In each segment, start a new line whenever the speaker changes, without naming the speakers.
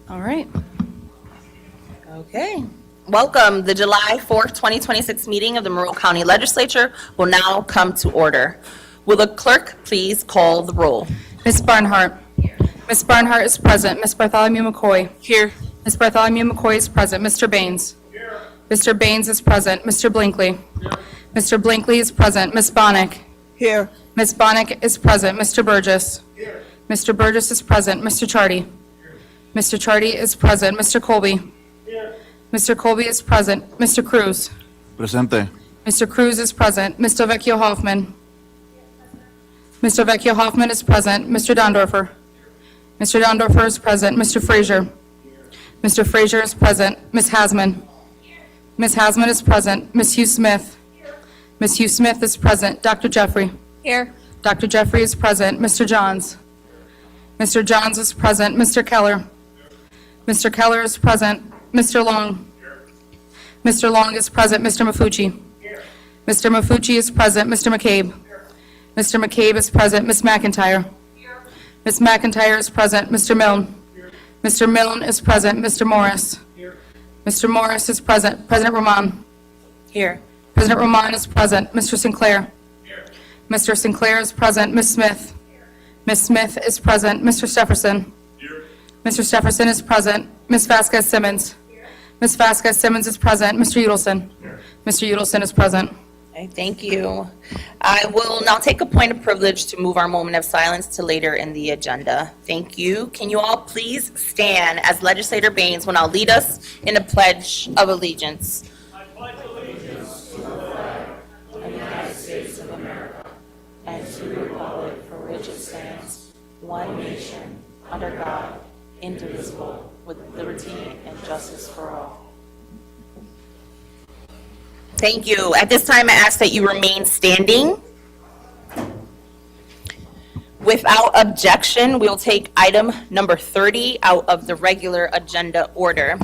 All right. Okay. Welcome. The July 4th, 2026 meeting of the Monroe County Legislature will now come to order. Will the clerk please call the roll?
Ms. Barnhart. Ms. Barnhart is present. Ms. Bartholomew McCoy.
Here.
Ms. Bartholomew McCoy is present. Mr. Baynes.
Here.
Mr. Baynes is present. Mr. Blinkley.
Here.
Mr. Blinkley is present. Ms. Bonnick.
Here.
Ms. Bonnick is present. Mr. Burgess.
Here.
Mr. Burgess is present. Mr. Chardy. Mr. Chardy is present. Mr. Colby.
Here.
Mr. Colby is present. Mr. Cruz.
Presente.
Mr. Cruz is present. Mr. Vecchio Hoffman. Mr. Vecchio Hoffman is present. Mr. Dondorfer. Mr. Dondorfer is present. Mr. Frazier. Mr. Frazier is present. Ms. Hasman. Ms. Hasman is present. Ms. Hughes-Smith. Ms. Hughes-Smith is present. Dr. Jeffrey.
Here.
Dr. Jeffrey is present. Mr. Johns. Mr. Johns is present. Mr. Keller. Mr. Keller is present. Mr. Long. Mr. Long is present. Mr. Maffucci. Mr. Maffucci is present. Mr. McCabe. Mr. McCabe is present. Ms. McIntyre. Ms. McIntyre is present. Mr. Milne. Mr. Milne is present. Mr. Morris. Mr. Morris is present. President Román.
Here.
President Román is present. Mr. Sinclair. Mr. Sinclair is present. Ms. Smith. Ms. Smith is present. Mr. Stepherson. Mr. Stepherson is present. Ms. Vasquez Simmons. Ms. Vasquez Simmons is present. Mr. Udelson. Mr. Udelson is present.
Okay, thank you. I will now take a point of privilege to move our moment of silence to later in the agenda. Thank you. Can you all please stand as Legislator Baynes will now lead us in a pledge of allegiance?
I pledge allegiance to the flag of the United States of America
And to the republic for which it stands, one nation, under God, indivisible, with liberty and justice for all. Thank you. At this time, I ask that you remain standing. Without objection, we'll take item number 30 out of the regular agenda order.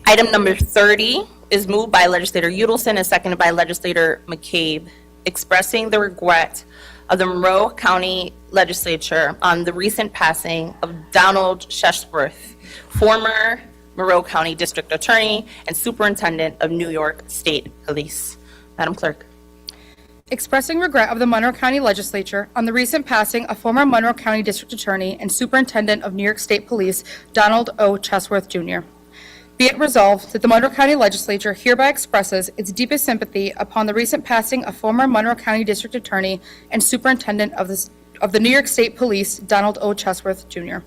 Item number 30 is moved by Legislator Udelson and seconded by Legislator McCabe, expressing the regret of the Monroe County Legislature on the recent passing of Donald Sheshworth, former Monroe County District Attorney and Superintendent of New York State Police. Madam Clerk.
Expressing regret of the Monroe County Legislature on the recent passing of former Monroe County District Attorney and Superintendent of New York State Police, Donald O. Sheshworth, Jr. Be it resolved that the Monroe County Legislature hereby expresses its deepest sympathy upon the recent passing of former Monroe County District Attorney and Superintendent of the New York State Police, Donald O. Sheshworth, Jr.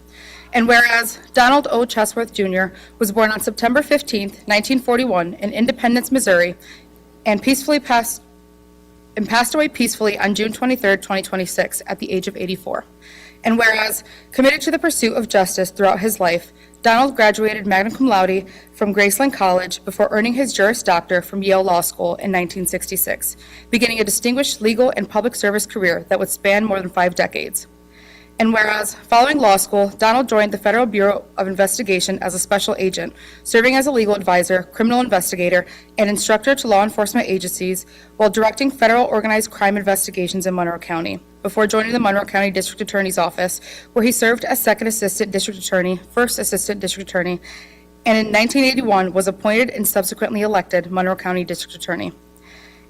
And whereas Donald O. Sheshworth, Jr. was born on September 15, 1941, in Independence, Missouri, and passed away peacefully on June 23, 2026, at the age of 84. And whereas, committed to the pursuit of justice throughout his life, Donald graduated magna cum laude from Graceland College before earning his Juris Doctor from Yale Law School in 1966, beginning a distinguished legal and public service career that would span more than 5 decades. And whereas, following law school, Donald joined the Federal Bureau of Investigation as a special agent, serving as a legal advisor, criminal investigator, and instructor to law enforcement agencies while directing federal organized crime investigations in Monroe County, before joining the Monroe County District Attorney's Office, where he served as Second Assistant District Attorney, First Assistant District Attorney, and in 1981 was appointed and subsequently elected Monroe County District Attorney.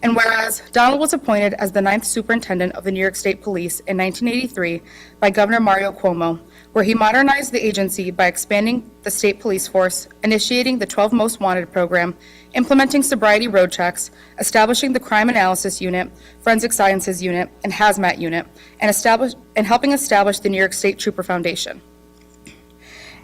And whereas Donald was appointed as the 9th Superintendent of the New York State Police in 1983 by Governor Mario Cuomo, where he modernized the agency by expanding the state police force, initiating the 12 Most Wanted program, implementing sobriety road checks, establishing the Crime Analysis Unit, Forensic Sciences Unit, and Hazmat Unit, and helping establish the New York State Trooper Foundation.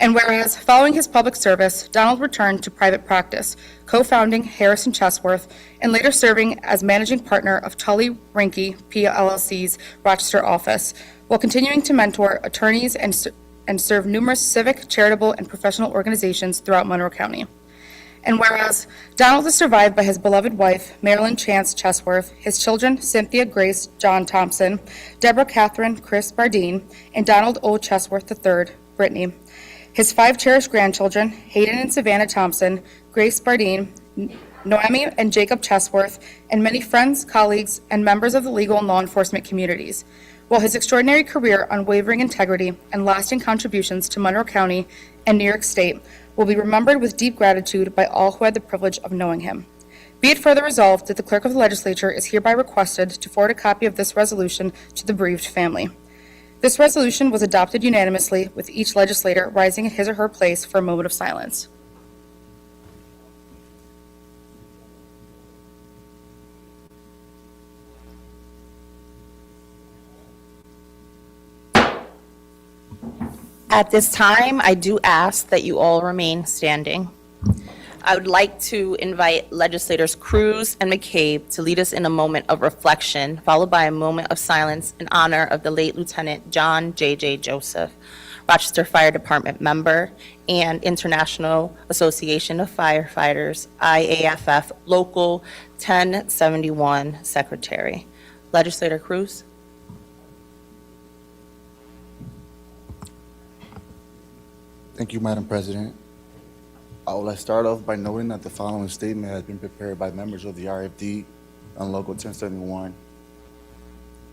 And whereas, following his public service, Donald returned to private practice, co-founding Harrison Sheshworth, and later serving as managing partner of Tully Rinke PLLC's Rochester office, while continuing to mentor attorneys and serve numerous civic, charitable, and professional organizations throughout Monroe County. And whereas, Donald is survived by his beloved wife, Marilyn Chance Sheshworth, his children, Cynthia Grace John Thompson, Deborah Catherine Chris Bardeen, and Donald O. Sheshworth III, Brittany. His 5 cherished grandchildren, Hayden and Savannah Thompson, Grace Bardeen, Noemi and Jacob Sheshworth, and many friends, colleagues, and members of the legal and law enforcement communities. While his extraordinary career, unwavering integrity, and lasting contributions to Monroe County and New York State will be remembered with deep gratitude by all who had the privilege of knowing him. Be it further resolved that the Clerk of the Legislature is hereby requested to forward a copy of this resolution to the bereaved family. This resolution was adopted unanimously, with each legislator rising in his or her place for a moment of silence.
At this time, I do ask that you all remain standing. I would like to invite Legislators Cruz and McCabe to lead us in a moment of reflection, followed by a moment of silence in honor of the late Lieutenant John J.J. Joseph, Rochester Fire Department member and International Association of Firefighters, IAFF Local 1071 Secretary. Legislator Cruz.
Thank you, Madam President. I would like to start off by noting that the following statement has been prepared by members of the RFD on Local 1071,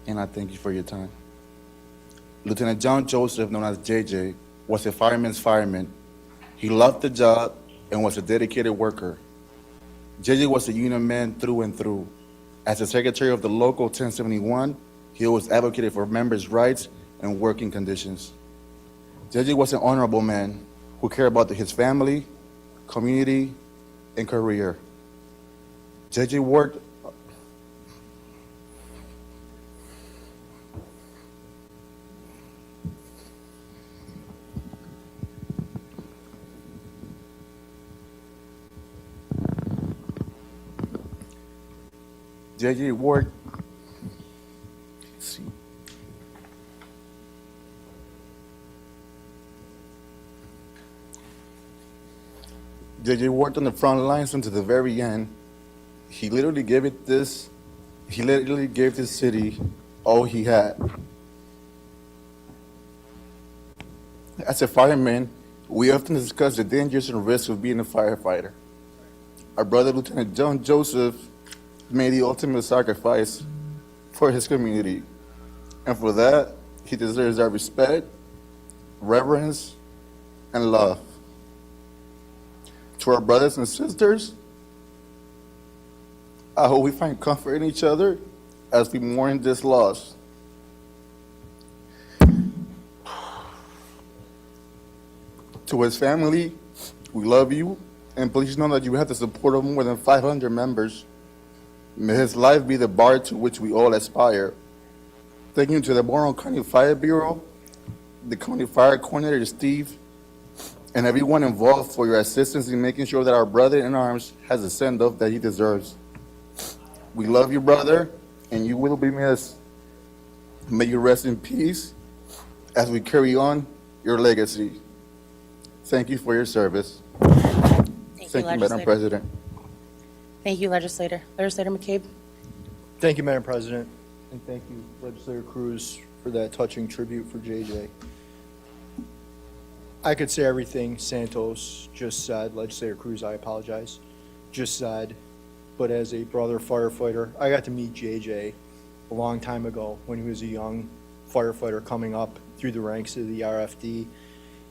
and I thank you for your time. Lieutenant John Joseph, known as JJ, was a fireman's fireman. He loved the job and was a dedicated worker. JJ was a union man through and through. As the secretary of the Local 1071, he always advocated for members' rights and working conditions. JJ was an honorable man who cared about his family, community, and career. JJ worked JJ worked JJ worked on the front lines until the very end. He literally gave this city all he had. As a fireman, we often discuss the dangers and risks of being a firefighter. Our brother, Lieutenant John Joseph, made the ultimate sacrifice for his community. And for that, he deserves our respect, reverence, and love. To our brothers and sisters, I hope we find comfort in each other as we mourn this loss. To his family, we love you, and please know that you have the support of more than 500 members. May his life be the bar to which we all aspire. Thank you to the Monroe County Fire Bureau, the County Fire Coordinator, Steve, and everyone involved for your assistance in making sure that our brother in arms has the send-off that he deserves. We love you, brother, and you will be missed. May you rest in peace as we carry on your legacy. Thank you for your service. Thank you, Madam President.
Thank you, Legislator. Legislator McCabe.
Thank you, Madam President, and thank you, Legislator Cruz, for that touching tribute for JJ. I could say everything Santos just said. Legislator Cruz, I apologize, just said. But as a brother firefighter, I got to meet JJ a long time ago when he was a young firefighter coming up through the ranks of the RFD.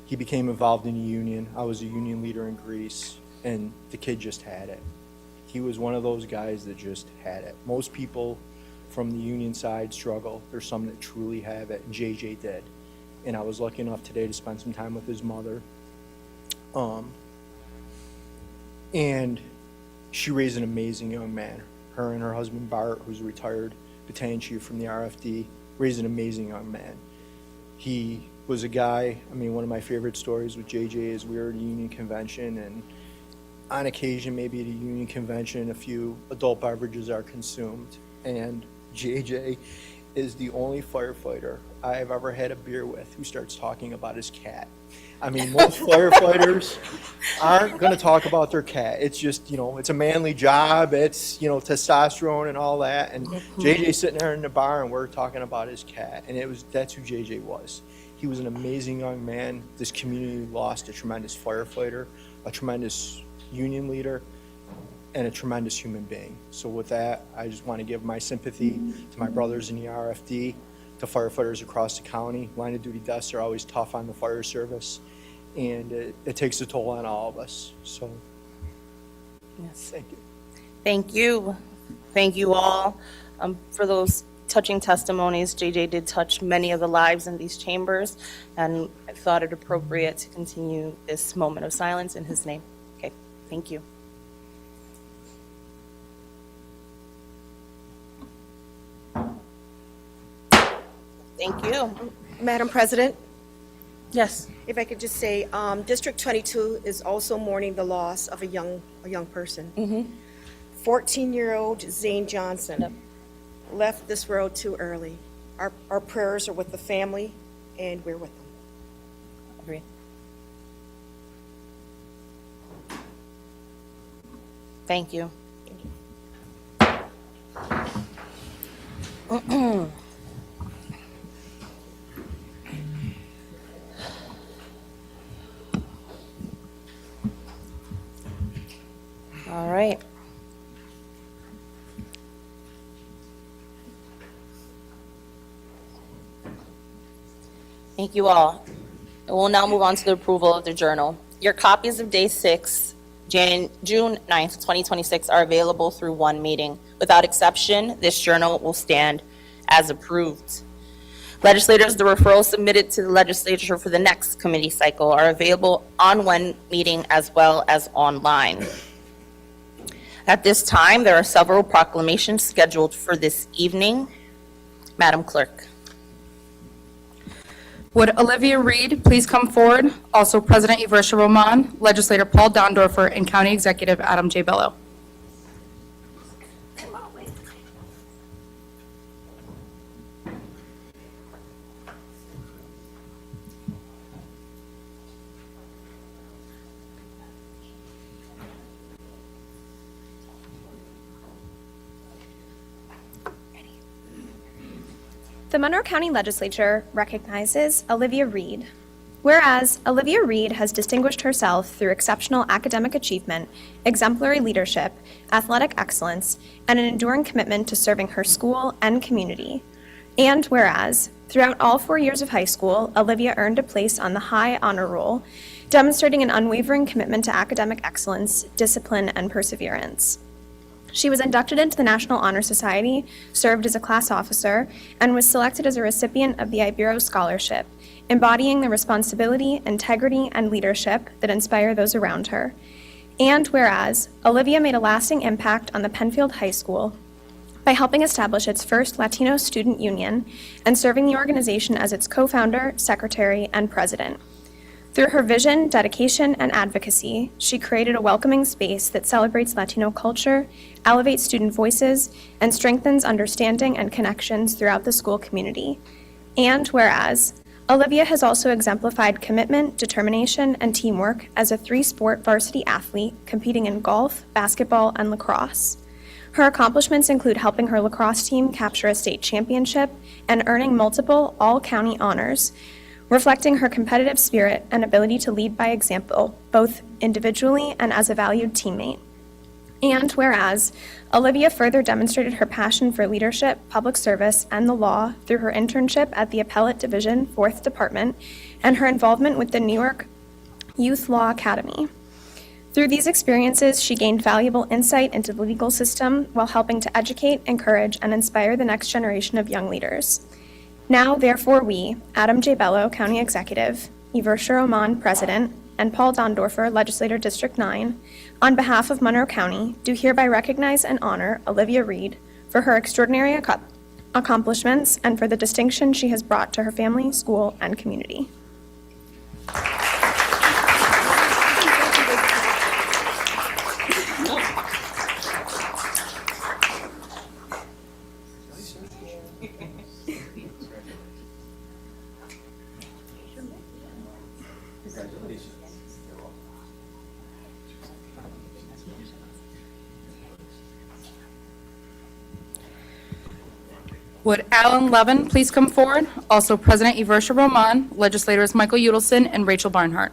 He became involved in a union. I was a union leader in Greece, and the kid just had it. He was one of those guys that just had it. Most people from the union side struggle. There's some that truly have it, and JJ did. And I was lucky enough today to spend some time with his mother. And she raised an amazing young man. Her and her husband, Bart, who's a retired battalion chief from the RFD, raised an amazing young man. He was a guy, one of my favorite stories with JJ is we were at a union convention, and on occasion, maybe at a union convention, a few adult beverages are consumed. And JJ is the only firefighter I've ever had a beer with who starts talking about his cat. Most firefighters aren't going to talk about their cat. It's just, it's a manly job. It's, testosterone and all that. And JJ's sitting there in the bar and we're talking about his cat. And that's who JJ was. He was an amazing young man. This community lost a tremendous firefighter, a tremendous union leader, and a tremendous human being. So with that, I just want to give my sympathy to my brothers in the RFD, the firefighters across the county. Line of duty deaths are always tough on the fire service, and it takes a toll on all of us. So,
Yes.
thank you.
Thank you. Thank you all for those touching testimonies. JJ did touch many of the lives in these chambers, and I thought it appropriate to continue this moment of silence in his name. Okay, thank you. Thank you.
Madam President,
Yes.
if I could just say, District 22 is also mourning the loss of a young person. 14-year-old Zane Johnson left this world too early. Our prayers are with the family, and we're with them.
Agreed. Thank you. All right. Thank you all. We'll now move on to the approval of the journal. Your copies of Day 6, June 9th, 2026 are available through one meeting. Without exception, this journal will stand as approved. Legislators, the referrals submitted to the legislature for the next committee cycle are available on one meeting as well as online. At this time, there are several proclamations scheduled for this evening. Madam Clerk.
Would Olivia Reed please come forward? Also, President Yversha Román, Legislator Paul Dondorfer, and County Executive Adam J. Bello.
The Monroe County Legislature recognizes Olivia Reed. Whereas Olivia Reed has distinguished herself through exceptional academic achievement, exemplary leadership, athletic excellence, and an enduring commitment to serving her school and community. And whereas, throughout all 4 years of high school, Olivia earned a place on the High Honor Roll, demonstrating an unwavering commitment to academic excellence, discipline, and perseverance. She was inducted into the National Honor Society, served as a class officer, and was selected as a recipient of the Ibero Scholarship, embodying the responsibility, integrity, and leadership that inspire those around her. And whereas, Olivia made a lasting impact on the Penfield High School by helping establish its first Latino student union and serving the organization as its co-founder, secretary, and president. Through her vision, dedication, and advocacy, she created a welcoming space that celebrates Latino culture, elevates student voices, and strengthens understanding and connections throughout the school community. And whereas, Olivia has also exemplified commitment, determination, and teamwork as a 3-sport varsity athlete competing in golf, basketball, and lacrosse. Her accomplishments include helping her lacrosse team capture a state championship and earning multiple all-county honors, reflecting her competitive spirit and ability to lead by example, both individually and as a valued teammate. And whereas, Olivia further demonstrated her passion for leadership, public service, and the law through her internship at the Appellate Division, 4th Department, and her involvement with the New York Youth Law Academy. Through these experiences, she gained valuable insight into the legal system while helping to educate, encourage, and inspire the next generation of young leaders. Now, therefore, we, Adam J. Bello, County Executive, Yversha Román, President, and Paul Dondorfer, Legislator District 9, on behalf of Monroe County, do hereby recognize and honor Olivia Reed for her extraordinary accomplishments and for the distinction she has brought to her family, school, and community.
Would Alan Levin please come forward? Also, President Yversha Román, Legislators Michael Udelson and Rachel Barnhart.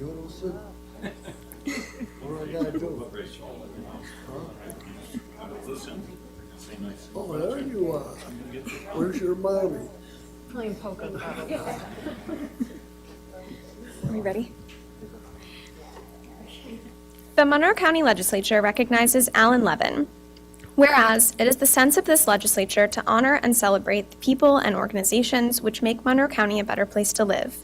Udelson? What do I gotta do? Oh, there you are. Where's your mommy?
Playing poker. Are we ready? The Monroe County Legislature recognizes Alan Levin. Whereas it is the sense of this legislature to honor and celebrate the people and organizations which make Monroe County a better place to live.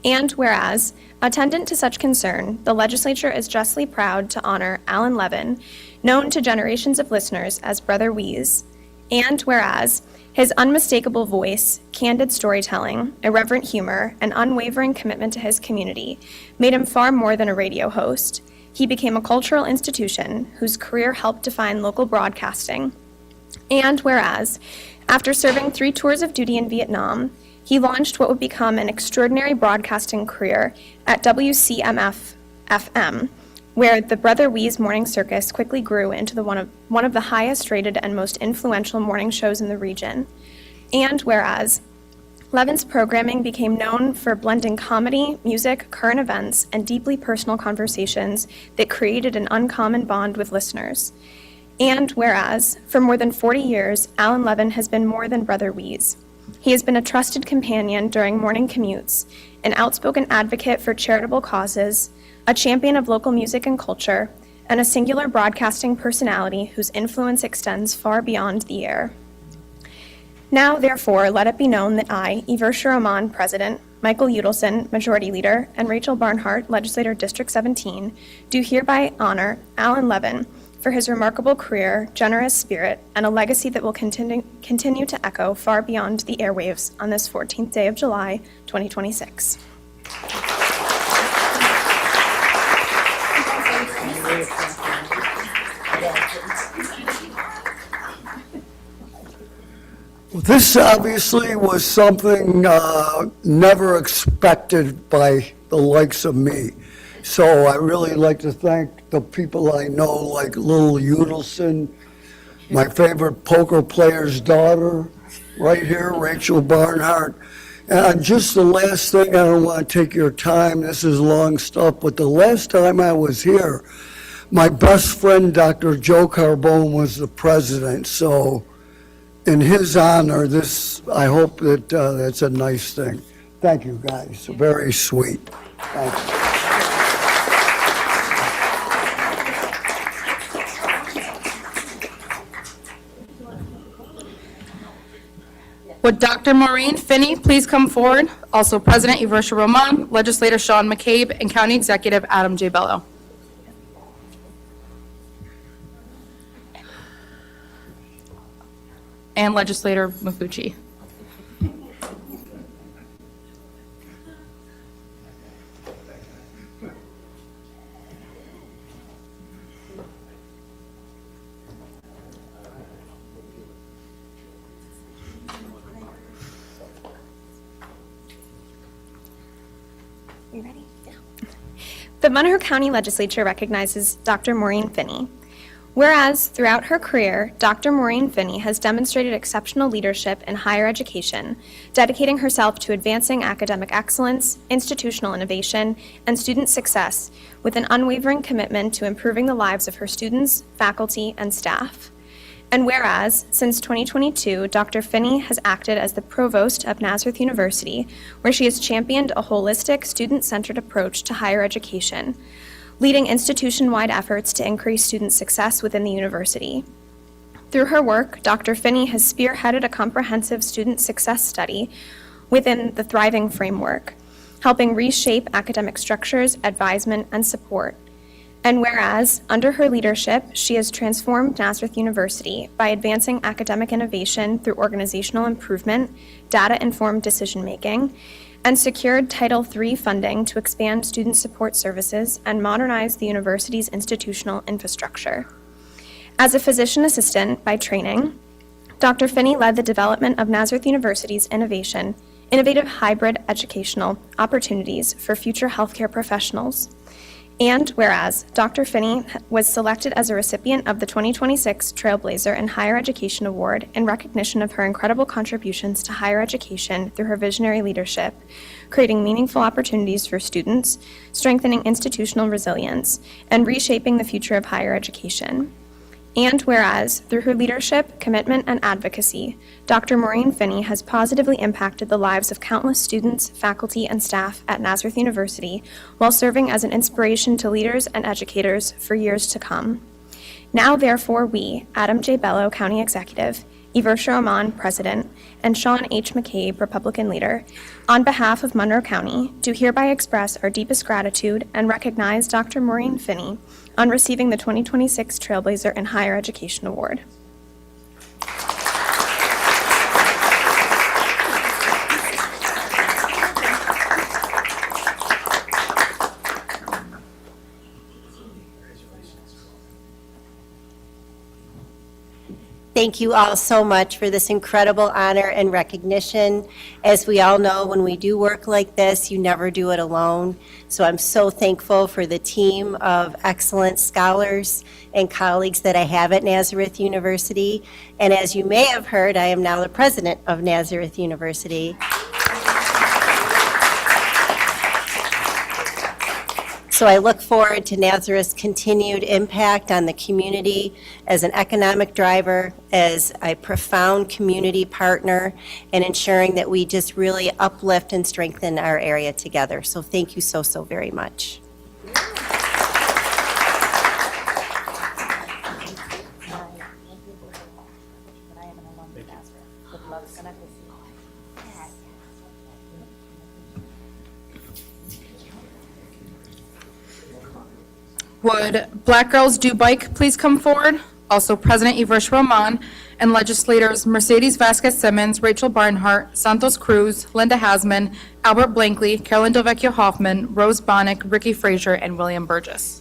And whereas, attendant to such concern, the legislature is justly proud to honor Alan Levin, known to generations of listeners as Brother Wheeze. And whereas, his unmistakable voice, candid storytelling, irreverent humor, and unwavering commitment to his community made him far more than a radio host. He became a cultural institution whose career helped define local broadcasting. And whereas, after serving 3 tours of duty in Vietnam, he launched what would become an extraordinary broadcasting career at WCMF-FM, where the Brother Wheeze Morning Circus quickly grew into one of the highest rated and most influential morning shows in the region. And whereas, Levin's programming became known for blending comedy, music, current events, and deeply personal conversations that created an uncommon bond with listeners. And whereas, for more than 40 years, Alan Levin has been more than Brother Wheeze. He has been a trusted companion during morning commutes, an outspoken advocate for charitable causes, a champion of local music and culture, and a singular broadcasting personality whose influence extends far beyond the air. Now, therefore, let it be known that I, Yversha Román, President, Michael Udelson, Majority Leader, and Rachel Barnhart, Legislator District 17, do hereby honor Alan Levin for his remarkable career, generous spirit, and a legacy that will continue to echo far beyond the airwaves on this 14th day of July, 2026.
Well, this obviously was something never expected by the likes of me. So I really like to thank the people I know, like Lil Udelson, my favorite poker player's daughter, right here, Rachel Barnhart. And just the last thing, I don't want to take your time, this is long stuff, but the last time I was here, my best friend, Dr. Joe Carbone, was the president. So in his honor, I hope that that's a nice thing. Thank you, guys. Very sweet. Thank you.
Would Dr. Maureen Finney please come forward? Also President Yversha Román, Legislator Sean McCabe, and County Executive Adam J. Bello. And Legislator Maffucci.
You ready? Yeah. The Monroe County Legislature recognizes Dr. Maureen Finney. Whereas, throughout her career, Dr. Maureen Finney has demonstrated exceptional leadership in higher education, dedicating herself to advancing academic excellence, institutional innovation, and student success with an unwavering commitment to improving the lives of her students, faculty, and staff. And whereas, since 2022, Dr. Finney has acted as the provost of Nazareth University, where she has championed a holistic, student-centered approach to higher education, leading institution-wide efforts to increase student success within the university. Through her work, Dr. Finney has spearheaded a comprehensive student success study within the Thriving Framework, helping reshape academic structures, advisement, and support. And whereas, under her leadership, she has transformed Nazareth University by advancing academic innovation through organizational improvement, data-informed decision-making, and secured Title III funding to expand student support services and modernize the university's institutional infrastructure. As a physician assistant by training, Dr. Finney led the development of Nazareth University's innovative hybrid educational opportunities for future healthcare professionals. And whereas Dr. Finney was selected as a recipient of the 2026 Trailblazer in Higher Education Award in recognition of her incredible contributions to higher education through her visionary leadership, creating meaningful opportunities for students, strengthening institutional resilience, and reshaping the future of higher education. And whereas, through her leadership, commitment, and advocacy, Dr. Maureen Finney has positively impacted the lives of countless students, faculty, and staff at Nazareth University while serving as an inspiration to leaders and educators for years to come. Now, therefore, we, Adam J. Bello, County Executive, Yversha Román, President, and Sean H. McCabe, Republican Leader, on behalf of Monroe County, do hereby express our deepest gratitude and recognize Dr. Maureen Finney on receiving the 2026 Trailblazer in Higher Education Award.
Thank you all so much for this incredible honor and recognition. As we all know, when we do work like this, you never do it alone. So I'm so thankful for the team of excellent scholars and colleagues that I have at Nazareth University. And as you may have heard, I am now the president of Nazareth University. So I look forward to Nazareth's continued impact on the community as an economic driver, as a profound community partner, and ensuring that we just really uplift and strengthen our area together. So thank you so, so very much.
Would Black Girls Do Bike please come forward? Also, President Yversha Román and legislators Mercedes Vasquez-Simmons, Rachel Barnhart, Santos Cruz, Linda Hasman, Albert Blankley, Carolyn Delvecchio Hoffman, Rose Bonnick, Ricky Frazier, and William Burgess.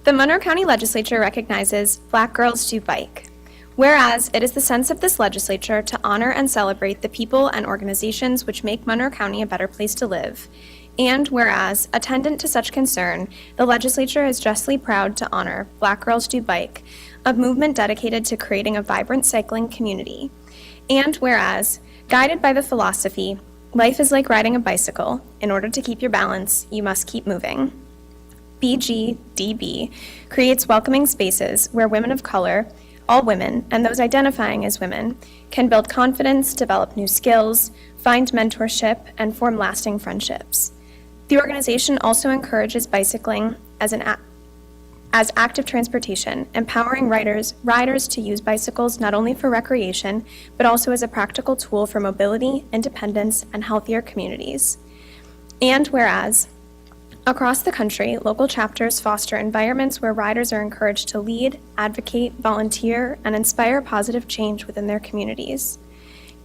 The Monroe County Legislature recognizes Black Girls Do Bike. Whereas it is the sense of this legislature to honor and celebrate the people and organizations which make Monroe County a better place to live. And whereas, attendant to such concern, the legislature is justly proud to honor Black Girls Do Bike, a movement dedicated to creating a vibrant cycling community. And whereas, guided by the philosophy, life is like riding a bicycle. In order to keep your balance, you must keep moving. BGDB creates welcoming spaces where women of color, all women, and those identifying as women, can build confidence, develop new skills, find mentorship, and form lasting friendships. The organization also encourages bicycling as active transportation, empowering riders to use bicycles not only for recreation, but also as a practical tool for mobility, independence, and healthier communities. And whereas, across the country, local chapters foster environments where riders are encouraged to lead, advocate, volunteer, and inspire positive change within their communities.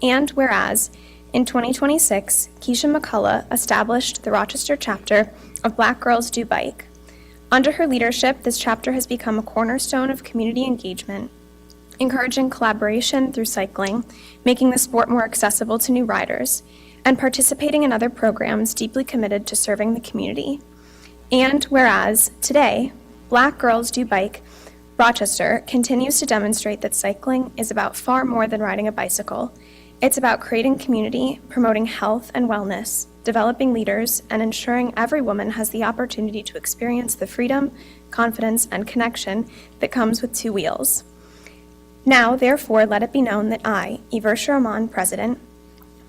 And whereas, in 2026, Keisha McCullough established the Rochester chapter of Black Girls Do Bike. Under her leadership, this chapter has become a cornerstone of community engagement, encouraging collaboration through cycling, making the sport more accessible to new riders, and participating in other programs deeply committed to serving the community. And whereas, today, Black Girls Do Bike Rochester continues to demonstrate that cycling is about far more than riding a bicycle. It's about creating community, promoting health and wellness, developing leaders, and ensuring every woman has the opportunity to experience the freedom, confidence, and connection that comes with two wheels. Now, therefore, let it be known that I, Yversha Román, President,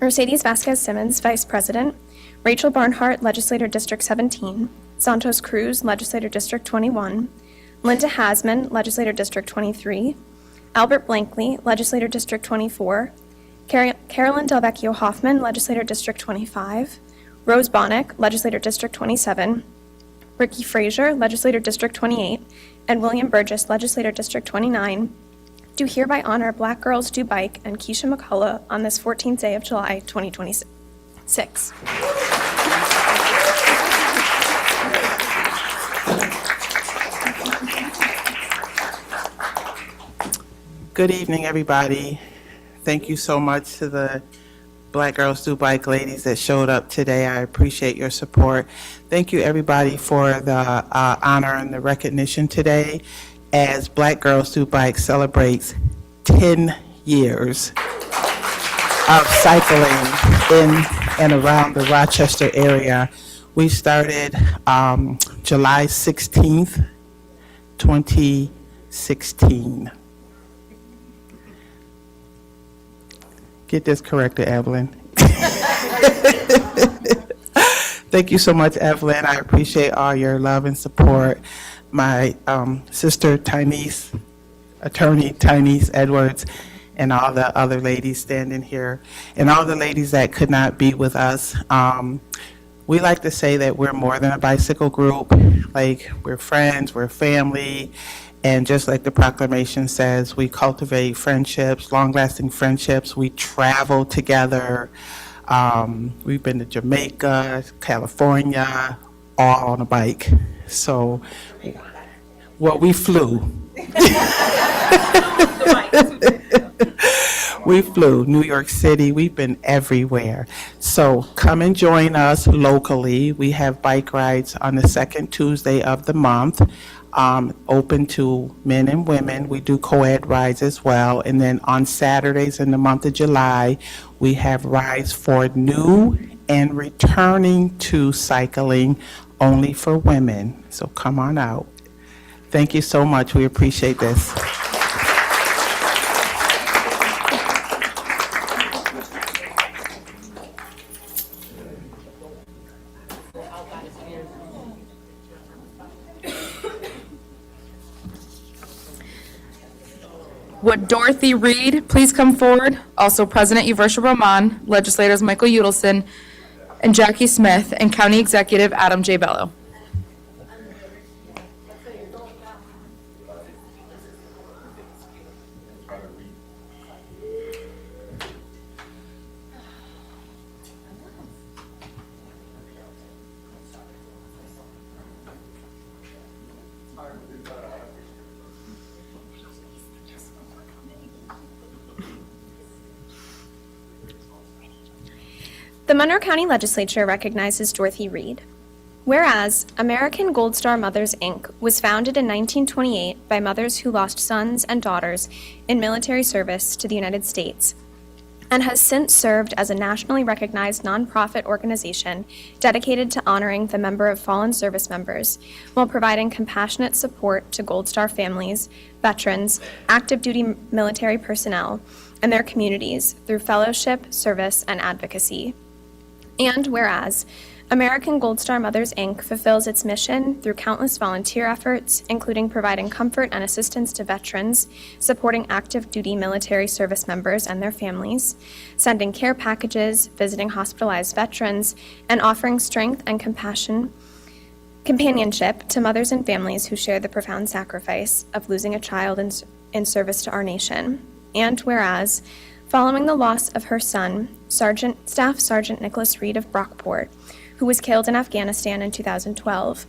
Mercedes Vasquez-Simmons, Vice President, Rachel Barnhart, Legislator District 17, Santos Cruz, Legislator District 21, Linda Hasman, Legislator District 23, Albert Blankley, Legislator District 24, Carolyn Delvecchio Hoffman, Legislator District 25, Rose Bonnick, Legislator District 27, Ricky Frazier, Legislator District 28, and William Burgess, Legislator District 29, do hereby honor Black Girls Do Bike and Keisha McCullough on this 14th day of July, 2026.
Good evening, everybody. Thank you so much to the Black Girls Do Bike ladies that showed up today. I appreciate your support. Thank you, everybody, for the honor and the recognition today as Black Girls Do Bike celebrates 10 years of cycling in and around the Rochester area. We started July 16th, 2016. Get this corrected, Evelyn. Thank you so much, Evelyn. I appreciate all your love and support. My sister, Tynese, attorney Tynese Edwards, and all the other ladies standing here, and all the ladies that could not be with us. We like to say that we're more than a bicycle group. Like, we're friends, we're family. And just like the proclamation says, we cultivate friendships, long-lasting friendships. We travel together. We've been to Jamaica, California, all on a bike. So, well, we flew. We flew. New York City, we've been everywhere. So come and join us locally. We have bike rides on the second Tuesday of the month. Open to men and women. We do co-ed rides as well. And then on Saturdays in the month of July, we have rides for new and returning to cycling only for women. So come on out. Thank you so much. We appreciate this.
Would Dorothy Reed please come forward? Also President Yversha Román, Legislators Michael Yudelson and Jackie Smith, and County Executive Adam J. Bello.
The Monroe County Legislature recognizes Dorothy Reed. Whereas American Gold Star Mothers, Inc. was founded in 1928 by mothers who lost sons and daughters in military service to the United States, and has since served as a nationally recognized nonprofit organization dedicated to honoring the member of fallen service members while providing compassionate support to Gold Star families, veterans, active duty military personnel, and their communities through fellowship, service, and advocacy. And whereas American Gold Star Mothers, Inc. fulfills its mission through countless volunteer efforts, including providing comfort and assistance to veterans, supporting active duty military service members and their families, sending care packages, visiting hospitalized veterans, and offering strength and companionship to mothers and families who share the profound sacrifice of losing a child in service to our nation. And whereas, following the loss of her son, Staff Sergeant Nicholas Reed of Brockport, who was killed in Afghanistan in 2012,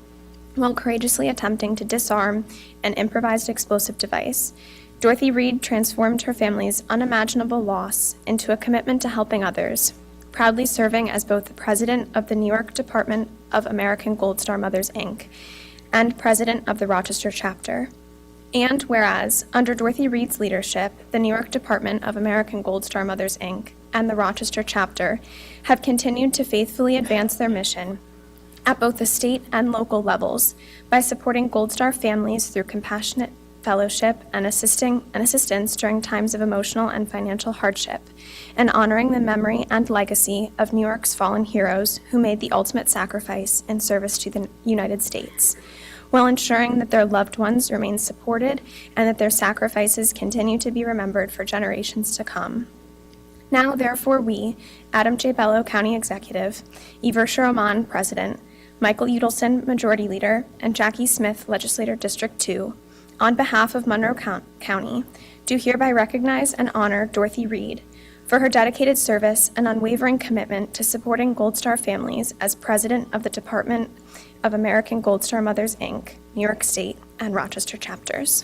while courageously attempting to disarm an improvised explosive device, Dorothy Reed transformed her family's unimaginable loss into a commitment to helping others, proudly serving as both the president of the New York Department of American Gold Star Mothers, Inc., and president of the Rochester chapter. And whereas, under Dorothy Reed's leadership, the New York Department of American Gold Star Mothers, Inc. and the Rochester chapter have continued to faithfully advance their mission at both the state and local levels by supporting Gold Star families through compassionate fellowship and assistance during times of emotional and financial hardship, and honoring the memory and legacy of New York's fallen heroes who made the ultimate sacrifice in service to the United States, while ensuring that their loved ones remain supported and that their sacrifices continue to be remembered for generations to come. Now, therefore, we, Adam J. Bello, County Executive, Yversha Román, President, Michael Yudelson, Majority Leader, and Jackie Smith, Legislator District 2, on behalf of Monroe County, do hereby recognize and honor Dorothy Reed for her dedicated service and unwavering commitment to supporting Gold Star families as president of the Department of American Gold Star Mothers, Inc., New York State and Rochester chapters.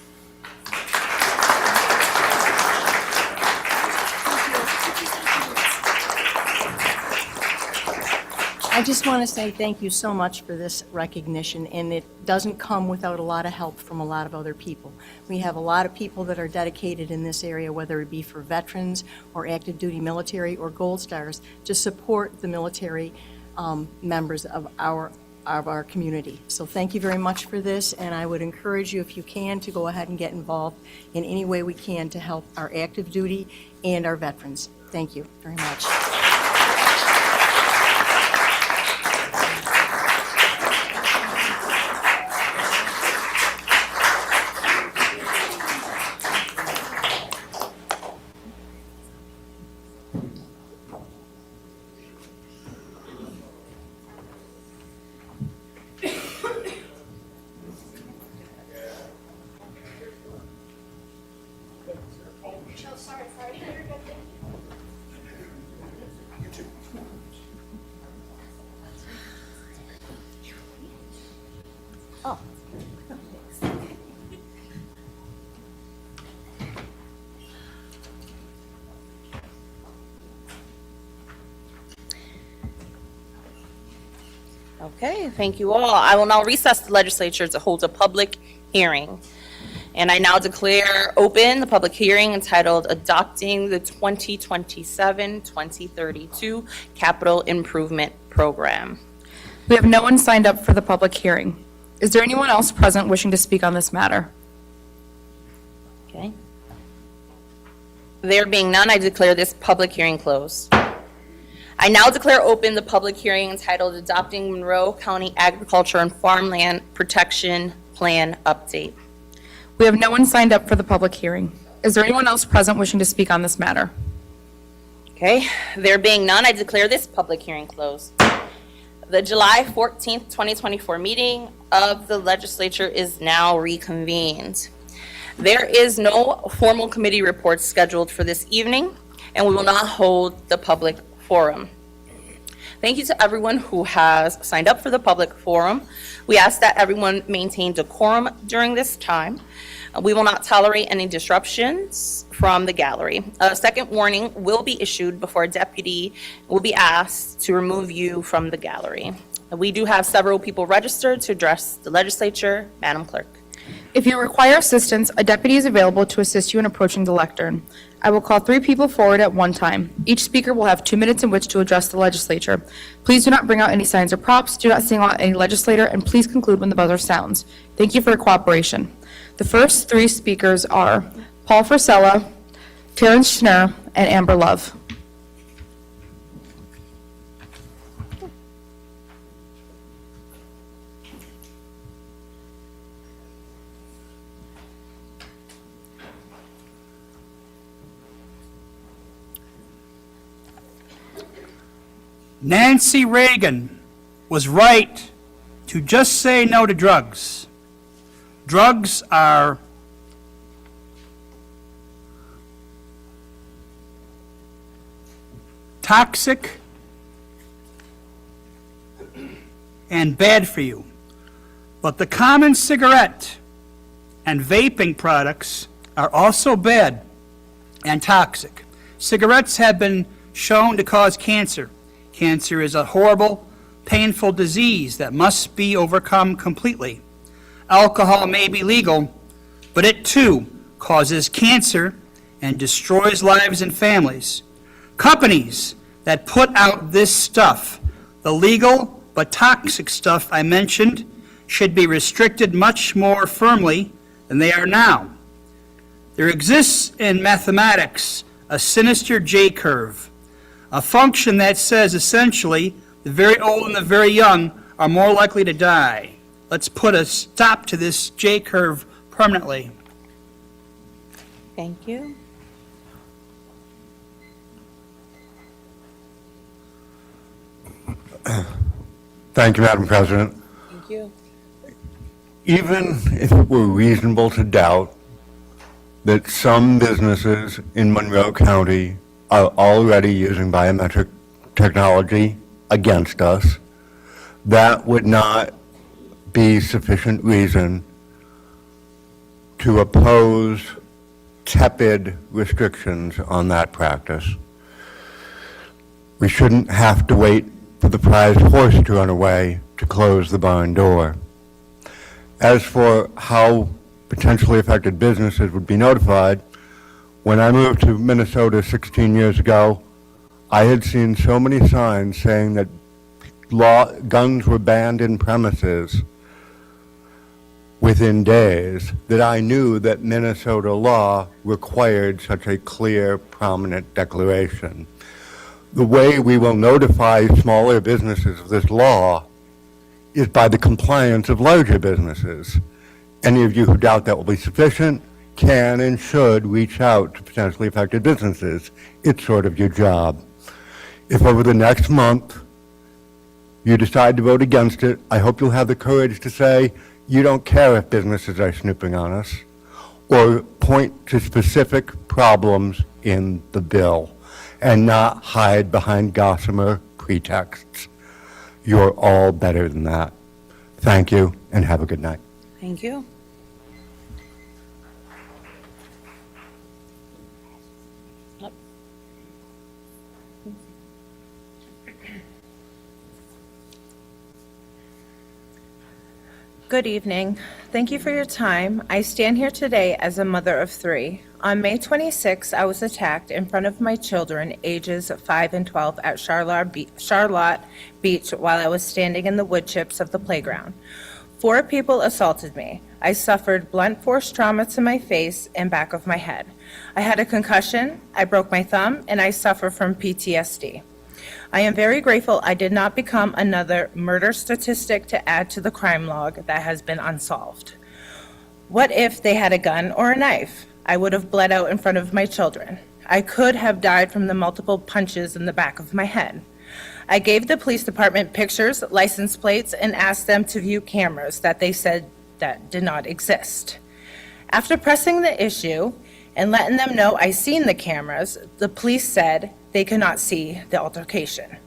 I just want to say thank you so much for this recognition, and it doesn't come without a lot of help from a lot of other people. We have a lot of people that are dedicated in this area, whether it be for veterans or active duty military or Gold Stars, to support the military members of our community. So thank you very much for this, and I would encourage you, if you can, to go ahead and get involved in any way we can to help our active duty and our veterans. Thank you very much.
Okay, thank you all. I will now recess the legislature to hold a public hearing. And I now declare open the public hearing entitled Adopting the 2027-2032 Capital Improvement Program.
We have no one signed up for the public hearing. Is there anyone else present wishing to speak on this matter?
Okay. There being none, I declare this public hearing closed. I now declare open the public hearing entitled Adopting Monroe County Agriculture and Farmland Protection Plan Update.
We have no one signed up for the public hearing. Is there anyone else present wishing to speak on this matter?
Okay, there being none, I declare this public hearing closed. The July 14th, 2024 meeting of the legislature is now reconvened. There is no formal committee reports scheduled for this evening, and we will not hold the public forum. Thank you to everyone who has signed up for the public forum. We ask that everyone maintain decorum during this time. We will not tolerate any disruptions from the gallery. A second warning will be issued before a deputy will be asked to remove you from the gallery. We do have several people registered to address the legislature. Madam Clerk.
If you require assistance, a deputy is available to assist you in approaching the lectern. I will call 3 people forward at one time. Each speaker will have 2 minutes in which to address the legislature. Please do not bring out any signs or props, do not single out any legislator, and please conclude when the buzzer sounds. Thank you for your cooperation. The first 3 speakers are Paul Frisella, Terrence Schnurr, and Amber Love.
Nancy Reagan was right to just say no to drugs. Drugs are toxic and bad for you. But the common cigarette and vaping products are also bad and toxic. Cigarettes have been shown to cause cancer. Cancer is a horrible, painful disease that must be overcome completely. Alcohol may be legal, but it too causes cancer and destroys lives and families. Companies that put out this stuff, the legal but toxic stuff I mentioned, should be restricted much more firmly than they are now. There exists in mathematics a sinister J-curve, a function that says essentially the very old and the very young are more likely to die. Let's put a stop to this J-curve permanently.
Thank you.
Thank you, Madam President.
Thank you.
even if it were reasonable to doubt that some businesses in Monroe County are already using biometric technology against us, that would not be sufficient reason to oppose tepid restrictions on that practice. We shouldn't have to wait for the prize horse to run away to close the barn door. As for how potentially affected businesses would be notified, when I moved to Minnesota 16 years ago, I had seen so many signs saying that guns were banned in premises within days that I knew that Minnesota law required such a clear, prominent declaration. The way we will notify smaller businesses of this law is by the compliance of larger businesses. Any of you who doubt that will be sufficient can and should reach out to potentially affected businesses. It's sort of your job. If over the next month you decide to vote against it, I hope you'll have the courage to say you don't care if businesses are snooping on us, or point to specific problems in the bill and not hide behind gossamer pretexts. You're all better than that. Thank you, and have a good night.
Thank you.
Good evening. Thank you for your time. I stand here today as a mother of 3. On May 26, I was attacked in front of my children, ages 5 and 12, at Charlotte Beach while I was standing in the wood chips of the playground. 4 people assaulted me. I suffered blunt force trauma to my face and back of my head. I had a concussion, I broke my thumb, and I suffer from PTSD. I am very grateful I did not become another murder statistic to add to the crime log that has been unsolved. What if they had a gun or a knife? I would have bled out in front of my children. I could have died from the multiple punches in the back of my head. I gave the police department pictures, license plates, and asked them to view cameras that they said that did not exist. After pressing the issue and letting them know I seen the cameras, the police said they could not see the altercation.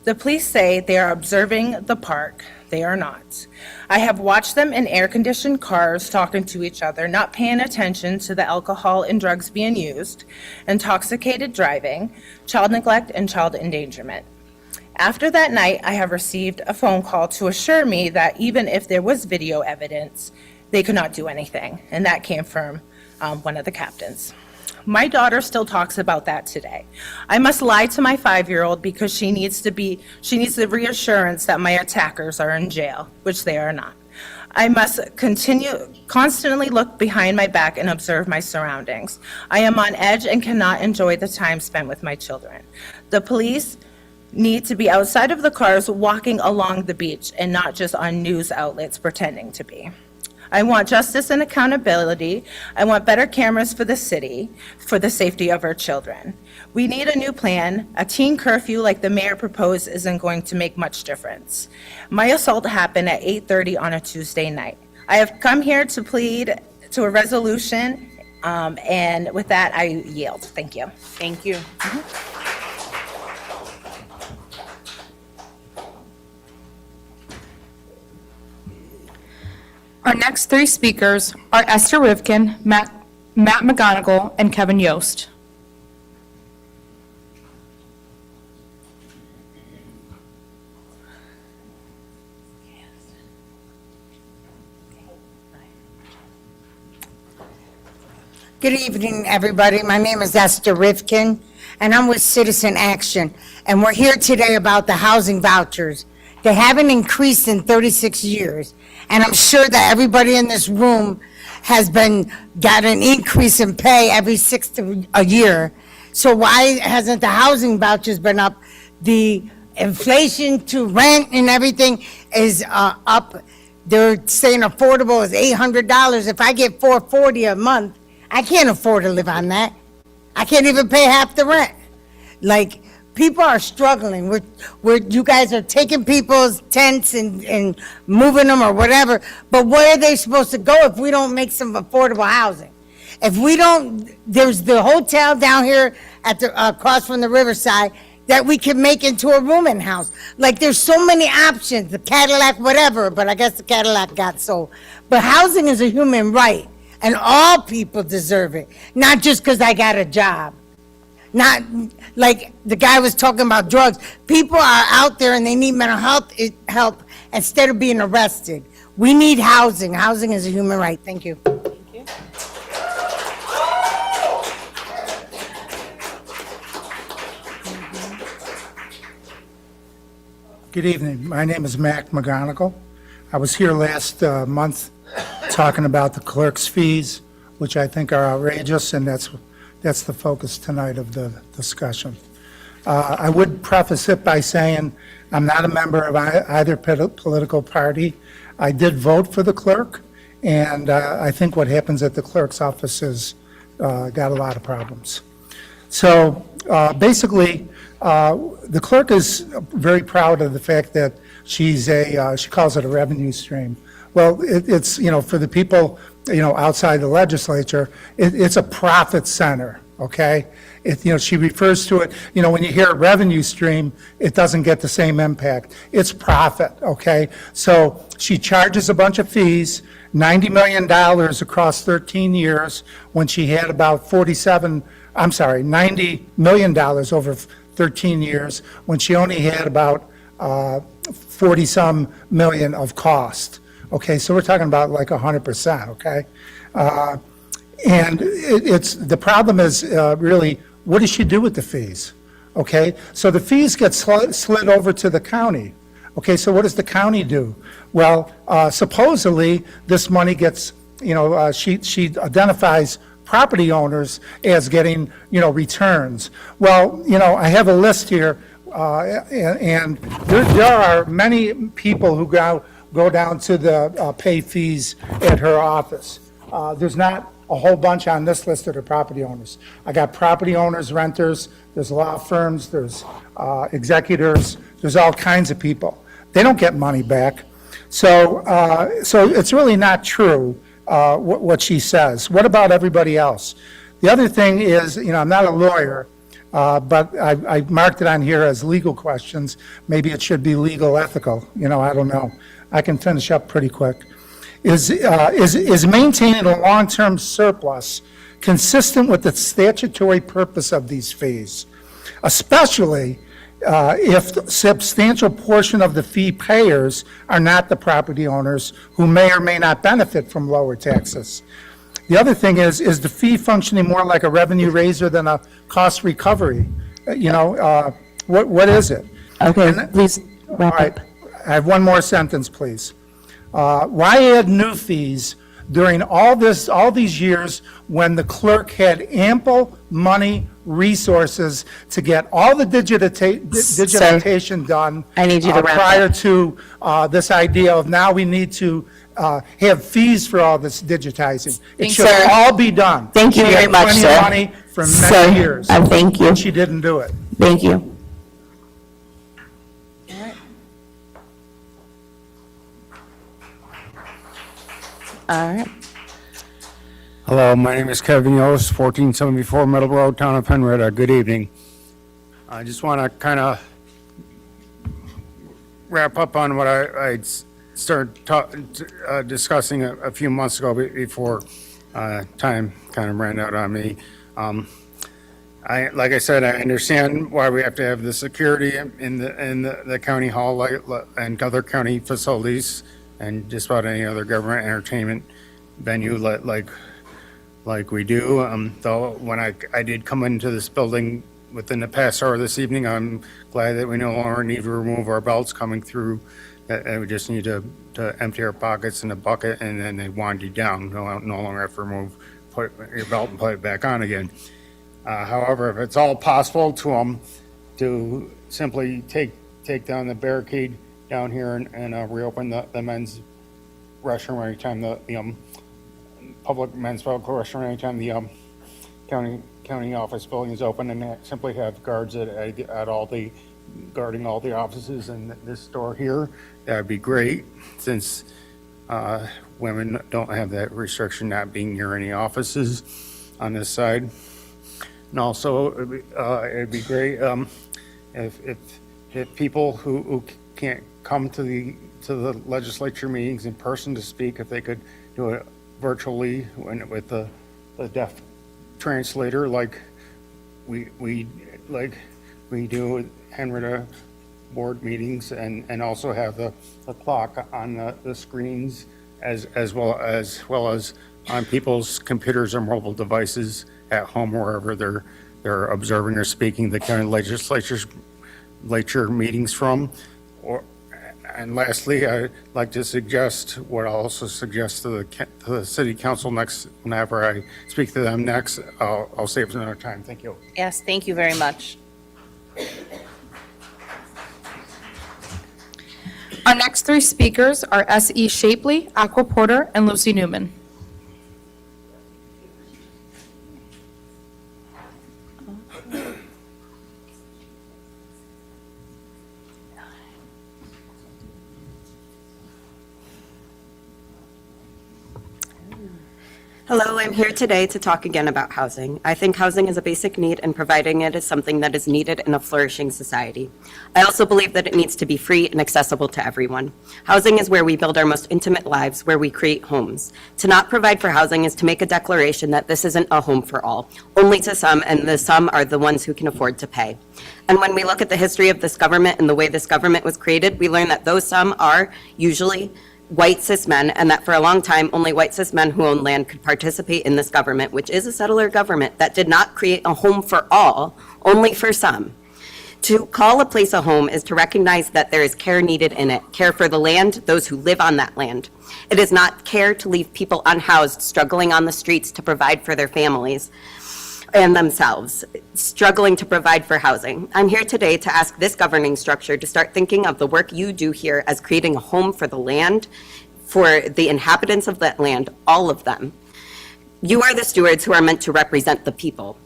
The police say they are observing the park. They are not. I have watched them in air-conditioned cars talking to each other, not paying attention to the alcohol and drugs being used, intoxicated driving, child neglect, and child endangerment. After that night, I have received a phone call to assure me that even if there was video evidence, they could not do anything, and that came from one of the captains. My daughter still talks about that today. I must lie to my 5-year-old because she needs the reassurance that my attackers are in jail, which they are not. I must constantly look behind my back and observe my surroundings. I am on edge and cannot enjoy the time spent with my children. The police need to be outside of the cars walking along the beach and not just on news outlets pretending to be. I want justice and accountability. I want better cameras for the city, for the safety of our children. We need a new plan. A teen curfew like the mayor proposed isn't going to make much difference. My assault happened at 8:30 on a Tuesday night. I have come here to plead to a resolution, and with that, I yield. Thank you.
Thank you.
Our next 3 speakers are Esther Rivkin, Matt McGonigal, and Kevin Yost.
Good evening, everybody. My name is Esther Rivkin, and I'm with Citizen Action. And we're here today about the housing vouchers. They haven't increased in 36 years. And I'm sure that everybody in this room has got an increase in pay every a year. So why hasn't the housing vouchers been up? The inflation to rent and everything is up. They're saying affordable is $800. If I get $440 a month, I can't afford to live on that. I can't even pay half the rent. Like, people are struggling. You guys are taking people's tents and moving them or whatever, but where are they supposed to go if we don't make some affordable housing? If we don't, there's the hotel down here at the, across from the Riverside that we can make into a rooming house. Like, there's so many options, the Cadillac, whatever, but I guess the Cadillac got sold. But housing is a human right, and all people deserve it, not just because I got a job. Not like the guy was talking about drugs. People are out there and they need mental health help instead of being arrested. We need housing. Housing is a human right. Thank you.
Good evening. My name is Mac McGonigal. I was here last month talking about the clerk's fees, which I think are outrageous, and that's the focus tonight of the discussion. I would preface it by saying I'm not a member of either political party. I did vote for the clerk, and I think what happens at the clerk's office has got a lot of problems. So basically, the clerk is very proud of the fact that she calls it a revenue stream. Well, it's, for the people, outside the legislature, it's a profit center, okay? She refers to it, when you hear a revenue stream, it doesn't get the same impact. It's profit, okay? So she charges a bunch of fees, $90 million across 13 years, when she had about $90 million over 13 years, when she only had about 40-some million of cost. Okay, so we're talking about like 100%, okay? And the problem is really, what does she do with the fees? Okay, so the fees get slid over to the county. Okay, so what does the county do? Well, supposedly, this money gets, she identifies property owners as getting, returns. Well, I have a list here, and there are many people who go down to the pay fees at her office. There's not a whole bunch on this list that are property owners. I got property owners, renters, there's law firms, there's executors, there's all kinds of people. They don't get money back. So it's really not true what she says. What about everybody else? The other thing is, I'm not a lawyer, but I marked it on here as legal questions. Maybe it should be legal ethical, I don't know. I can finish up pretty quick. Is maintaining a long-term surplus consistent with the statutory purpose of these fees, especially if a substantial portion of the fee payers are not the property owners who may or may not benefit from lower taxes? The other thing is the fee functioning more like a revenue raiser than a cost recovery? What is it?
Okay, please wrap
up. All right, I have one more sentence, please. Why add new fees during all these years when the clerk had ample money, resources to get all the digitization done?
I need you to wrap
prior
up.
to this idea of now we need to have fees for all this digitizing. It should
Sir.
all be done.
Thank you
She
very
had
much,
plenty
sir.
of money for
Sir,
many years.
thank you.
And she didn't do it.
Thank you. All right.
Hello, my name is Kevin Yost, 1474 Middle Road, Town of Henrietta. Good evening. I just want to kind of wrap up on what I started discussing a few months ago before time kind of ran out on me. Like I said, I understand why we have to have the security in the county hall and other county facilities and just about any other government entertainment venue like we do. Though when I did come into this building within the past hour this evening, I'm glad that we no longer need to remove our belts coming through. That we just need to empty our pockets in the bucket and then they wind you down. No longer have to put your belt and put it back on again. However, if it's all possible to simply take down the barricade down here and reopen the men's restroom anytime the public men's public restroom anytime the county office buildings open and simply have guards at all the, guarding all the offices in this store here. That'd be great, since women don't have that restriction not being near any offices on this side. And also, it'd be great if people who can't come to the legislature meetings in person to speak, if they could do it virtually with the deaf translator, like we do with Henrietta board meetings, and also have the clock on the screens as well as on people's computers or mobile devices at home, wherever they're observing or speaking the county legislature meetings from. And lastly, I'd like to suggest what I'll also suggest to the city council next, whenever I speak to them next. I'll save another time. Thank you.
Yes, thank you very much.
Our next three speakers are S.E. Shapley, Aqua Porter, and Lucy Newman.
Hello, I'm here today to talk again about housing. I think housing is a basic need, and providing it is something that is needed in a flourishing society. I also believe that it needs to be free and accessible to everyone. Housing is where we build our most intimate lives, where we create homes. To not provide for housing is to make a declaration that this isn't a home for all, only to some, and the some are the ones who can afford to pay. And when we look at the history of this government and the way this government was created, we learn that those some are usually white cis men, and that for a long time, only white cis men who own land could participate in this government, which is a settler government that did not create a home for all, only for some. To call a place a home is to recognize that there is care needed in it, care for the land, those who live on that land. It is not care to leave people unhoused, struggling on the streets to provide for their families and themselves, struggling to provide for housing. I'm here today to ask this governing structure to start thinking of the work you do here as creating a home for the land, for the inhabitants of that land, all of them. You are the stewards who are meant to represent the people.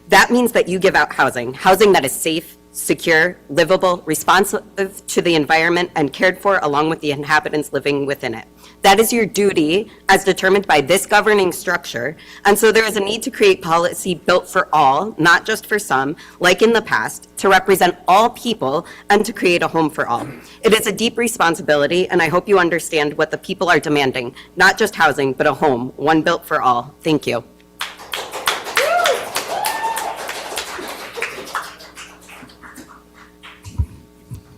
That means that you give out housing that is safe, secure, livable, responsive to the environment, and cared for along with the inhabitants living within it. That is your duty as determined by this governing structure. And so there is a need to create policy built for all, not just for some, like in the past, to represent all people and to create a home for all. It is a deep responsibility, and I hope you understand what the people are demanding, not just housing, but a home, one built for all. Thank you.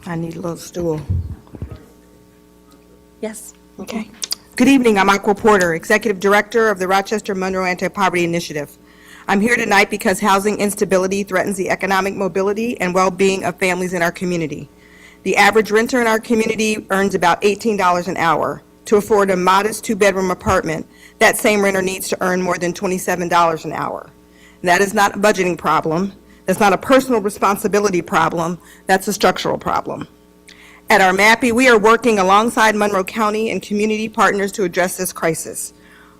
I need a little stool.
Yes.
Okay. Good evening, I'm Aqua Porter, Executive Director of the Rochester Monroe Anti-Poverty Initiative. I'm here tonight because housing instability threatens the economic mobility and well-being of families in our community. The average renter in our community earns about $18 an hour. To afford a modest two-bedroom apartment, that same renter needs to earn more than $27 an hour. And that is not a budgeting problem. That's not a personal responsibility problem. That's a structural problem. At our MAPI, we are working alongside Monroe County and community partners to address this crisis.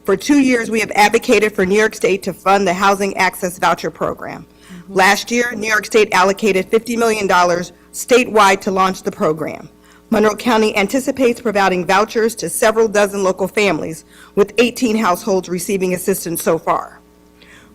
For 2 years, we have advocated for New York State to fund the Housing Access Voucher Program. Last year, New York State allocated $50 million statewide to launch the program. Monroe County anticipates providing vouchers to several dozen local families, with 18 households receiving assistance so far.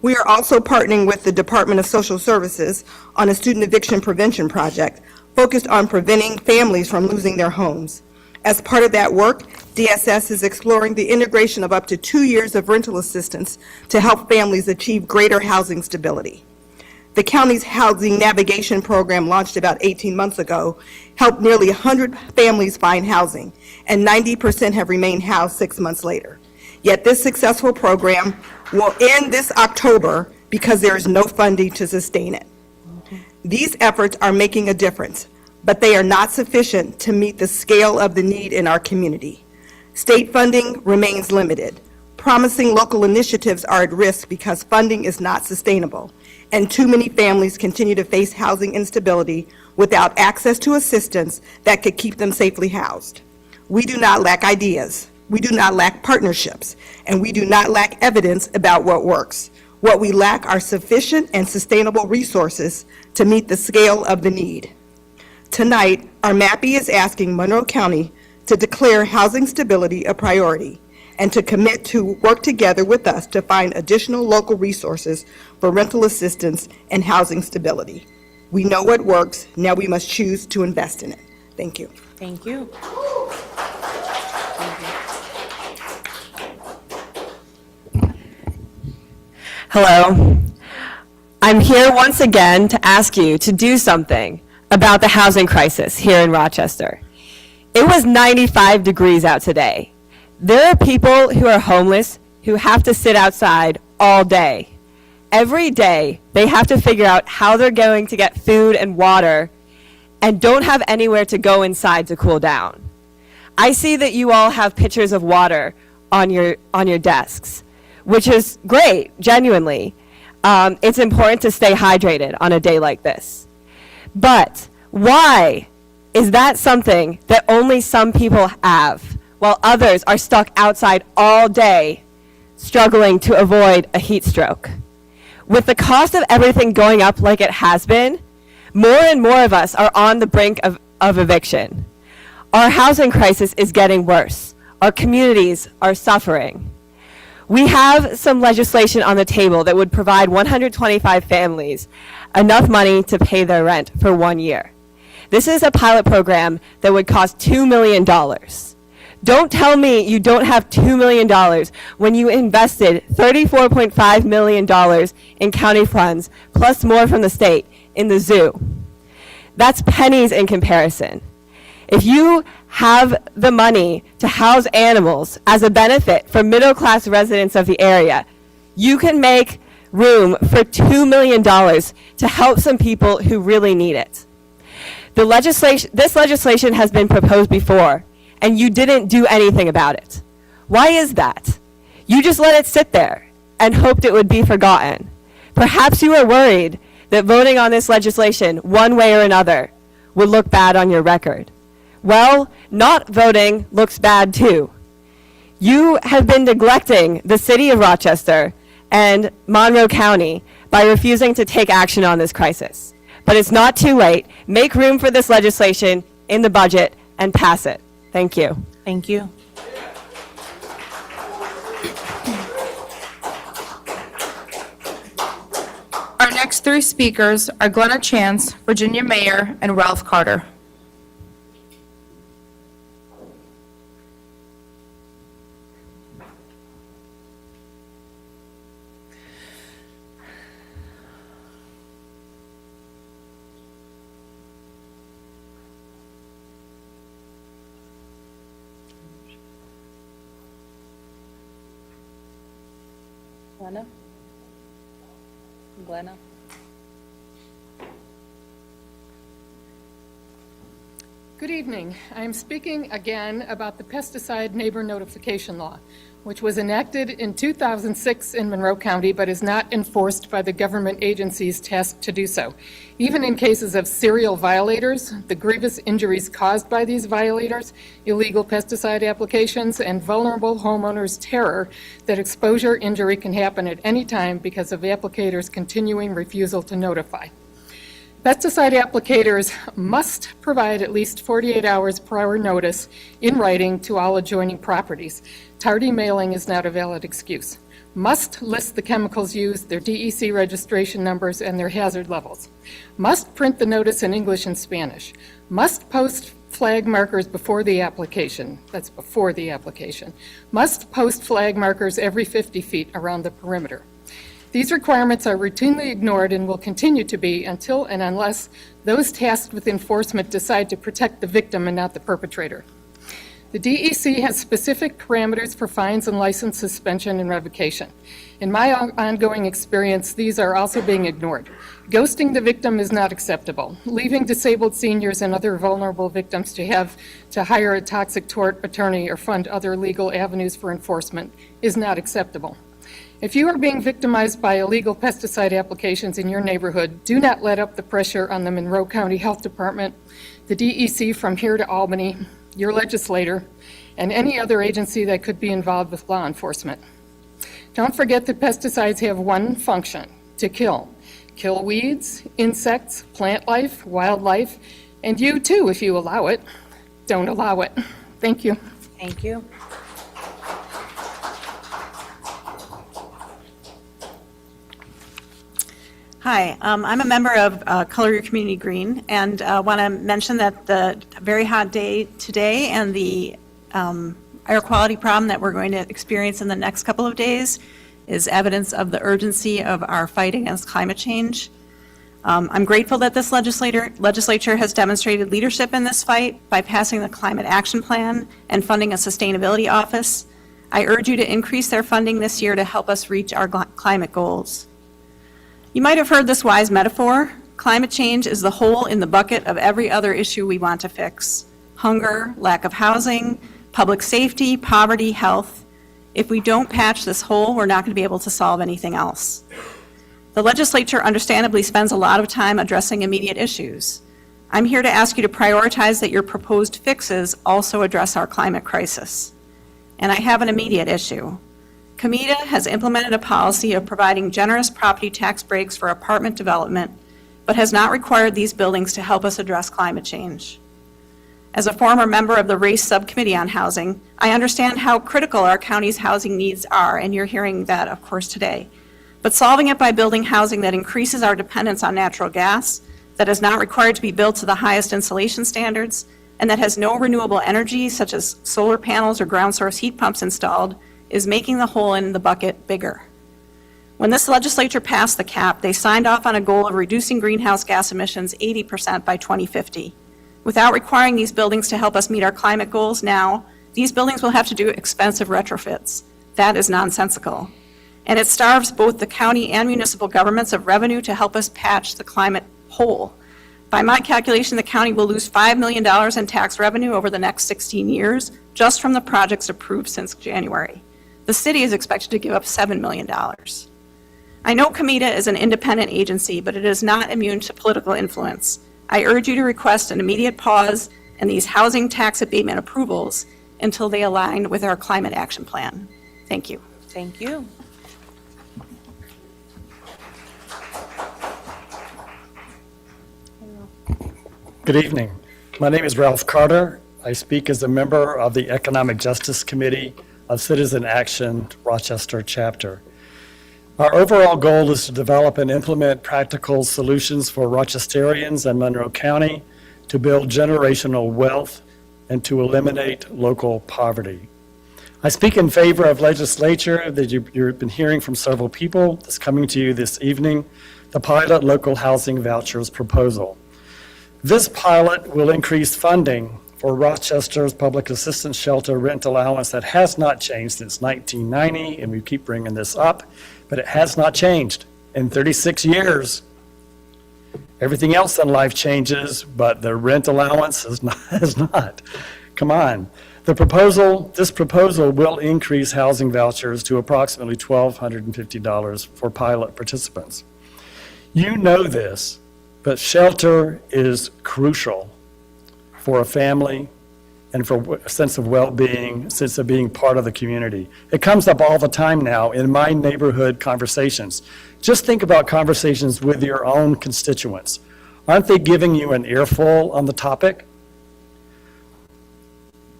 We are also partnering with the Department of Social Services on a student eviction prevention project focused on preventing families from losing their homes. As part of that work, DSS is exploring the integration of up to 2 years of rental assistance to help families achieve greater housing stability. The county's housing navigation program, launched about 18 months ago, helped nearly 100 families find housing, and 90% have remained housed 6 months later. Yet this successful program will end this October because there is no funding to sustain it. These efforts are making a difference, but they are not sufficient to meet the scale of the need in our community. State funding remains limited. Promising local initiatives are at risk because funding is not sustainable, and too many families continue to face housing instability without access to assistance that could keep them safely housed. We do not lack ideas. We do not lack partnerships, and we do not lack evidence about what works. What we lack are sufficient and sustainable resources to meet the scale of the need. Tonight, our MAPI is asking Monroe County to declare housing stability a priority and to commit to work together with us to find additional local resources for rental assistance and housing stability. We know what works, now we must choose to invest in it. Thank you.
Thank you.
Hello. I'm here once again to ask you to do something about the housing crisis here in Rochester. It was 95 degrees out today. There are people who are homeless who have to sit outside all day. Every day, they have to figure out how they're going to get food and water and don't have anywhere to go inside to cool down. I see that you all have pitchers of water on your desks, which is great, genuinely. It's important to stay hydrated on a day like this. But why is that something that only some people have, while others are stuck outside all day, struggling to avoid a heat stroke? With the cost of everything going up like it has been, more and more of us are on the brink of eviction. Our housing crisis is getting worse. Our communities are suffering. We have some legislation on the table that would provide 125 families enough money to pay their rent for 1 year. This is a pilot program that would cost $2 million. Don't tell me you don't have $2 million when you invested $34.5 million in county funds, plus more from the state, in the zoo. That's pennies in comparison. If you have the money to house animals as a benefit for middle-class residents of the area, you can make room for $2 million to help some people who really need it. This legislation has been proposed before, and you didn't do anything about it. Why is that? You just let it sit there and hoped it would be forgotten. Perhaps you were worried that voting on this legislation one way or another would look bad on your record. Well, not voting looks bad too. You have been neglecting the city of Rochester and Monroe County by refusing to take action on this crisis. But it's not too late. Make room for this legislation in the budget and pass it. Thank you.
Thank you.
Our next three speakers are Glenna Chance, Virginia Mayor, and Ralph Carter.
Glenna.
Good evening. I am speaking again about the pesticide neighbor notification law, which was enacted in 2006 in Monroe County, but is not enforced by the government agencies tasked to do so. Even in cases of serial violators, the grievous injuries caused by these violators, illegal pesticide applications, and vulnerable homeowners' terror that exposure injury can happen at any time because of applicators' continuing refusal to notify. Pesticide applicators must provide at least 48 hours prior notice in writing to all adjoining properties. Tardy mailing is not a valid excuse. Must list the chemicals used, their DEC registration numbers, and their hazard levels. Must print the notice in English and Spanish. Must post flag markers before the application. That's before the application. Must post flag markers every 50 feet around the perimeter. These requirements are routinely ignored and will continue to be until and unless those tasked with enforcement decide to protect the victim and not the perpetrator. The DEC has specific parameters for fines and license suspension and revocation. In my ongoing experience, these are also being ignored. Ghosting the victim is not acceptable. Leaving disabled seniors and other vulnerable victims to have to hire a toxic tort attorney or fund other legal avenues for enforcement is not acceptable. If you are being victimized by illegal pesticide applications in your neighborhood, do not let up the pressure on the Monroe County Health Department, the DEC from here to Albany, your legislator, and any other agency that could be involved with law enforcement. Don't forget that pesticides have one function, to kill. Kill weeds, insects, plant life, wildlife, and you too, if you allow it. Don't allow it. Thank you.
Thank you.
Hi, I'm a member of Color Your Community Green, and want to mention that the very hot day today and the air quality problem that we're going to experience in the next couple of days is evidence of the urgency of our fight against climate change. I'm grateful that this legislature has demonstrated leadership in this fight by passing the Climate Action Plan and funding a sustainability office. I urge you to increase their funding this year to help us reach our climate goals. You might have heard this wise metaphor. Climate change is the hole in the bucket of every other issue we want to fix. Hunger, lack of housing, public safety, poverty, health. If we don't patch this hole, we're not going to be able to solve anything else. The legislature understandably spends a lot of time addressing immediate issues. I'm here to ask you to prioritize that your proposed fixes also address our climate crisis. And I have an immediate issue. Comida has implemented a policy of providing generous property tax breaks for apartment development, but has not required these buildings to help us address climate change. As a former member of the Race Subcommittee on Housing, I understand how critical our county's housing needs are, and you're hearing that, of course, today. But solving it by building housing that increases our dependence on natural gas, that is not required to be built to the highest insulation standards, and that has no renewable energy, such as solar panels or ground source heat pumps installed, is making the hole in the bucket bigger. When this legislature passed the cap, they signed off on a goal of reducing greenhouse gas emissions 80% by 2050. Without requiring these buildings to help us meet our climate goals now, these buildings will have to do expensive retrofits. That is nonsensical. And it starves both the county and municipal governments of revenue to help us patch the climate hole. By my calculation, the county will lose $5 million in tax revenue over the next 16 years, just from the projects approved since January. The city is expected to give up $7 million. I know Comida is an independent agency, but it is not immune to political influence. I urge you to request an immediate pause in these housing tax abatement approvals until they align with our climate action plan. Thank you.
Thank you.
Good evening. My name is Ralph Carter. I speak as a member of the Economic Justice Committee of Citizen Action Rochester chapter. Our overall goal is to develop and implement practical solutions for Rochesterians and Monroe County to build generational wealth and to eliminate local poverty. I speak in favor of legislature that you've been hearing from several people that's coming to you this evening, the pilot local housing vouchers proposal. This pilot will increase funding for Rochester's public assistance shelter rent allowance that has not changed since 1990, and we keep bringing this up, but it has not changed in 36 years. Everything else in life changes, but the rent allowance has not. Come on. This proposal will increase housing vouchers to approximately $1,250 for pilot participants. You know this, but shelter is crucial for a family and for a sense of well-being, a sense of being part of the community. It comes up all the time now in my neighborhood conversations. Just think about conversations with your own constituents. Aren't they giving you an earful on the topic?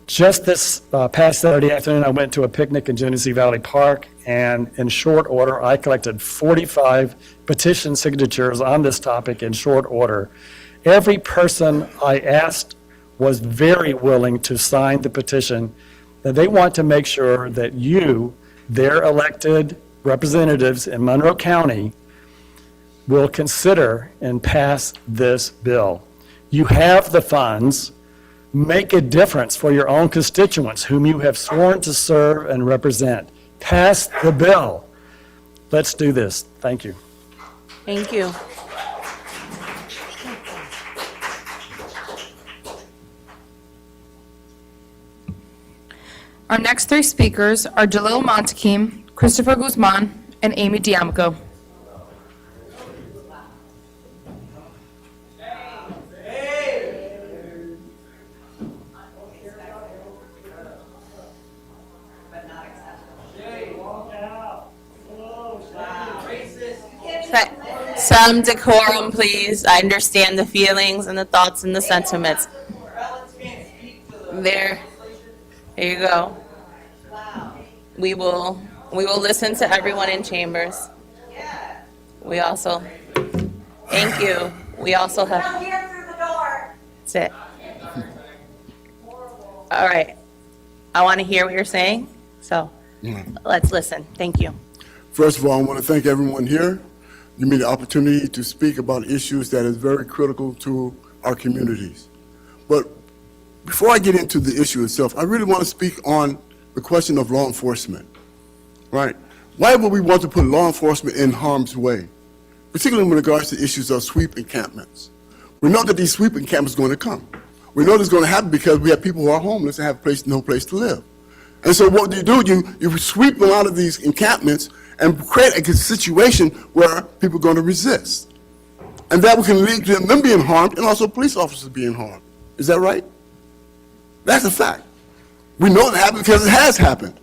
Just this past Saturday afternoon, I went to a picnic in Genesee Valley Park, and in short order, I collected 45 petition signatures on this topic in short order. Every person I asked was very willing to sign the petition that they want to make sure that you, their elected representatives in Monroe County, will consider and pass this bill. You have the funds. Make a difference for your own constituents whom you have sworn to serve and represent. Pass the bill. Let's do this. Thank you.
Thank you.
Our next three speakers are Jalil Montekim, Christopher Guzman, and Amy Diamico.
Some decorum, please. I understand the feelings and the thoughts and the sentiments. There you go. We will listen to everyone in chambers. We also, thank you. We also have. That's it. All right. I want to hear what you're saying, so let's listen. Thank you.
First of all, I want to thank everyone here. You me the opportunity to speak about issues that is very critical to our communities. But before I get into the issue itself, I really want to speak on the question of law enforcement, right? Why would we want to put law enforcement in harm's way, particularly with regards to issues of sweep encampments? We know that these sweep encampments are going to come. We know this is going to happen because we have people who are homeless and have no place to live. And so what do? You sweep them out of these encampments and create a situation where people are going to resist. And that can lead to them being harmed and also police officers being harmed. Is that right? That's a fact. We know that happened because it has happened.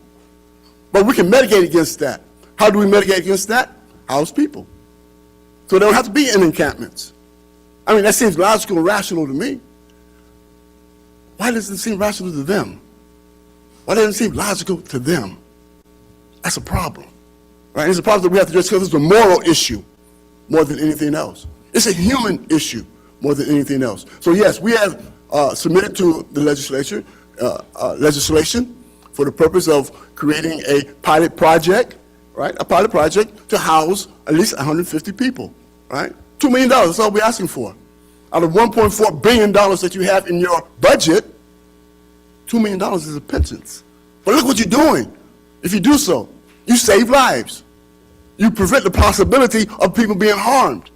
But we can mitigate against that. How do we mitigate against that? House people. So they don't have to be in encampments. I mean, that seems logical and rational to me. Why doesn't it seem rational to them? Why doesn't it seem logical to them? That's a problem. Right? It's a problem that we have to address because it's a moral issue more than anything else. It's a human issue more than anything else. So yes, we have submitted to the legislature legislation for the purpose of creating a pilot project, right? A pilot project to house at least 150 people, right? $2 million, that's all we're asking for. Out of $1.4 billion that you have in your budget, $2 million is a pittance. But look what you're doing. If you do so, you save lives. You prevent the possibility of people being harmed.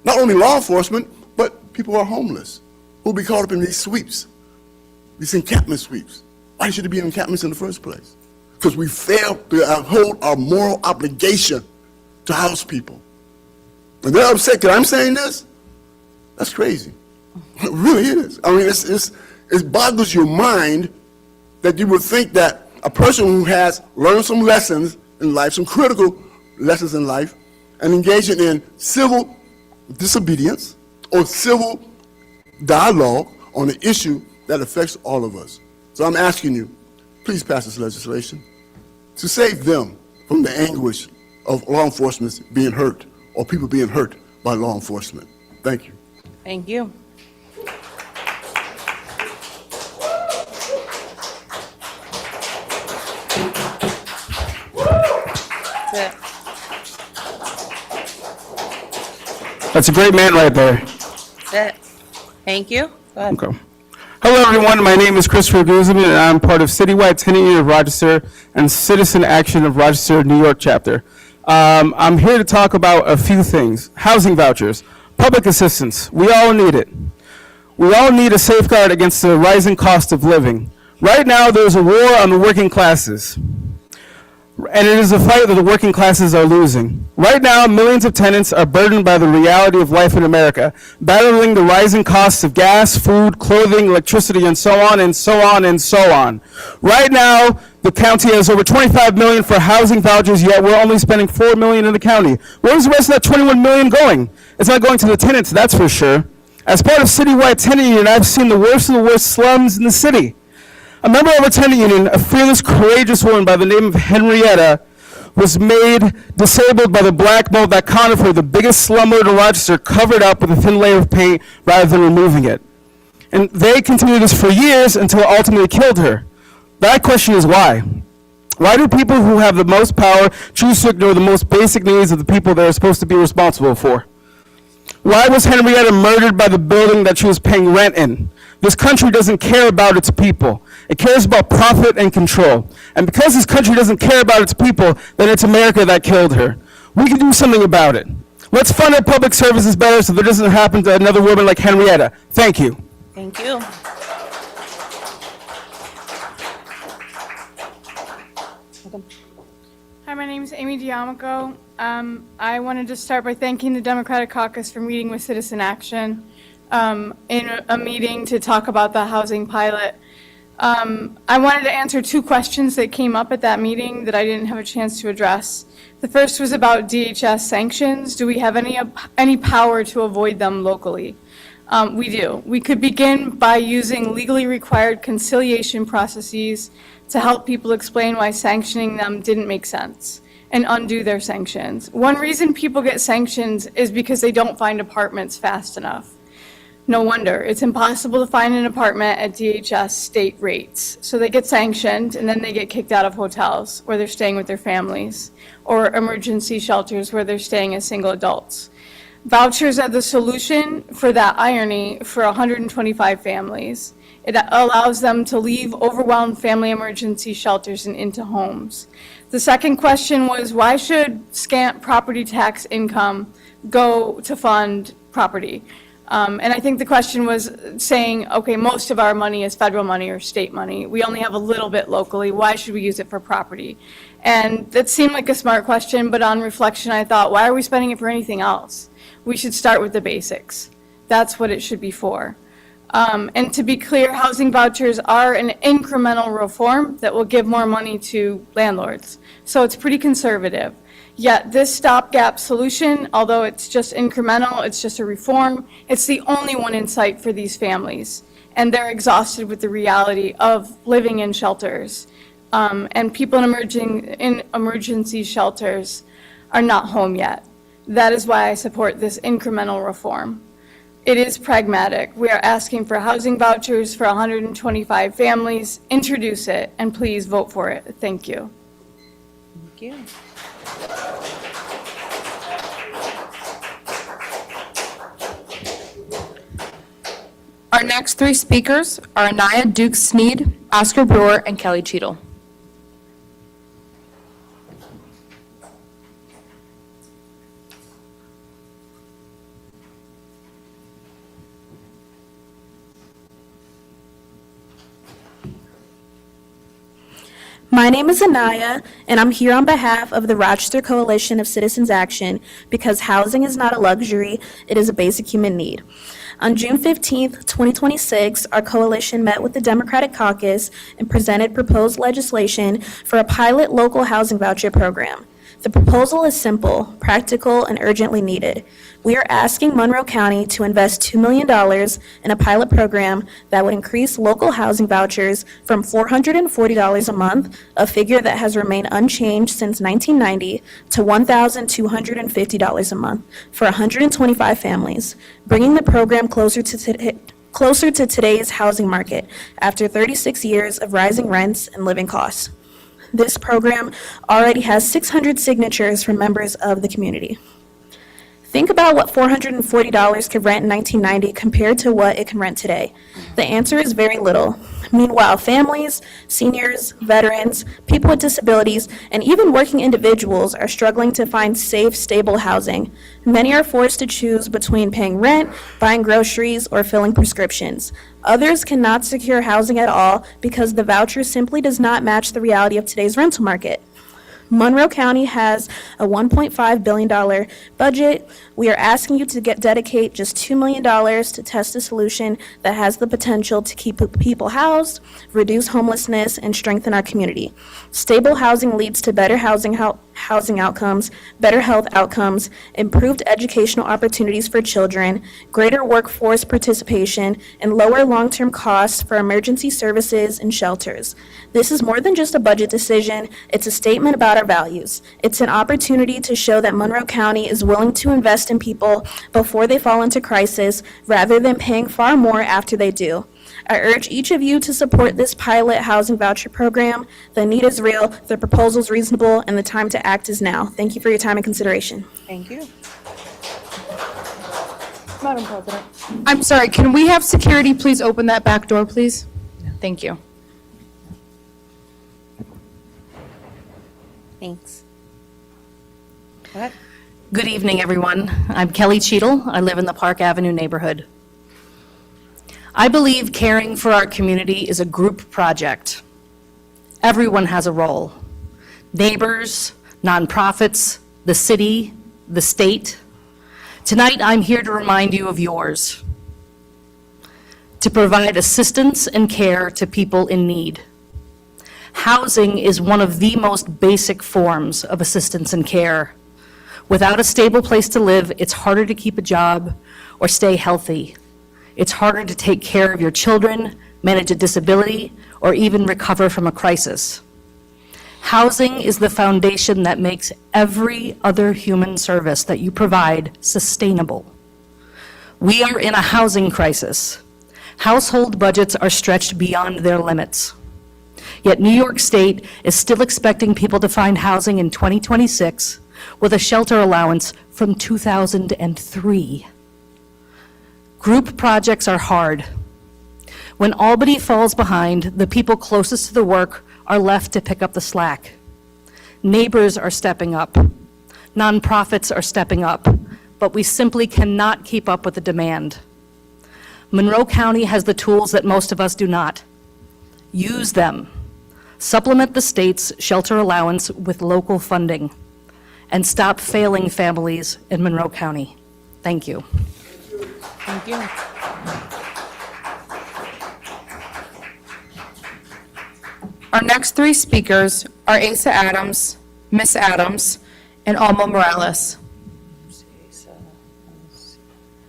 Not only law enforcement, but people who are homeless, who will be caught up in these sweeps, these encampment sweeps. Why should there be encampments in the first place? Because we fail to uphold our moral obligation to house people. And they're upset because I'm saying this? That's crazy. It really is. I mean, it boggles your mind that you would think that a person who has learned some lessons in life, some critical lessons in life, and engaging in civil disobedience or civil dialogue on an issue that affects all of us. So I'm asking you, please pass this legislation to save them from the anguish of law enforcement being hurt or people being hurt by law enforcement. Thank you.
Thank you. That's it.
That's a great man right there.
That's it. Thank you. Go ahead.
Okay. Hello, everyone. My name is Christopher Guzman, and I'm part of Citywide Tenant Union of Rochester and Citizen Action of Rochester, New York chapter. I'm here to talk about a few things. Housing vouchers, public assistance. We all need it. We all need a safeguard against the rising cost of living. Right now, there's a war on the working classes. And it is a fight that the working classes are losing. Right now, millions of tenants are burdened by the reality of life in America, battling the rising costs of gas, food, clothing, electricity, and so on and so on and so on. Right now, the county has over $25 million for housing vouchers, yet we're only spending $4 million in the county. Where's the rest of that $21 million going? It's not going to the tenants, that's for sure. As part of Citywide Tenant Union, I've seen the worst of the worst slums in the city. A member of a tenant union, a fearless, courageous woman by the name of Henrietta, was made disabled by the black mold that counted for the biggest slumlord in Rochester, covered up with a thin layer of paint rather than removing it. And they continued this for years until it ultimately killed her. That question is why? Why do people who have the most power choose to ignore the most basic needs of the people they're supposed to be responsible for? Why was Henrietta murdered by the building that she was paying rent in? This country doesn't care about its people. It cares about profit and control. And because this country doesn't care about its people, then it's America that killed her. We can do something about it. Let's fund our public services better so that doesn't happen to another woman like Henrietta. Thank you.
Thank you.
Hi, my name is Amy Diamico. I wanted to start by thanking the Democratic Caucus for meeting with Citizen Action in a meeting to talk about the housing pilot. I wanted to answer two questions that came up at that meeting that I didn't have a chance to address. The first was about DHS sanctions. Do we have any power to avoid them locally? We do. We could begin by using legally required conciliation processes to help people explain why sanctioning them didn't make sense and undo their sanctions. One reason people get sanctions is because they don't find apartments fast enough. No wonder. It's impossible to find an apartment at DHS state rates. So they get sanctioned, and then they get kicked out of hotels where they're staying with their families, or emergency shelters where they're staying as single adults. Vouchers are the solution for that irony for 125 families. It allows them to leave overwhelmed family emergency shelters and into homes. The second question was, why should scant property tax income go to fund property? And I think the question was saying, okay, most of our money is federal money or state money. We only have a little bit locally. Why should we use it for property? And that seemed like a smart question, but on reflection, I thought, why are we spending it for anything else? We should start with the basics. That's what it should be for. And to be clear, housing vouchers are an incremental reform that will give more money to landlords. So it's pretty conservative. Yet this stopgap solution, although it's just incremental, it's just a reform, it's the only one in sight for these families. And they're exhausted with the reality of living in shelters. And people in emergency shelters are not home yet. That is why I support this incremental reform. It is pragmatic. We are asking for housing vouchers for 125 families. Introduce it, and please vote for it. Thank you.
Thank you.
Our next three speakers are Anaya Duke-Sneed, Oscar Brewer, and Kelly Cheadle.
My name is Anaya, and I'm here on behalf of the Rochester Coalition of Citizens Action because housing is not a luxury, it is a basic human need. On June 15th, 2026, our coalition met with the Democratic caucus and presented proposed legislation for a pilot local housing voucher program. The proposal is simple, practical, and urgently needed. We are asking Monroe County to invest $2 million in a pilot program that would increase local housing vouchers from $440 a month, a figure that has remained unchanged since 1990, to $1,250 a month for 125 families, bringing the program closer to today's housing market after 36 years of rising rents and living costs. This program already has 600 signatures from members of the community. Think about what $440 could rent in 1990 compared to what it can rent today. The answer is very little. Meanwhile, families, seniors, veterans, people with disabilities, and even working individuals are struggling to find safe, stable housing. Many are forced to choose between paying rent, buying groceries, or filling prescriptions. Others cannot secure housing at all because the voucher simply does not match the reality of today's rental market. Monroe County has a $1.5 billion budget. We are asking you to dedicate just $2 million to test a solution that has the potential to keep people housed, reduce homelessness, and strengthen our community. Stable housing leads to better housing outcomes, better health outcomes, improved educational opportunities for children, greater workforce participation, and lower long-term costs for emergency services and shelters. This is more than just a budget decision. It's a statement about our values. It's an opportunity to show that Monroe County is willing to invest in people before they fall into crisis, rather than paying far more after they do. I urge each of you to support this pilot housing voucher program. The need is real, the proposal is reasonable, and the time to act is now. Thank you for your time and consideration.
Thank you.
Madam President. I'm sorry, can we have security please open that back door, please? Thank you.
Thanks. What?
Good evening, everyone. I'm Kelly Cheadle. I live in the Park Avenue neighborhood. I believe caring for our community is a group project. Everyone has a role. Neighbors, nonprofits, the city, the state. Tonight, I'm here to remind you of yours. to provide assistance and care to people in need. Housing is one of the most basic forms of assistance and care. Without a stable place to live, it's harder to keep a job or stay healthy. It's harder to take care of your children, manage a disability, or even recover from a crisis. Housing is the foundation that makes every other human service that you provide sustainable. We are in a housing crisis. Household budgets are stretched beyond their limits. Yet New York State is still expecting people to find housing in 2026 with a shelter allowance from 2003. Group projects are hard. When Albany falls behind, the people closest to the work are left to pick up the slack. Neighbors are stepping up. Nonprofits are stepping up, but we simply cannot keep up with the demand. Monroe County has the tools that most of us do not. Use them. Supplement the state's shelter allowance with local funding, and stop failing families in Monroe County. Thank you.
Thank you.
Our next three speakers are Asa Adams, Miss Adams, and Alma Morales.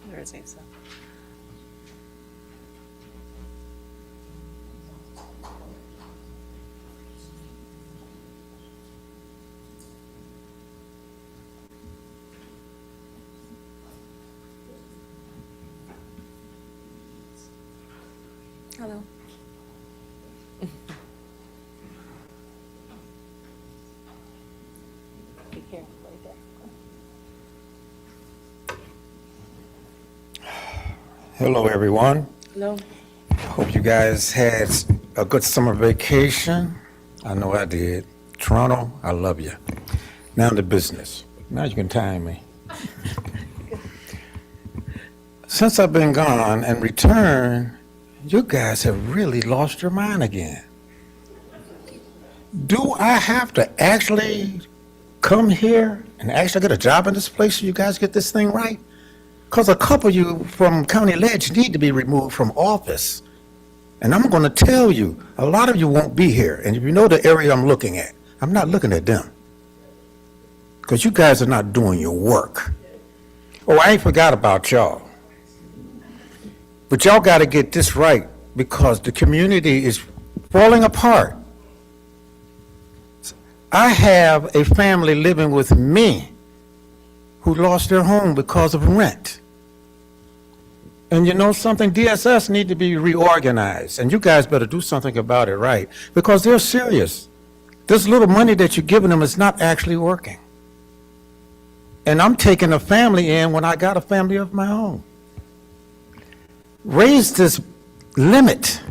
Where is Asa?
Hello.
Hello, everyone.
Hello.
Hope you guys had a good summer vacation. I know I did. Toronto, I love you. Now to business. Now you can time me. Since I've been gone and returned, you guys have really lost your mind again. Do I have to actually come here and actually get a job in this place so you guys get this thing right? Because a couple of you from County Ledge need to be removed from office. And I'm going to tell you, a lot of you won't be here. And if you know the area I'm looking at, I'm not looking at them. Because you guys are not doing your work. Oh, I ain't forgot about y'all. But y'all got to get this right because the community is falling apart. I have a family living with me who lost their home because of rent. And you know something? DSS need to be reorganized, and you guys better do something about it right, because they're serious. This little money that you're giving them is not actually working. And I'm taking a family in when I got a family of my own. Raise this limit,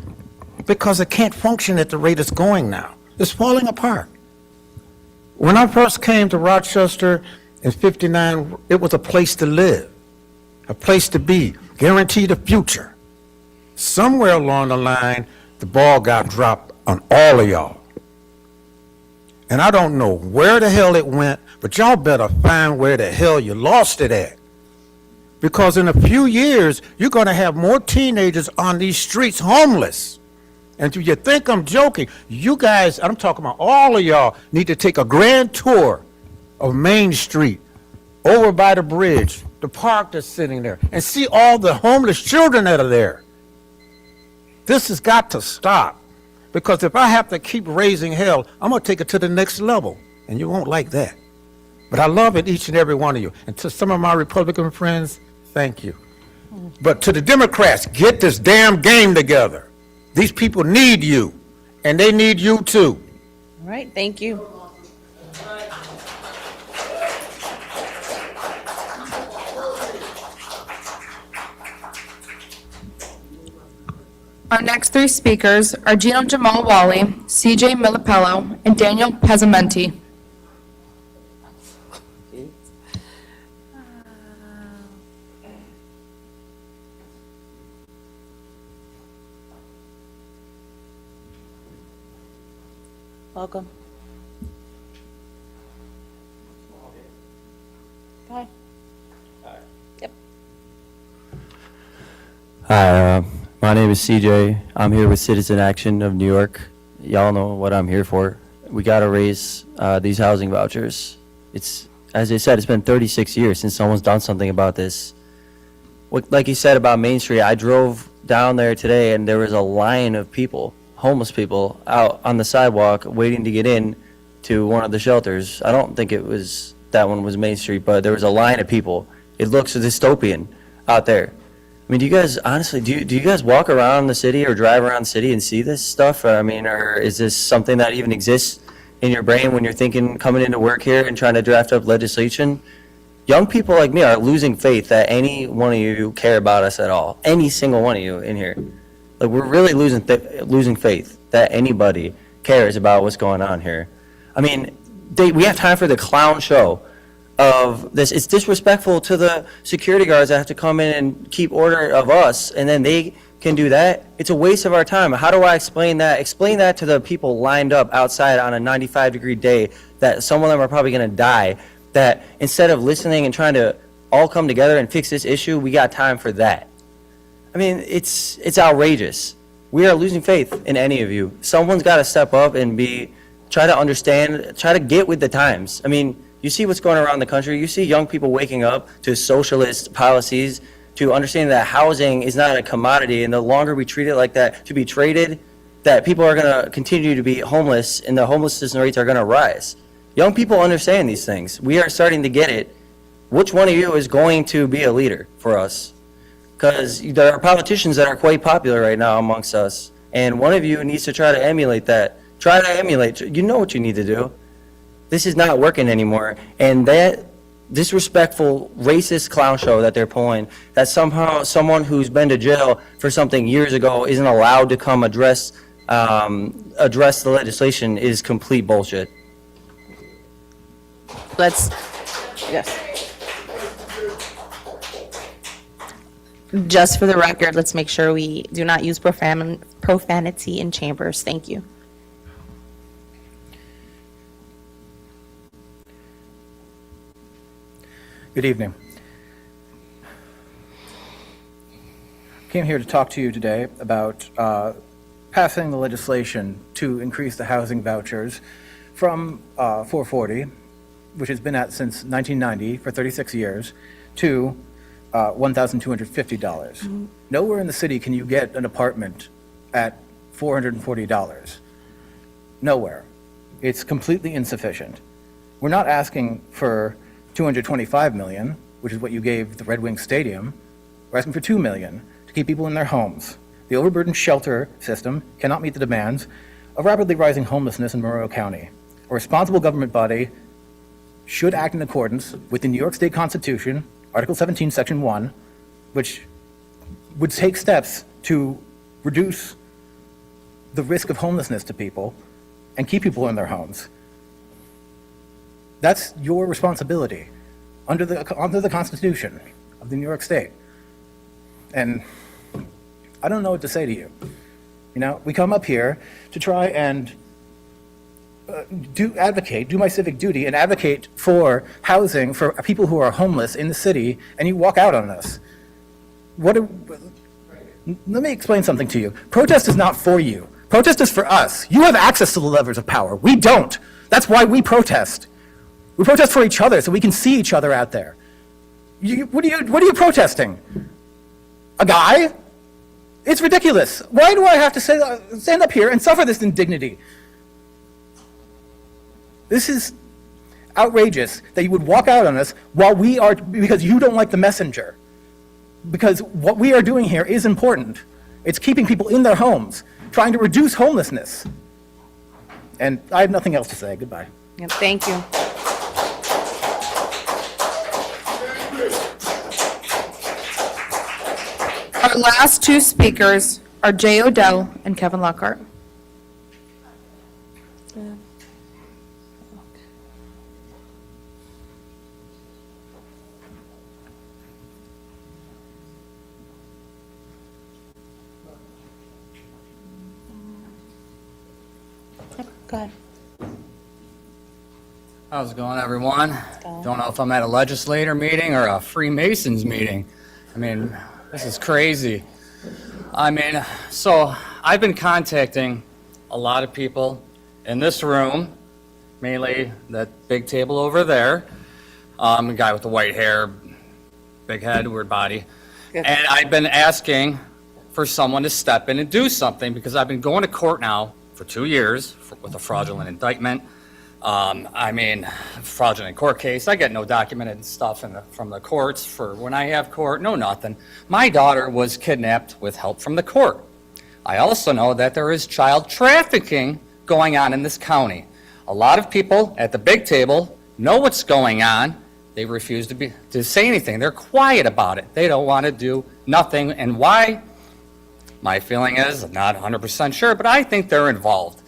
because it can't function at the rate it's going now. It's falling apart. When I first came to Rochester in '59, it was a place to live, a place to be, guaranteed a future. Somewhere along the line, the ball got dropped on all of y'all. And I don't know where the hell it went, but y'all better find where the hell you lost it at. Because in a few years, you're going to have more teenagers on these streets homeless. And do you think I'm joking? You guys, I'm talking about all of y'all, need to take a grand tour of Main Street, over by the bridge, the park that's sitting there, and see all the homeless children that are there. This has got to stop. Because if I have to keep raising hell, I'm going to take it to the next level. And you won't like that. But I love it, each and every one of you. And to some of my Republican friends, thank you. But to the Democrats, get this damn game together. These people need you, and they need you too.
All right, thank you.
Our next three speakers are Gino Jamal Wally, CJ Milipello, and Daniel Pezzamenti.
Welcome. Hi. Yep.
Hi, My name is CJ. I'm here with Citizen Action of New York. Y'all know what I'm here for. We got to raise these housing vouchers. It's, as I said, it's been 36 years since someone's done something about this. Like you said about Main Street, I drove down there today and there was a line of people, homeless people, out on the sidewalk waiting to get in to one of the shelters. I don't think that one was Main Street, but there was a line of people. It looks dystopian out there. I mean, do you guys, honestly, do you guys walk around the city or drive around the city and see this stuff? I mean, or is this something that even exists in your brain when you're thinking, coming into work here and trying to draft up legislation? Young people like me are losing faith that any one of you care about us at all. Any single one of you in here. Like, we're really losing faith that anybody cares about what's going on here. I mean, we have time for the clown show of this. It's disrespectful to the security guards that have to come in and keep order of us, and then they can do that. It's a waste of our time. How do I explain that? Explain that to the people lined up outside on a 95-degree day that some of them are probably going to die, that instead of listening and trying to all come together and fix this issue, we got time for that. I mean, it's outrageous. We are losing faith in any of you. Someone's got to step up and try to understand, try to get with the times. I mean, you see what's going around the country. You see young people waking up to socialist policies, to understanding that housing is not a commodity, and the longer we treat it like that, to be traded, that people are going to continue to be homeless, and the homelessness rates are going to rise. Young people understand these things. We are starting to get it. Which one of you is going to be a leader for us? Because there are politicians that are quite popular right now amongst us, and one of you needs to try to emulate that. Try to emulate. You know what you need to do. This is not working anymore, and that disrespectful, racist clown show that they're pulling, that somehow someone who's been to jail for something years ago isn't allowed to come address the legislation, is complete bullshit.
Just for the record, let's make sure we do not use profanity in chambers. Thank you.
Good evening. Came here to talk to you today about passing the legislation to increase the housing vouchers from $440, which has been at since 1990 for 36 years, to $1,250. Nowhere in the city can you get an apartment at $440. Nowhere. It's completely insufficient. We're not asking for $225 million, which is what you gave the Red Wings Stadium. We're asking for $2 million to keep people in their homes. The overburdened shelter system cannot meet the demands of rapidly rising homelessness in Monroe County. A responsible government body should act in accordance with the New York State Constitution, Article 17, Section 1, which would take steps to reduce the risk of homelessness to people and keep people in their homes. That's your responsibility under the Constitution of the New York State. And I don't know what to say to you. You know, we come up here to try and do my civic duty and advocate for housing for people who are homeless in the city, and you walk out on us. Let me explain something to you. Protest is not for you. Protest is for us. You have access to the levers of power. We don't. That's why we protest. We protest for each other so we can see each other out there. What are you protesting? A guy? It's ridiculous. Why do I have to stand up here and suffer this indignity? This is outrageous that you would walk out on us because you don't like the messenger. Because what we are doing here is important. It's keeping people in their homes, trying to reduce homelessness. And I have nothing else to say. Goodbye.
Yep, thank you.
Our last two speakers are Jay Odell and Kevin Lockhart.
Go ahead.
How's it going, everyone? Don't know if I'm at a legislator meeting or a Freemasons meeting. I mean, this is crazy. I mean, so I've been contacting a lot of people in this room, mainly that big table over there, the guy with the white hair, big head, weird body. And I've been asking for someone to step in and do something because I've been going to court now for 2 years with a fraudulent indictment. I mean, fraudulent court case. I get no documented stuff from the courts for when I have court, no nothing. My daughter was kidnapped with help from the court. I also know that there is child trafficking going on in this county. A lot of people at the big table know what's going on. They refuse to say anything. They're quiet about it. They don't want to do nothing. And why? My feeling is, I'm not 100% sure, but I think they're involved.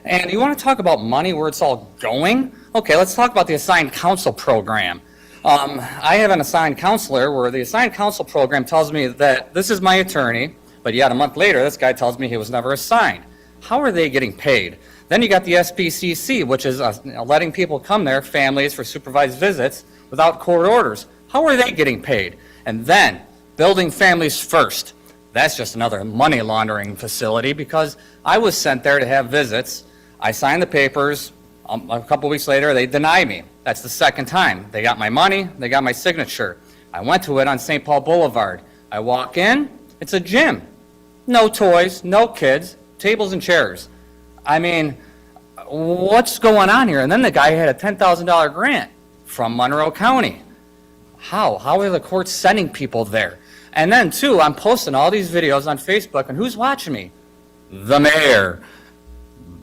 And you want to talk about money, where it's all going? Okay, let's talk about the assigned counsel program. I have an assigned counselor where the assigned counsel program tells me that this is my attorney, but yet a month later, this guy tells me he was never assigned. How are they getting paid? Then you got the SPCC, which is letting people come there, families, for supervised visits without court orders. How are they getting paid? And then, building families first. That's just another money laundering facility because I was sent there to have visits. I signed the papers. A couple weeks later, they denied me. That's the second time. They got my money. They got my signature. I went to it on St. Paul Boulevard. I walk in. It's a gym. No toys, no kids, tables and chairs. I mean, what's going on here? And then the guy had a $10,000 grant from Monroe County. How? How are the courts sending people there? And then, too, I'm posting all these videos on Facebook, and who's watching me? The mayor,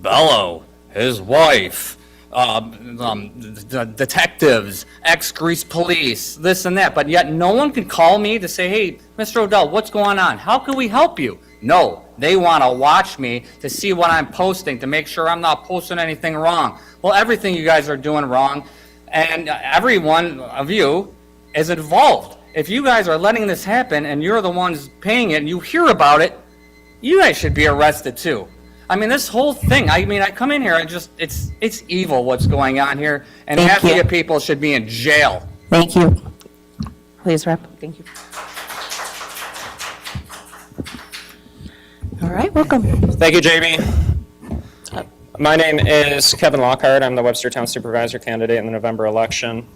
Bello, his wife, detectives, ex-Grease police, this and that. But yet no one can call me to say, hey, Mr. O'Dell, what's going on? How can we help you? No, they want to watch me to see what I'm posting, to make sure I'm not posting anything wrong. Well, everything you guys are doing wrong, and every one of you is involved. If you guys are letting this happen and you're the ones paying it and you hear about it, you guys should be arrested too. I mean, this whole thing, I mean, I come in here and just, it's evil what's going on here, and half of you people should be in jail.
Thank you. Please, Rep. Thank you. All right, welcome.
Thank you, Jamie. My name is Kevin Lockhart. I'm the Webster Town Supervisor candidate in the November election.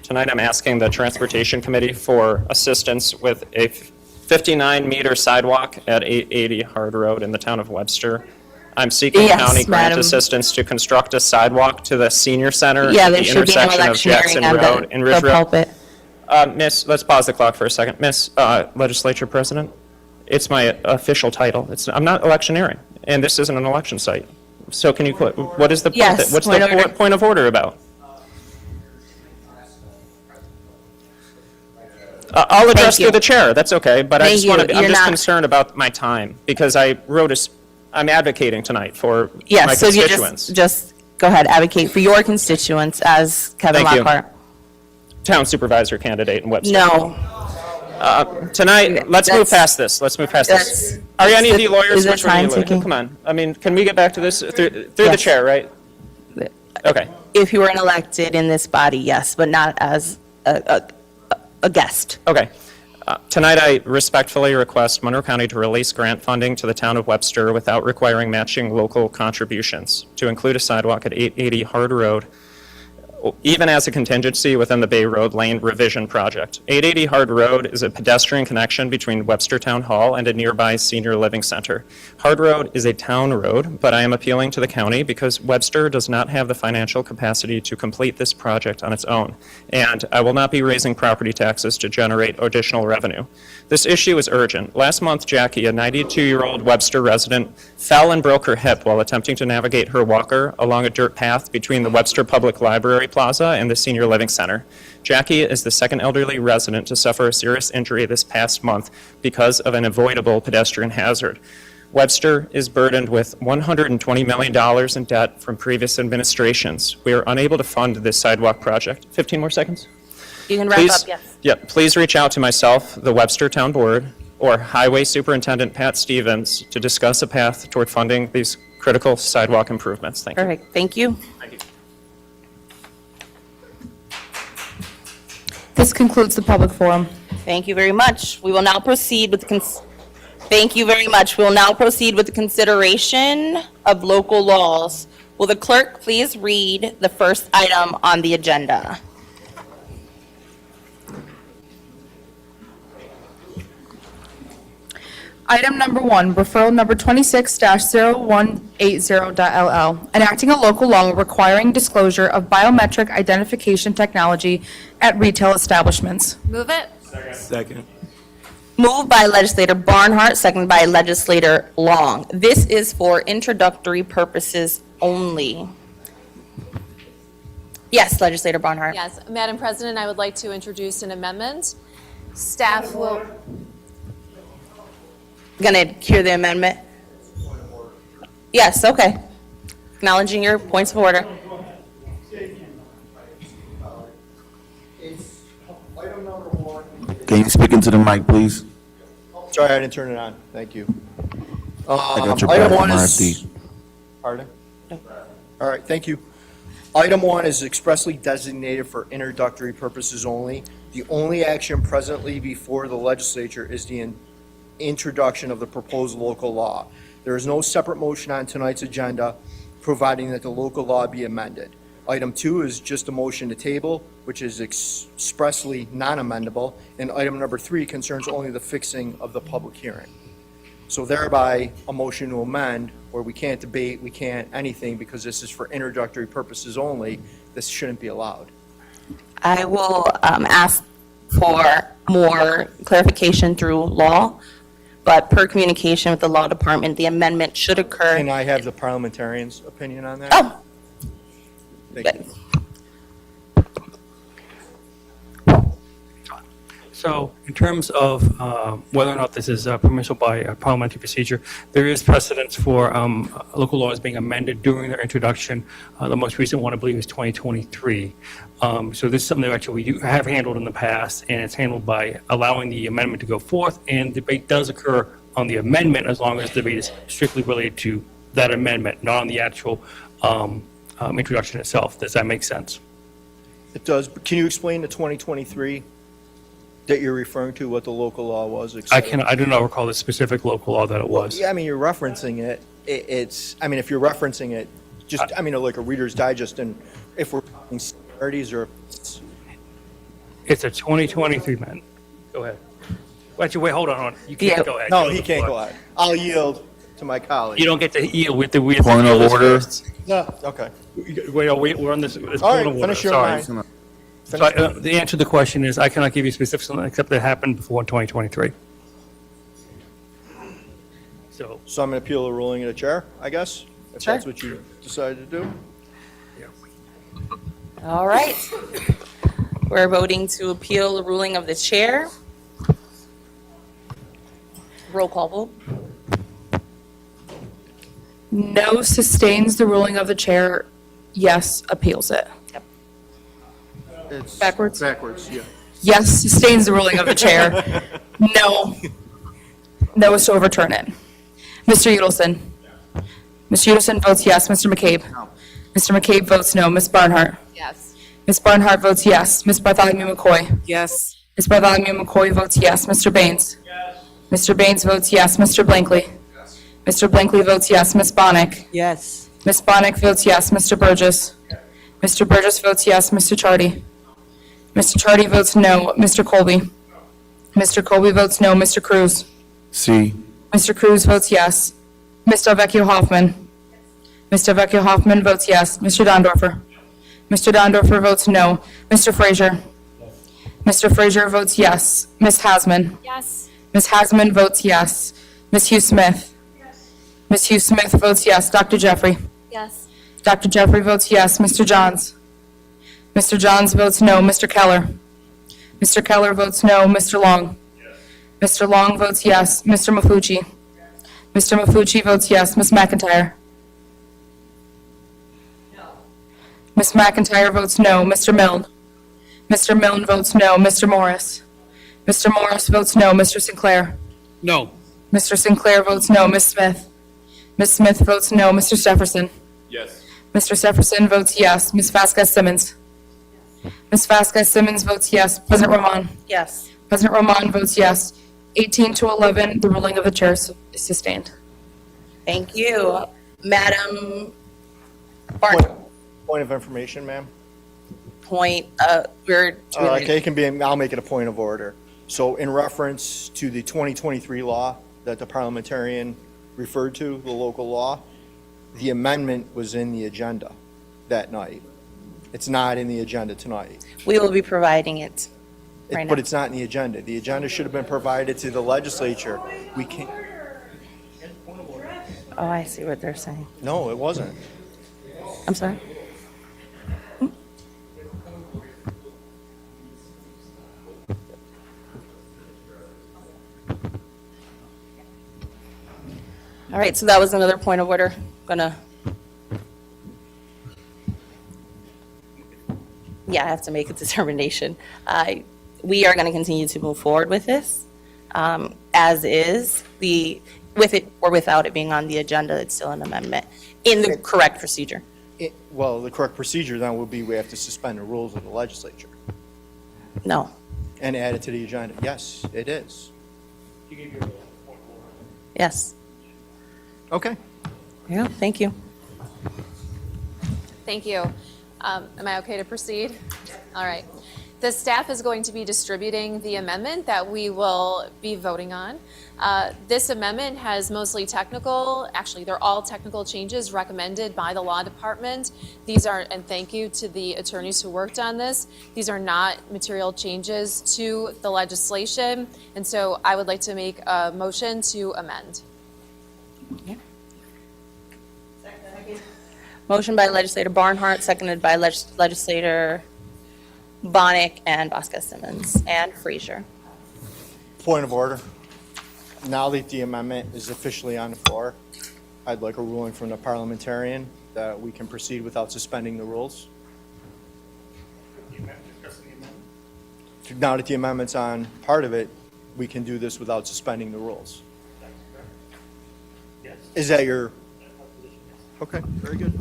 Tonight I'm asking the Transportation Committee for assistance with a 59-meter sidewalk at 880 Hard Road in the town of Webster. I'm seeking county grant assistance to construct a sidewalk to the senior center at the intersection of Jackson Road and Ridge Road. Miss, let's pause the clock for a second. Miss Legislature President, it's my official title. I'm not electioneering, and this isn't an election site. So can you, what is the, what's the point of order about? I'll address through the chair, that's okay, but I just want to, I'm just concerned about my time, because I'm advocating tonight for my constituents.
So you just go ahead, advocate for your constituents as Kevin Lockhart.
Town supervisor candidate in Webster.
No.
Tonight, let's move past this, Are any of you lawyers? Which one are you lawyers? Come on, I mean, can we get back to this through the chair, right? Okay.
If you were elected in this body, yes, but not as a guest.
Okay. Tonight, I respectfully request Monroe County to release grant funding to the town of Webster without requiring matching local contributions to include a sidewalk at 880 Hard Road, even as a contingency within the Bay Road Lane revision project. 880 Hard Road is a pedestrian connection between Webster Town Hall and a nearby senior living center. Hard Road is a town road, but I am appealing to the county because Webster does not have the financial capacity to complete this project on its own, and I will not be raising property taxes to generate additional revenue. This issue is urgent. Last month, Jackie, a 92-year-old Webster resident, fell and broke her hip while attempting to navigate her walker along a dirt path between the Webster Public Library Plaza and the Senior Living Center. Jackie is the second elderly resident to suffer a serious injury this past month because of an avoidable pedestrian hazard. Webster is burdened with $120 million in debt from previous administrations. We are unable to fund this sidewalk project. 15 more seconds?
You can wrap up, yes.
Yeah, please reach out to myself, the Webster Town Board, or Highway Superintendent Pat Stevens to discuss a path toward funding these critical sidewalk improvements. Thank you.
Perfect. Thank you.
Thank you.
This concludes the public forum.
Thank you very much. We will now proceed with Thank you very much. We'll now proceed with the consideration of local laws. Will the clerk please read the first item on the agenda?
Item number 1, referral number 26-0180.LL, enacting a local law requiring disclosure of biometric identification technology at retail establishments.
Move it.
Second.
Moved by Legislator Barnhart, seconded by Legislator Long. This is for introductory purposes only. Yes, Legislator Barnhart.
Yes, Madam President, I would like to introduce an amendment. Staff will,
Gonna hear the amendment? Yes, okay. Acknowledging your points of order.
Can you speak into the mic, please?
Sorry, I didn't turn it on. Thank you.
I got your
Item
back,
one
Marty.
is, pardon? All right, thank you. Item 1 is expressly designated for introductory purposes only. The only action presently before the legislature is the introduction of the proposed local law. There is no separate motion on tonight's agenda, providing that the local law be amended. Item 2 is just a motion to table, which is expressly non-amendable, and item number 3 concerns only the fixing of the public hearing. So thereby, a motion to amend, where we can't debate, we can't anything, because this is for introductory purposes only, this shouldn't be allowed.
I will ask for more clarification through law, but per communication with the law department, the amendment should occur.
Can I have the parliamentarian's opinion on that?
Oh.
Thank you.
So in terms of whether or not this is permissible by parliamentary procedure, there is precedence for local laws being amended during their introduction. The most recent one, I believe, is 2023. So this is something that actually we have handled in the past, and it's handled by allowing the amendment to go forth, and debate does occur on the amendment as long as the debate is strictly related to that amendment, not on the actual introduction itself. Does that make sense?
It does, but can you explain the 2023 that you're referring to, what the local law was?
I do not recall the specific local law that it was.
Yeah, I mean, you're referencing it. I mean, if you're referencing it, just, I mean, like a Reader's Digest, and if we're talking similarities or...
It's a 2023 man. Go ahead. Wait, hold on. You can't go ahead.
No, he can't go ahead. I'll yield to my colleague.
You don't get to yield with the...
Point of order.
No, okay.
We're on this
All
point
right,
of order.
finish your
Sorry.
line.
So the answer to the question is, I cannot give you specifics on that, except that it happened before 2023. So
I'm going to appeal the ruling of the chair, I guess, if that's what you decided to do?
All right. We're voting to appeal the ruling of the chair. Roll call vote.
No sustains the ruling of the chair. Yes appeals it.
It's
Backwards?
Backwards, yeah.
Yes sustains the ruling of the chair. No is to overturn it. Mr. Udelson? Mr. Udelson votes yes. Mr. McCabe? Mr. McCabe votes no. Ms. Barnhart?
yes.
Ms. Barnhart votes yes. Ms. Bartholomew McCoy?
Yes.
Ms. Bartholomew McCoy votes yes. Mr. Baynes? Mr. Baynes votes yes. Mr. Blankley? Mr. Blankley votes yes. Ms. Bonnick?
Yes.
Ms. Bonnick votes yes. Mr. Burgess? Mr. Burgess votes yes. Mr. Chardy? Mr. Chardy votes no. Mr. Colby? Mr. Colby votes no. Mr. Cruz?
See.
Mr. Cruz votes yes. Ms. Delvecchio Hoffman? Ms. Delvecchio Hoffman votes yes. Mr. Dondorfer? Mr. Dondorfer votes no. Mr. Frazier? Mr. Frazier votes yes. Ms. Hasman?
Yes.
Ms. Hasman votes yes. Ms. Hughes-Smith? Ms. Hughes-Smith votes yes. Dr. Jeffrey?
Yes.
Dr. Jeffrey votes yes. Mr. Johns? Mr. Johns votes no. Mr. Keller? Mr. Keller votes no. Mr. Long? Mr. Long votes yes. Mr. Maffucci? Mr. Maffucci votes yes. Ms. McIntyre? Ms. McIntyre votes no. Mr. Milne? Mr. Milne votes no. Mr. Morris? Mr. Morris votes no. Mr. Sinclair?
No.
Mr. Sinclair votes no. Ms. Smith? Ms. Smith votes no. Mr. Stepherson?
Yes.
Mr. Stepherson votes yes. Ms. Vasquez-Simmons? Ms. Vasquez-Simmons votes yes. President Román?
Yes.
President Román votes yes. 18 to 11, the ruling of the chair is sustained.
Thank you. Madam Barnes,
Point of information, ma'am?
we're doing.
Okay, it can be, I'll make it a point of order. So in reference to the 2023 law that the parliamentarian referred to, the local law, the amendment was in the agenda that night. It's not in the agenda tonight.
We will be providing it right now.
But it's not in the agenda. The agenda should have been provided to the legislature. We can't,
Oh, I see what they're saying.
no, it wasn't.
I'm sorry? All right, so that was another point of order. Yeah, I have to make a determination. We are going to continue to move forward with this, as is. With it or without it being on the agenda, it's still an amendment in the correct procedure.
Well, the correct procedure then would be we have to suspend the rules of the legislature
No.
and add it to the agenda. Yes, it is.
Yes.
Okay.
Yeah, thank you.
Thank you. Am I okay to proceed? All right. The staff is going to be distributing the amendment that we will be voting on. This amendment has mostly technical, actually, they're all technical changes recommended by the law department. These are, and thank you to the attorneys who worked on this, these are not material changes to the legislation. And so I would like to make a motion to amend.
Motion by legislator Barnhart, seconded by legislator Bonnick and Vasquez Simmons and Frazier.
Point of order. Now that the amendment is officially on the floor, I'd like a ruling from the parliamentarian that we can proceed without suspending the rules. Now that the amendment's on part of it, we can do this without suspending the rules. Is that your? Okay, very good.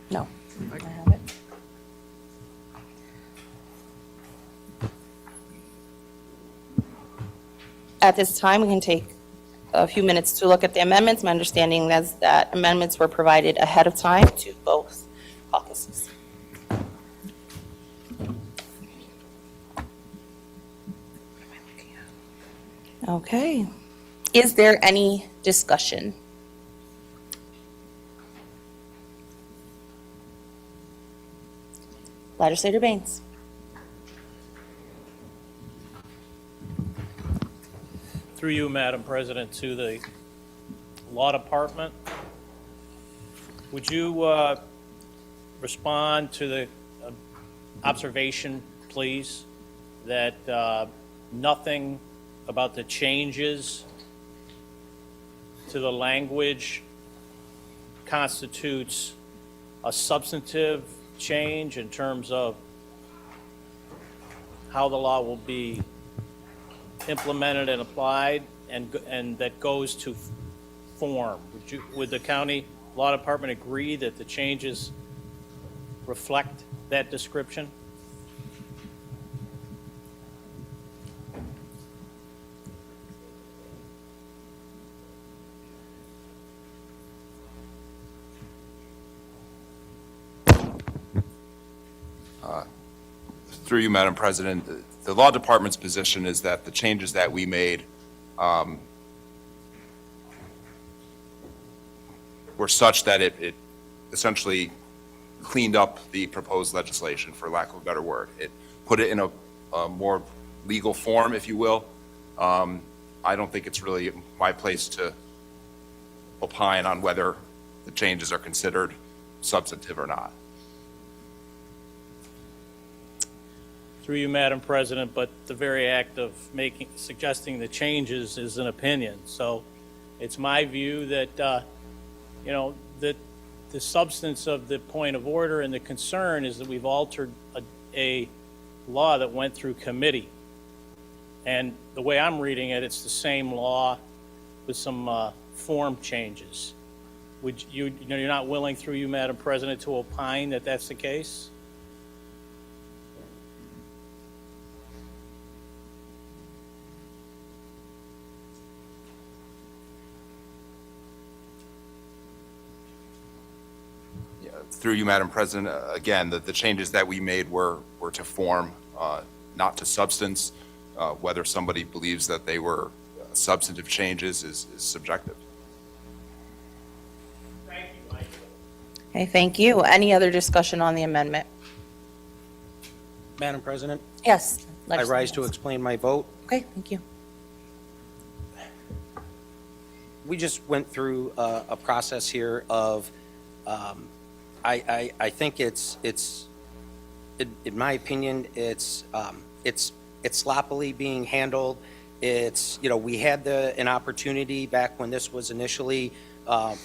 No. I have it. At this time, we can take a few minutes to look at the amendments. My understanding is that amendments were provided ahead of time to both caucuses. Okay. Is there any discussion? Legislator Baynes.
Through you, Madam President, to the Law Department. Would you respond to the observation, please, that nothing about the changes to the language constitutes a substantive change in terms of how the law will be implemented and applied, and that goes to form? Would the county law department agree that the changes reflect that description?
Through you, Madam President, the Law Department's position is that the changes that we made were such that it essentially cleaned up the proposed legislation, for lack of a better word. It put it in a more legal form, if you will. I don't think it's really my place to opine on whether the changes are considered substantive or not.
Through you, Madam President, but the very act of suggesting the changes is an opinion. So it's my view that, that the substance of the point of order and the concern is that we've altered a law that went through committee. And the way I'm reading it, it's the same law with some form changes. Would you're not willing, through you, Madam President, to opine that that's the case?
through you, Madam President, again, the changes that we made were to form, not to substance. Whether somebody believes that they were substantive changes is subjective.
Okay, thank you. Any other discussion on the amendment?
Madam President,
Yes.
I rise to explain my vote.
Okay, thank you.
We just went through a process here of, I think it's in my opinion, it's sloppily being handled. It's, we had an opportunity back when this was initially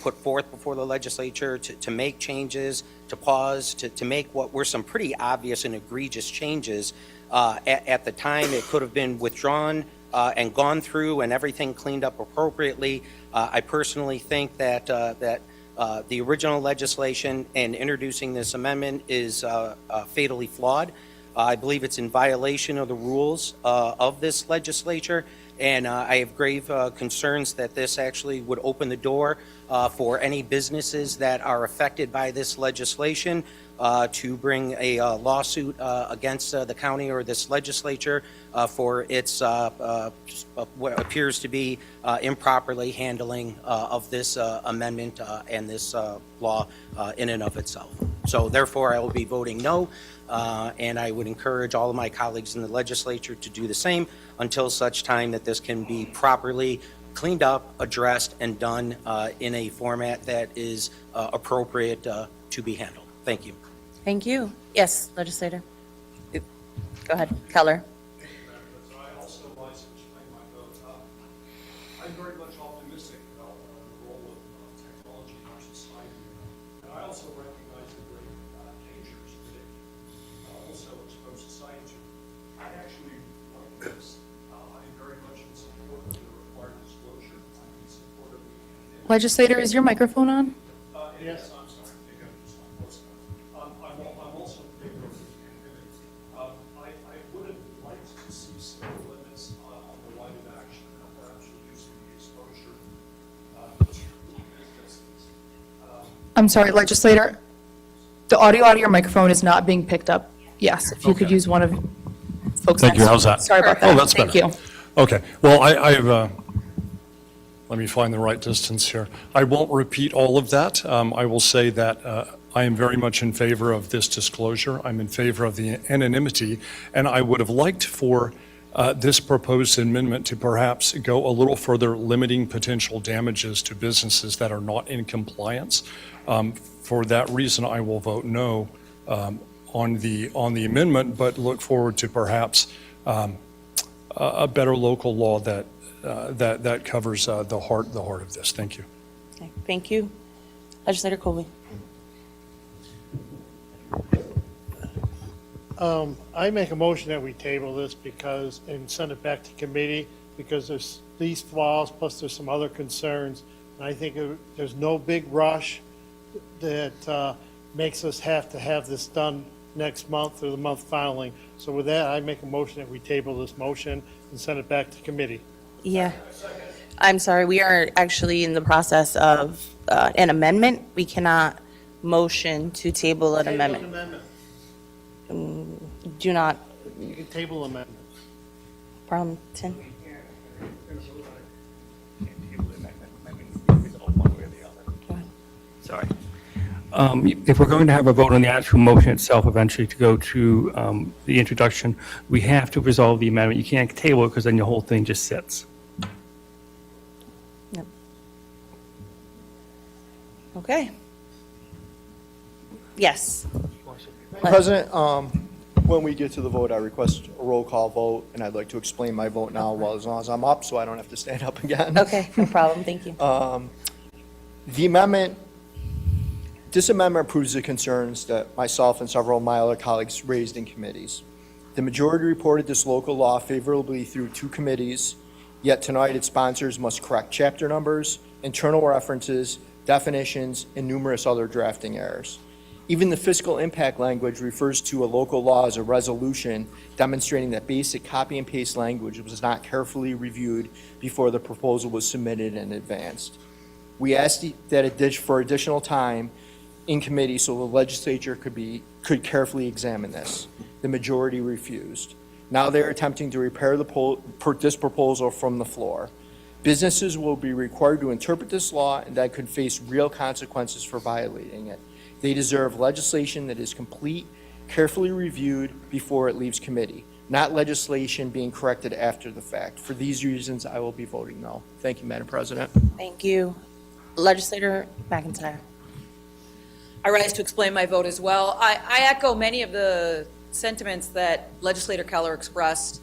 put forth before the legislature to make changes, to pause, to make what were some pretty obvious and egregious changes. At the time, it could have been withdrawn and gone through and everything cleaned up appropriately. I personally think that the original legislation and introducing this amendment is fatally flawed. I believe it's in violation of the rules of this legislature, and I have grave concerns that this actually would open the door for any businesses that are affected by this legislation to bring a lawsuit against the county or this legislature for its what appears to be improperly handling of this amendment and this law in and of itself. So therefore, I will be voting no, and I would encourage all of my colleagues in the legislature to do the same until such time that this can be properly cleaned up, addressed, and done in a format that is appropriate to be handled. Thank you.
Thank you. Yes, legislator. Go ahead, Keller.
I also rise to explain my vote. I'm very much optimistic about the role of technology in our society, and I also recognize the great dangers that it also exposes society to. I actually like this. I'm very much in support of the required disclosure. I'm in support of the
Legislator, is your microphone on?
yes, I'm sorry. I think I'm just not close enough. I'm also in favor of the anonymity. I would have liked to see some limits on the right of action and perhaps reducing the exposure to businesses.
I'm sorry, legislator. The audio out of your microphone is not being picked up. Yes, if you could use one of folks.
Thank you.
next.
How's that?
Sorry about that.
Oh, that's
Thank
better.
you.
Okay. Well, I've let me find the right distance here. I won't repeat all of that. I will say that I am very much in favor of this disclosure. I'm in favor of the anonymity, and I would have liked for this proposed amendment to perhaps go a little further, limiting potential damages to businesses that are not in compliance. For that reason, I will vote no on the amendment, but look forward to perhaps a better local law that covers the heart of this. Thank you.
Okay, thank you. Legislator Coley.
I make a motion that we table this because, and send it back to committee, because there's these flaws, plus there's some other concerns. And I think there's no big rush that makes us have to have this done next month or the month following. So with that, I make a motion that we table this motion and send it back to committee.
Yeah. I'm sorry, we are actually in the process of an amendment. We cannot motion to table an amendment. Do not.
You can table amendment.
Perinton.
Sorry. If we're going to have a vote on the actual motion itself eventually to go to the introduction, we have to resolve the amendment. You can't table it because then the whole thing just sits.
Yep. Okay. Yes.
Madam President, when we get to the vote, I request a roll call vote, and I'd like to explain my vote now as long as I'm up, so I don't have to stand up again.
Okay, no problem. Thank you.
This amendment proves the concerns that myself and several of my other colleagues raised in committees. The majority reported this local law favorably through 2 committees, yet tonight its sponsors must correct chapter numbers, internal references, definitions, and numerous other drafting errors. Even the fiscal impact language refers to a local law as a resolution, demonstrating that basic copy and paste language was not carefully reviewed before the proposal was submitted and advanced. We asked that for additional time in committee so the legislature could carefully examine this. The majority refused. Now they're attempting to repair this proposal from the floor. Businesses will be required to interpret this law and that could face real consequences for violating it. They deserve legislation that is complete, carefully reviewed before it leaves committee, not legislation being corrected after the fact. For these reasons, I will be voting no. Thank you, Madam President.
Thank you. Legislator McIntyre.
I rise to explain my vote as well. I echo many of the sentiments that Legislator Keller expressed.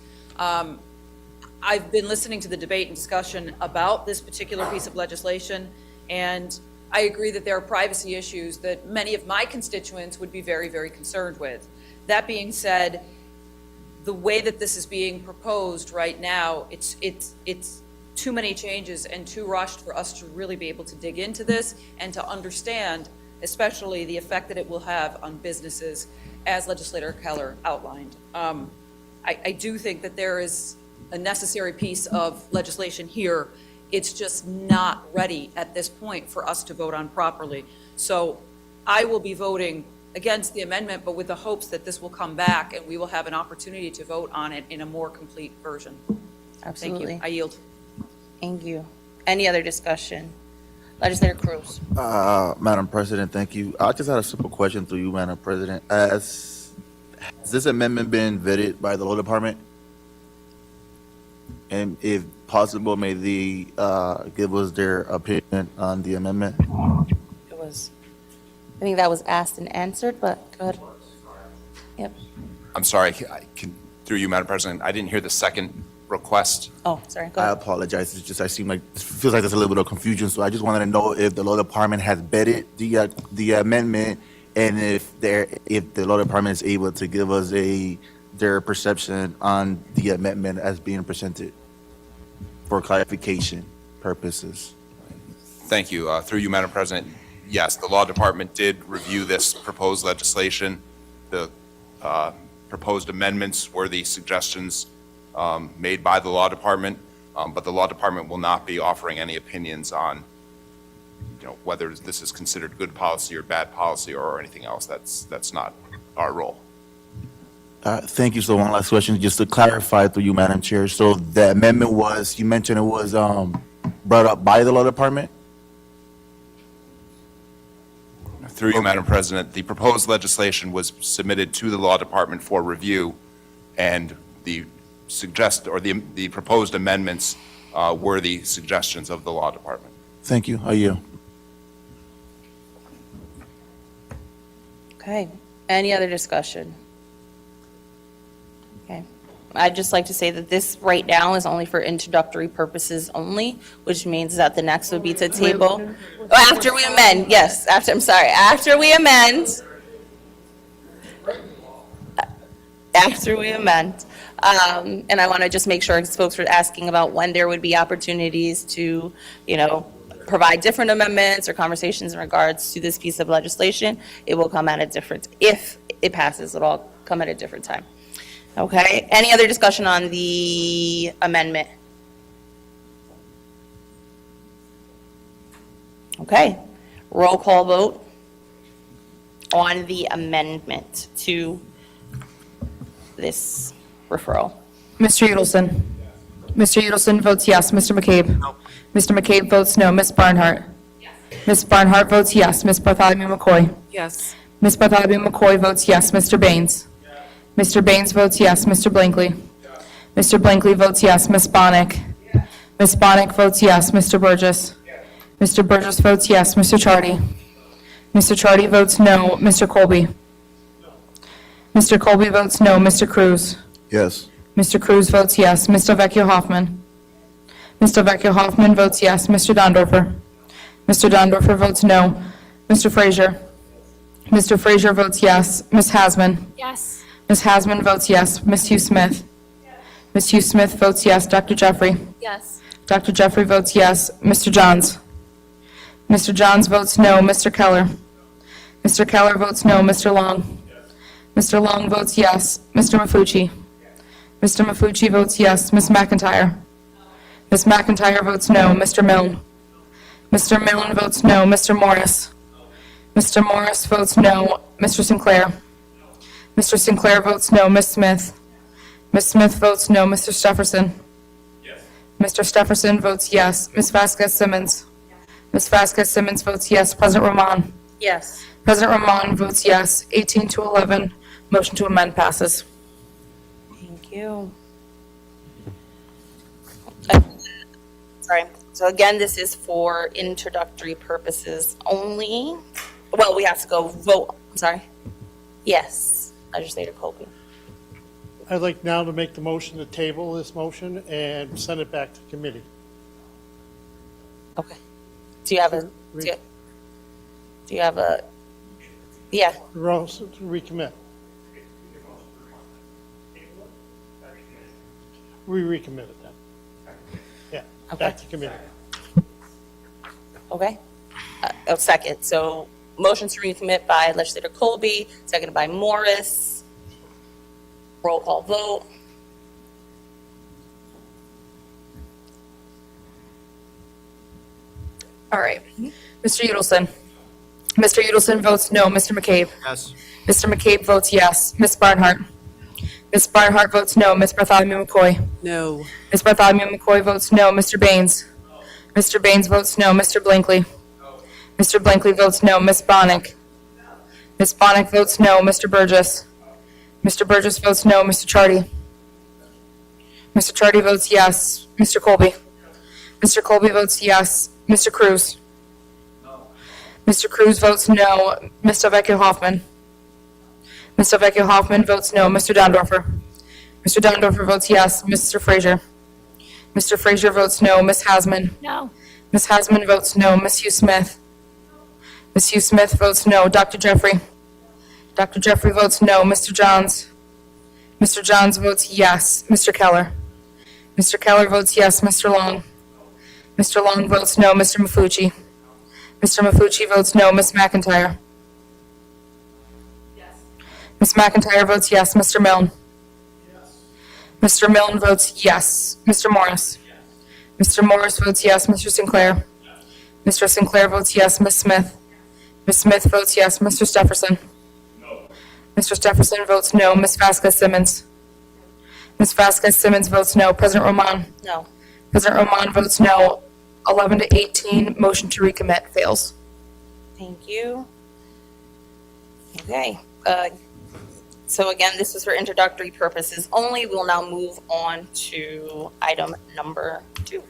I've been listening to the debate and discussion about this particular piece of legislation, and I agree that there are privacy issues that many of my constituents would be very, very concerned with. That being said, the way that this is being proposed right now, it's too many changes and too rushed for us to really be able to dig into this and to understand, especially the effect that it will have on businesses, as Legislator Keller outlined. I do think that there is a necessary piece of legislation here. It's just not ready at this point for us to vote on properly. So I will be voting against the amendment, but with the hopes that this will come back and we will have an opportunity to vote on it in a more complete version.
Absolutely.
Thank you. I yield.
Thank you. Any other discussion? Legislator Cruz.
Madam President, thank you. I just had a simple question through you, Madam President. Has this amendment been vetted by the law department? And if possible, may they give us their opinion on the amendment?
It was, I think that was asked and answered, but go ahead. Yep.
I'm sorry, through you, Madam President, I didn't hear the second request.
Oh, sorry, go
I
ahead.
apologize. It's just, I seem like, it feels like there's a little bit of confusion. So I just wanted to know if the law department has vetted the amendment and if the law department is able to give us their perception on the amendment as being presented for clarification purposes.
Thank you. Through you, Madam President, yes, the law department did review this proposed legislation. The proposed amendments were the suggestions made by the law department, but the law department will not be offering any opinions on, whether this is considered good policy or bad policy or anything else. That's not our role.
Thank you. So one last question, just to clarify through you, Madam Chair. So the amendment was, you mentioned it was brought up by the law department?
Through you, Madam President, the proposed legislation was submitted to the law department for review, and the proposed amendments were the suggestions of the law department.
Thank you. Are you?
Okay. Any other discussion? Okay. I'd just like to say that this right now is only for introductory purposes only, which means that the next would be to table. After we amend, yes, after we amend. After we amend. And I want to just make sure, because folks were asking about when there would be opportunities to, provide different amendments or conversations in regards to this piece of legislation. It will come at a different, if it passes, it'll all come at a different time. Okay, any other discussion on the amendment? Okay, roll call vote on the amendment to this referral.
Mr. Udelson. Mr. Udelson votes yes. Mr. McCabe. No. Mr. McCabe votes no. Ms. Barnhart. Yes. Ms. Barnhart votes yes. Ms. Bartholomew McCoy.
Yes.
Ms. Bartholomew McCoy votes yes. Mr. Baynes. Yes. Mr. Baynes votes yes. Mr. Blankley. Yes. Mr. Blankley votes yes. Ms. Bonnick. Yes. Ms. Bonnick votes yes. Mr. Burgess. Yes. Mr. Burgess votes yes. Mr. Chardy. Mr. Chardy votes no. Mr. Colby. No. Mr. Colby votes no. Mr. Cruz.
Yes.
Mr. Cruz votes yes. Mr. Vecchio Hoffman. Mr. Vecchio Hoffman votes yes. Mr. Dondorfer. Mr. Dondorfer votes no. Mr. Frazier. Mr. Frazier votes yes. Ms. Hasman.
Yes.
Ms. Hasman votes yes. Ms. Hughes-Smith. Ms. Hughes-Smith votes yes. Dr. Jeffrey.
Yes.
Dr. Jeffrey votes yes. Mr. Johns. Mr. Johns votes no. Mr. Keller. Mr. Keller votes no. Mr. Long. Mr. Long votes yes. Mr. Maffucci. Mr. Maffucci votes yes. Ms. McIntyre. Ms. McIntyre votes no. Mr. Milne. Mr. Milne votes no. Mr. Morris. Mr. Morris votes no. Mr. Sinclair? Mr. Sinclair votes no. Ms. Smith? Ms. Smith votes no. Mr. Stepherson? Mr. Stepherson votes yes. Ms. Vasquez Simmons? Ms. Vasquez Simmons votes yes. President Román?
Yes.
President Román votes yes. 18 to 11. Motion to amend passes.
Thank you. Sorry. So again, this is for introductory purposes only. Well, we have to go vote. I'm sorry. Yes, Legislator Colby.
I'd like now to make the motion to table this motion and send it back to committee.
Okay. Do you have a, do you have a, yeah.
Rose, to recommit. We recommitted that. Yeah, back to committee.
Okay. Second. So motion to recommit by Legislator Colby, seconded by Morris. Roll call vote.
All right. Mr. Udelson? Mr. Udelson votes no. Mr. McCabe?
Yes.
Mr. McCabe votes yes. Ms. Barnhart? Ms. Barnhart votes no. Ms. Bartholomew McCoy?
No.
Ms. Bartholomew McCoy votes no. Mr. Baynes? Mr. Baynes votes no. Mr. Blankley? Mr. Blankley votes no. Ms. Bonnick? Ms. Bonnick votes no. Mr. Burgess? Mr. Burgess votes no. Mr. Chardy? Mr. Chardy votes yes. Mr. Colby? Mr. Colby votes yes. Mr. Cruz? Mr. Cruz votes no. Mr. Vecchio Hoffman? Mr. Vecchio Hoffman votes no. Mr. Dondorfer? Mr. Dondorfer votes yes. Mr. Frazier? Mr. Frazier votes no. Ms. Hasman?
No.
Ms. Hasman votes no. Ms. Hughes-Smith? Ms. Hughes-Smith votes no. Dr. Jeffrey? Dr. Jeffrey votes no. Mr. Johns? Mr. Johns votes yes. Mr. Keller? Mr. Keller votes yes. Mr. Long? Mr. Long votes no. Mr. Maffucci? Mr. Maffucci votes no. Ms. McIntyre? Ms. McIntyre votes yes. Mr. Milne? Mr. Milne votes yes. Mr. Morris? Mr. Morris votes yes. Mr. Sinclair? Mr. Sinclair votes yes. Ms. Smith? Ms. Smith votes yes. Mr. Stepherson? Mr. Stepherson votes no. Ms. Vasquez Simmons? Ms. Vasquez Simmons votes no. President Román?
No.
President Román votes no. 11 to 18, motion to recommit fails.
Thank you. Okay. So again, this is for introductory purposes only. We'll now move on to item number 2.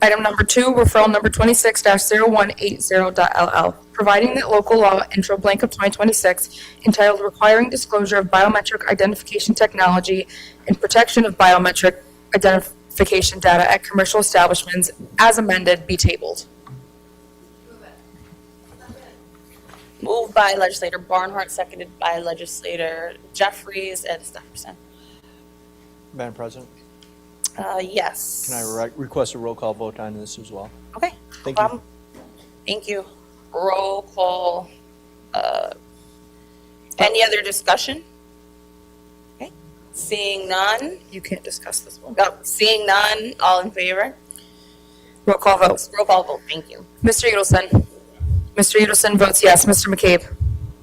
Item number 2, referral number 26-0180.LL, providing that local law intro blank of 2026 entitled requiring disclosure of biometric identification technology and protection of biometric identification data at commercial establishments as amended be tabled.
Moved by Legislator Barnhart, seconded by Legislator Jeffries and Stepherson.
Madam President,
Yes.
can I request a roll call vote on this as well?
Okay.
Thank you.
Thank you. Roll call. Any other discussion? Okay. Seeing none.
You can't discuss this one.
Seeing none. All in favor?
Roll call vote.
Roll call vote. Thank you.
Mr. Udelson? Mr. Udelson votes yes. Mr. McCabe?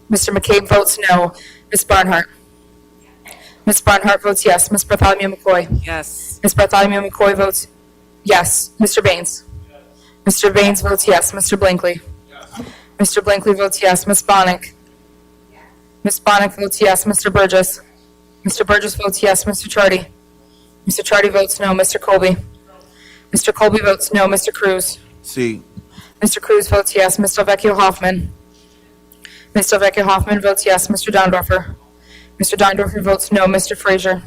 Mr. McCabe votes no. Ms. Barnhart? Ms. Barnhart votes yes. Ms. Bartholomew McCoy?
Yes.
Ms. Bartholomew McCoy votes yes. Mr. Baynes? Mr. Baynes votes yes. Mr. Blankley? Mr. Blankley votes yes. Ms. Bonnick? Ms. Bonnick votes yes. Mr. Burgess? Mr. Burgess votes yes. Mr. Chardy? Mr. Chardy votes no. Mr. Colby? Mr. Colby votes no. Mr. Cruz?
See,
Mr. Cruz votes yes. Mr. Vecchio Hoffman? Mr. Vecchio Hoffman votes yes. Mr. Dondorfer? Mr. Dondorfer votes no. Mr. Frazier?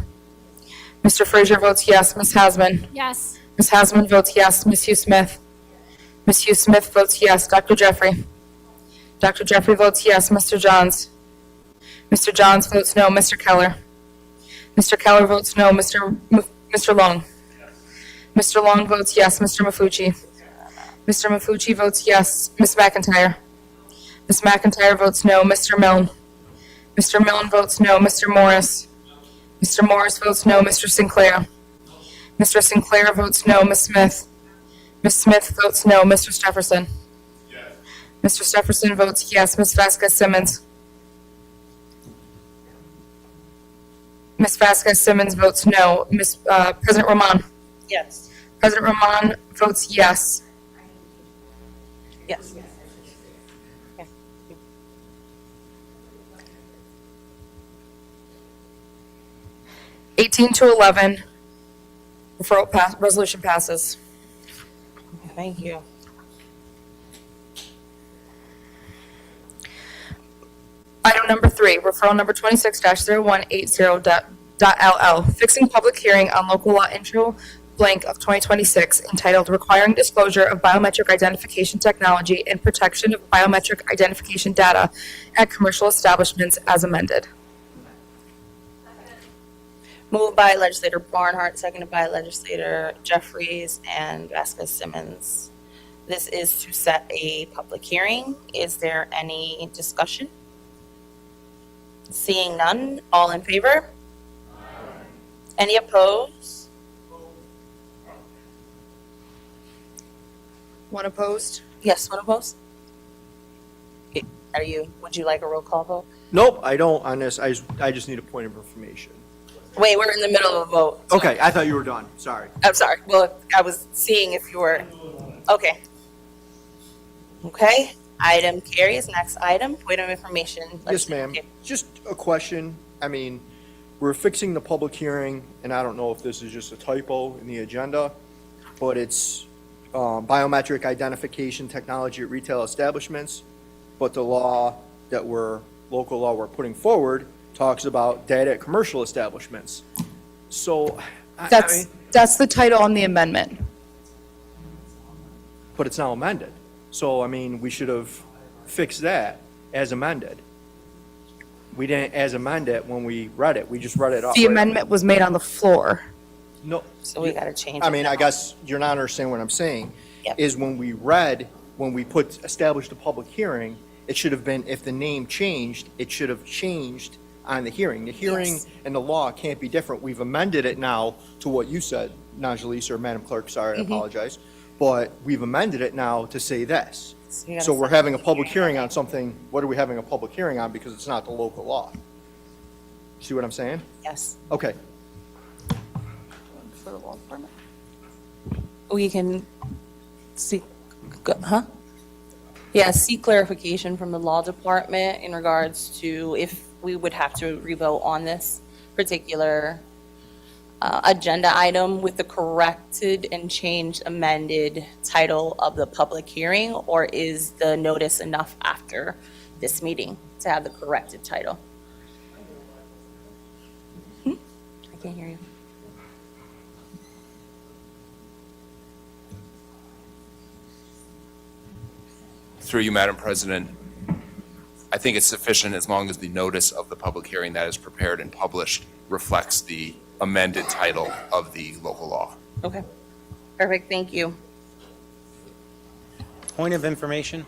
Mr. Frazier votes yes. Ms. Hasman?
Yes.
Ms. Hasman votes yes. Ms. Hughes-Smith? Ms. Hughes-Smith votes yes. Dr. Jeffrey? Dr. Jeffrey votes yes. Mr. Johns? Mr. Johns votes no. Mr. Keller? Mr. Keller votes no. Mr. Long? Mr. Long votes yes. Mr. Maffucci? Mr. Maffucci votes yes. Ms. McIntyre? Ms. McIntyre votes no. Mr. Milne? Mr. Milne votes no. Mr. Morris? Mr. Morris votes no. Mr. Sinclair. Mr. Sinclair votes no. Ms. Smith. Ms. Smith votes no. Mr. Stepherson. Mr. Stepherson votes yes. Ms. Vasquez-Simmons. Ms. Vasquez-Simmons votes no. President Román.
Yes.
President Román votes yes.
Yes. Okay.
18-11, resolution passes.
Thank you.
Item number 3, referral number 26-0180.LL, fixing public hearing on local law intro blank of 2026 entitled Requiring Disclosure of Biometric Identification Technology and Protection of Biometric Identification Data at Commercial Establishments as amended.
Moved by Legislator Barnhart, seconded by Legislator Jeffries and Vasquez-Simmons. This is to set a public hearing. Is there any discussion? Seeing none, all in favor? Any opposed?
One opposed?
Yes, one opposed? Would you like a roll call vote?
Nope, I don't on this. I just need a point of information.
Wait, we're in the middle of a vote.
Okay, I thought you were done. Sorry.
I'm sorry. Well, I was seeing if you were, okay. Okay, item carries. Next item, point of information.
Yes, ma'am. Just a question. I mean, we're fixing the public hearing, and I don't know if this is just a typo in the agenda, but it's biometric identification technology at retail establishments. But the local law we're putting forward talks about data at commercial establishments. So,
That's the title on the amendment.
But it's now amended. So, I mean, we should have fixed that as amended. We didn't as amend it when we read it. We just read it off.
The amendment was made on the floor.
No.
So we gotta change it.
I mean, I guess you're not understanding what I'm saying.
Yep.
Is when we established a public hearing, it should have been, if the name changed, it should have changed on the hearing. The hearing and the law can't be different. We've amended it now to what you said, Najalise, or Madam Clerk, sorry, I apologize. But we've amended it now to say this. So we're having a public hearing on something, what are we having a public hearing on? Because it's not the local law. See what I'm saying?
Yes.
Okay.
For the law department?
We can see, Yeah, seek clarification from the law department in regards to if we would have to revote on this particular agenda item with the corrected and changed amended title of the public hearing, or is the notice enough after this meeting to have the corrected title? I can't hear you.
Through you, Madam President, I think it's sufficient as long as the notice of the public hearing that is prepared and published reflects the amended title of the local law.
Okay, perfect, thank you.
Point of information?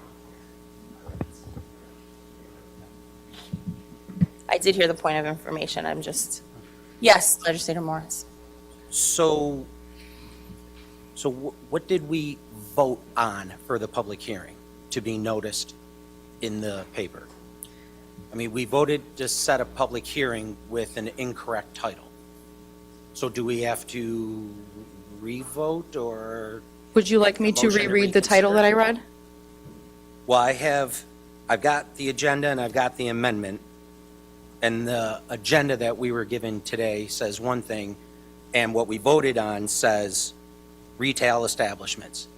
I did hear the point of information, yes, Legislator Morris.
So what did we vote on for the public hearing to be noticed in the paper? I mean, we voted to set a public hearing with an incorrect title. So do we have to re-vote, or?
Would you like me to
Motion to
reread the title that I read?
Well, I've got the agenda and I've got the amendment, and the agenda that we were given today says one thing, and what we voted on says retail establishments.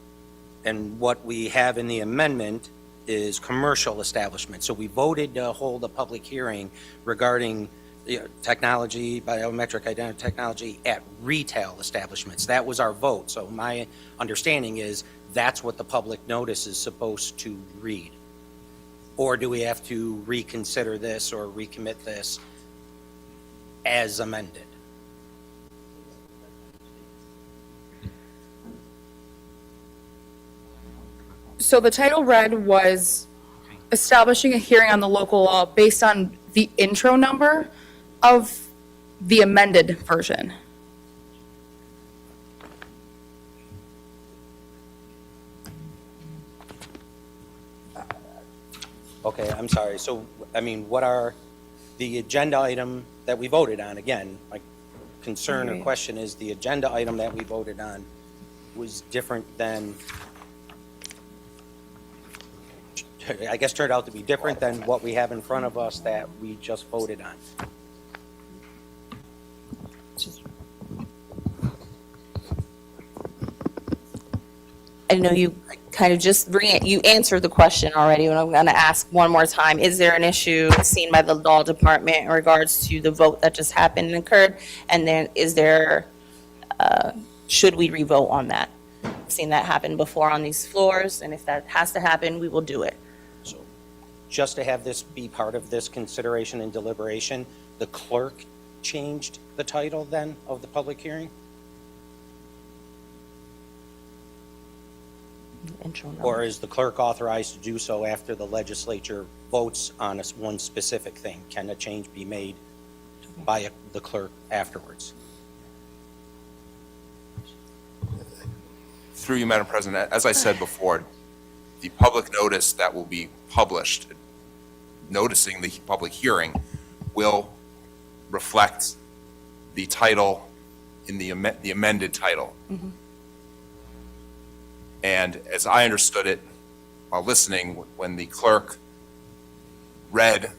And what we have in the amendment is commercial establishments. So we voted to hold a public hearing regarding technology, biometric identity technology at retail establishments. That was our vote. So my understanding is that's what the public notice is supposed to read. Or do we have to reconsider this or recommit this as amended?
So the title read was establishing a hearing on the local law based on the intro number of the amended version.
Okay, I'm sorry. So, I mean, what are the agenda item that we voted on? Again, my concern or question is the agenda item that we voted on was different than, I guess turned out to be different than what we have in front of us that we just voted on.
I know you kind of just you answered the question already, and I'm going to ask one more time. Is there an issue seen by the law department in regards to the vote that just happened and occurred? And then is there, should we revote on that? I've seen that happen before on these floors, and if that has to happen, we will do it.
So just to have this be part of this consideration and deliberation, the clerk changed the title then of the public hearing? Or is the clerk authorized to do so after the legislature votes on one specific thing? Can a change be made by the clerk afterwards?
Through you, Madam President, as I said before, the public notice that will be published, noticing the public hearing, will reflect the title in the amended title.
Mm-hmm.
And as I understood it, while listening, when the clerk read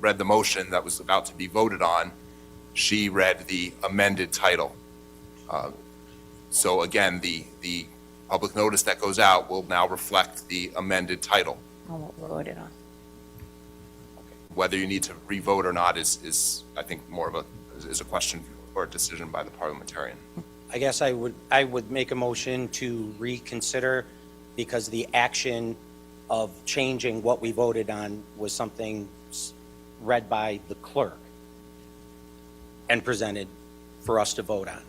read the motion that was about to be voted on, she read the amended title. So again, the public notice that goes out will now reflect the amended title.
On what we voted on.
Whether you need to re-vote or not is I think more of a question or a decision by the parliamentarian.
I guess I would make a motion to reconsider because the action of changing what we voted on was something read by the clerk and presented for us to vote on.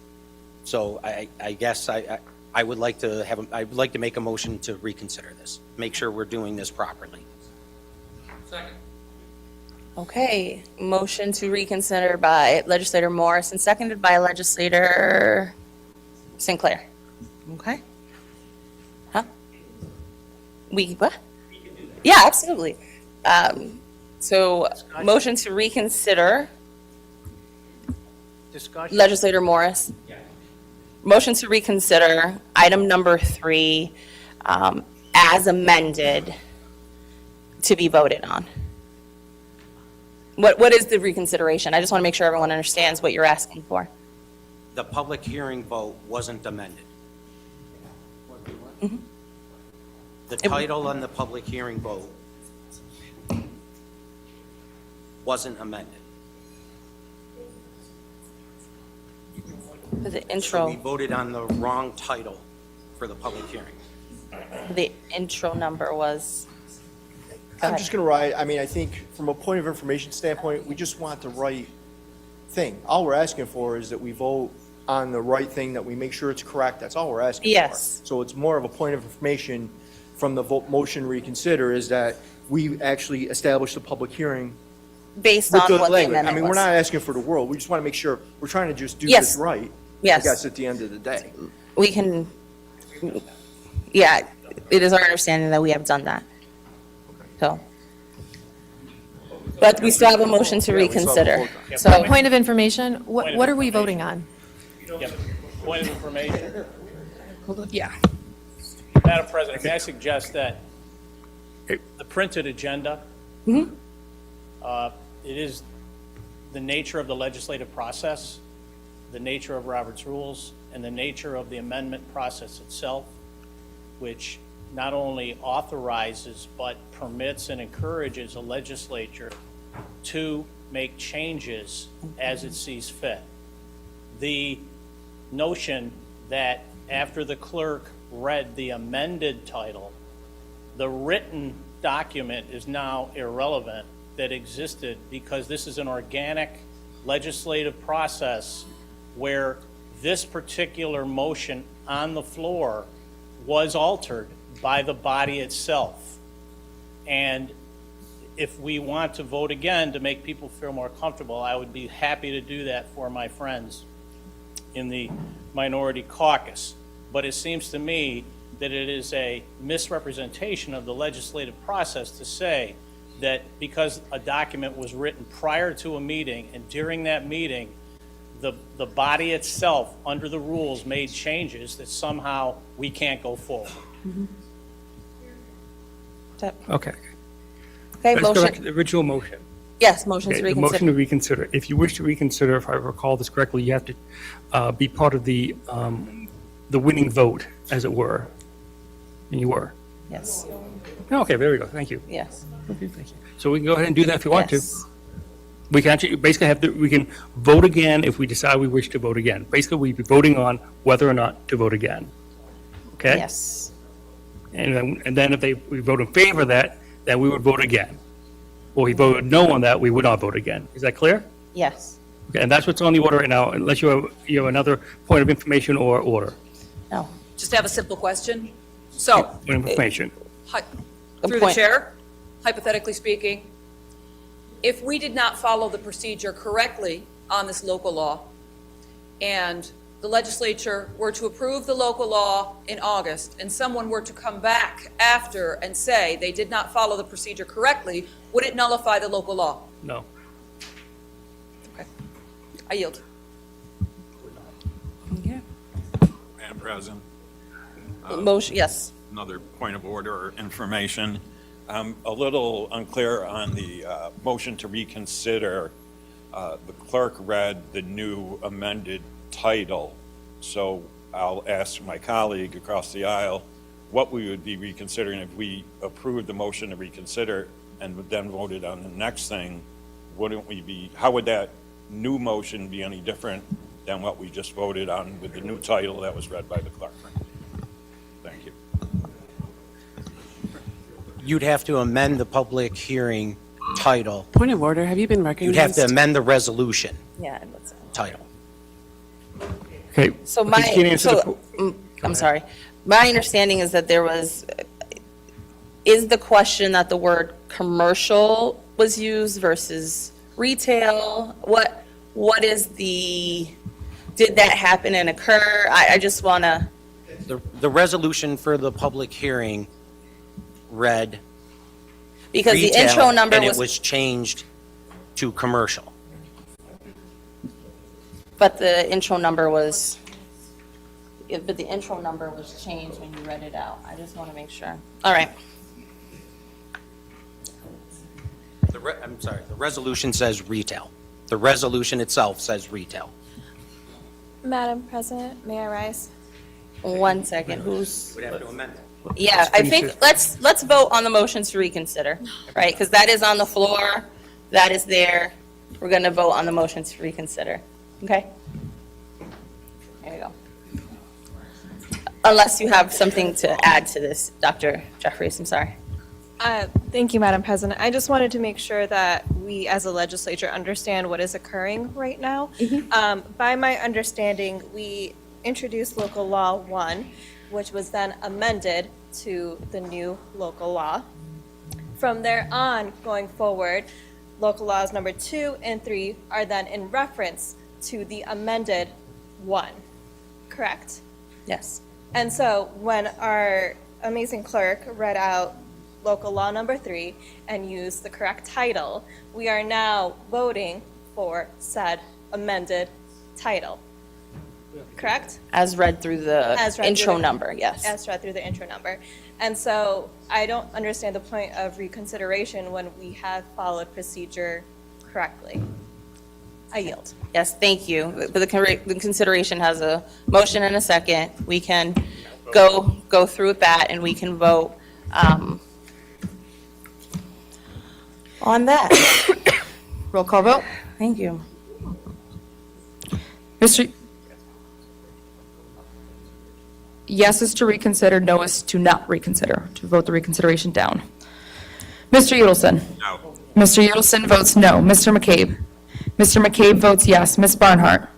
So I guess I would like to make a motion to reconsider this, make sure we're doing this properly.
Second. Okay, motion to reconsider by Legislator Morris and seconded by Legislator Sinclair. Okay. Huh? What? Yeah, absolutely. So motion to reconsider.
Discussion.
Legislator Morris. Motion to reconsider item number 3 as amended to be voted on. What is the reconsideration? I just want to make sure everyone understands what you're asking for.
The public hearing vote wasn't amended.
Mm-hmm.
The title on the public hearing vote wasn't amended.
The
So
intro,
we voted on the wrong title for the public hearing.
the intro number was.
I'm just going to write, I mean, I think from a point of information standpoint, we just want the right thing. All we're asking for is that we vote on the right thing, that we make sure it's correct. That's all we're asking for.
Yes.
So it's more of a point of information from the motion reconsider is that we actually established a public hearing
Based
with
on
the
what the
language. I
amendment
mean, we're
was.
not asking for the world. We just want to make sure, we're trying to just do
Yes.
this right.
Yes.
I guess at the end of the day.
We can, yeah, it is our understanding that we have done that. So. But we still have a motion to reconsider. So,
Point of information, what are we voting on?
Yep. Point of information.
Yeah.
Madam President, may I suggest that the printed agenda,
Mhm.
It is the nature of the legislative process, the nature of Robert's rules, and the nature of the amendment process itself, which not only authorizes but permits and encourages a legislature to make changes as it sees fit. The notion that after the clerk read the amended title, the written document is now irrelevant that existed because this is an organic legislative process where this particular motion on the floor was altered by the body itself. And if we want to vote again to make people feel more comfortable, I would be happy to do that for my friends in the minority caucus. But it seems to me that it is a misrepresentation of the legislative process to say that because a document was written prior to a meeting and during that meeting, the body itself, under the rules, made changes that somehow we can't go forward.
Okay.
Okay,
Let's go back to
motion,
the original motion.
yes, motion to
Okay, the motion to
reconsider.
reconsider. If you wish to reconsider, if I recall this correctly, you have to be part of the winning vote, as it were. And you were.
Yes,
Okay, there we go. Thank you.
yes.
Okay, thank you. So we can go ahead and do that if you want to.
Yes.
We can actually, basically we can vote again if we decide we wish to vote again. Basically, we'd be voting on whether or not to vote again. Okay?
Yes.
And then if we vote in favor of that, then we would vote again. Or we voted no on that, we would not vote again. Is that clear?
Yes.
Okay, and that's what's on the order right now, unless you have another point of information or order.
No.
Just have a simple question. So,
Point of information.
through the chair, hypothetically speaking, if we did not follow the procedure correctly on this local law, and the legislature were to approve the local law in August, and someone were to come back after and say they did not follow the procedure correctly, would it nullify the local law?
No.
Okay. I yield.
Madam President,
Motion, yes.
another point of order or information. I'm a little unclear on the motion to reconsider. The clerk read the new amended title, so I'll ask my colleague across the aisle what we would be reconsidering if we approved the motion to reconsider and then voted on the next thing. Wouldn't we be, how would that new motion be any different than what we just voted on with the new title that was read by the clerk? Thank you.
You'd have to amend the public hearing title.
Point of order, have you been recognized?
You'd have to amend the resolution
Yeah, that's
title.
Okay.
So
I think you can answer
I'm sorry. My understanding is that is the question that the word commercial was used versus retail? What is did that happen and occur? I just want to.
The resolution for the public hearing read
Because the
retail,
intro number
and
was.
it was changed to commercial.
But the intro number was changed when you read it out. I just want to make sure. All right.
I'm sorry, the resolution says retail. The resolution itself says retail.
Madam President, may I rise?
1 second.
We'd have to amend it.
Yeah, I think, let's vote on the motions to reconsider, right? Because that is on the floor, that is there. We're going to vote on the motions to reconsider, okay? There you go. Unless you have something to add to this, Dr. Jeffries, I'm sorry.
Thank you, Madam President. I just wanted to make sure that we, as a legislature, understand what is occurring right now. By my understanding, we introduced Local Law 1, which was then amended to the new local law. From there on, going forward, local laws number 2 and 3 are then in reference to the amended 1, correct?
Yes.
And so when our amazing clerk read out local law number 3 and used the correct title, we are now voting for said amended title, correct?
As read through the intro number, yes.
As read through the intro number. And so I don't understand the point of reconsideration when we have followed procedure correctly. I yield.
Yes, thank you. But the consideration has a motion and a second. We can go through with that and we can vote on that.
Roll call vote.
Thank you.
Yes is to reconsider, no is to not reconsider, to vote the reconsideration down. Mr. Udelson?
No.
Mr. Udelson votes no. Mr. McCabe? Mr. McCabe votes yes. Ms. Barnhart?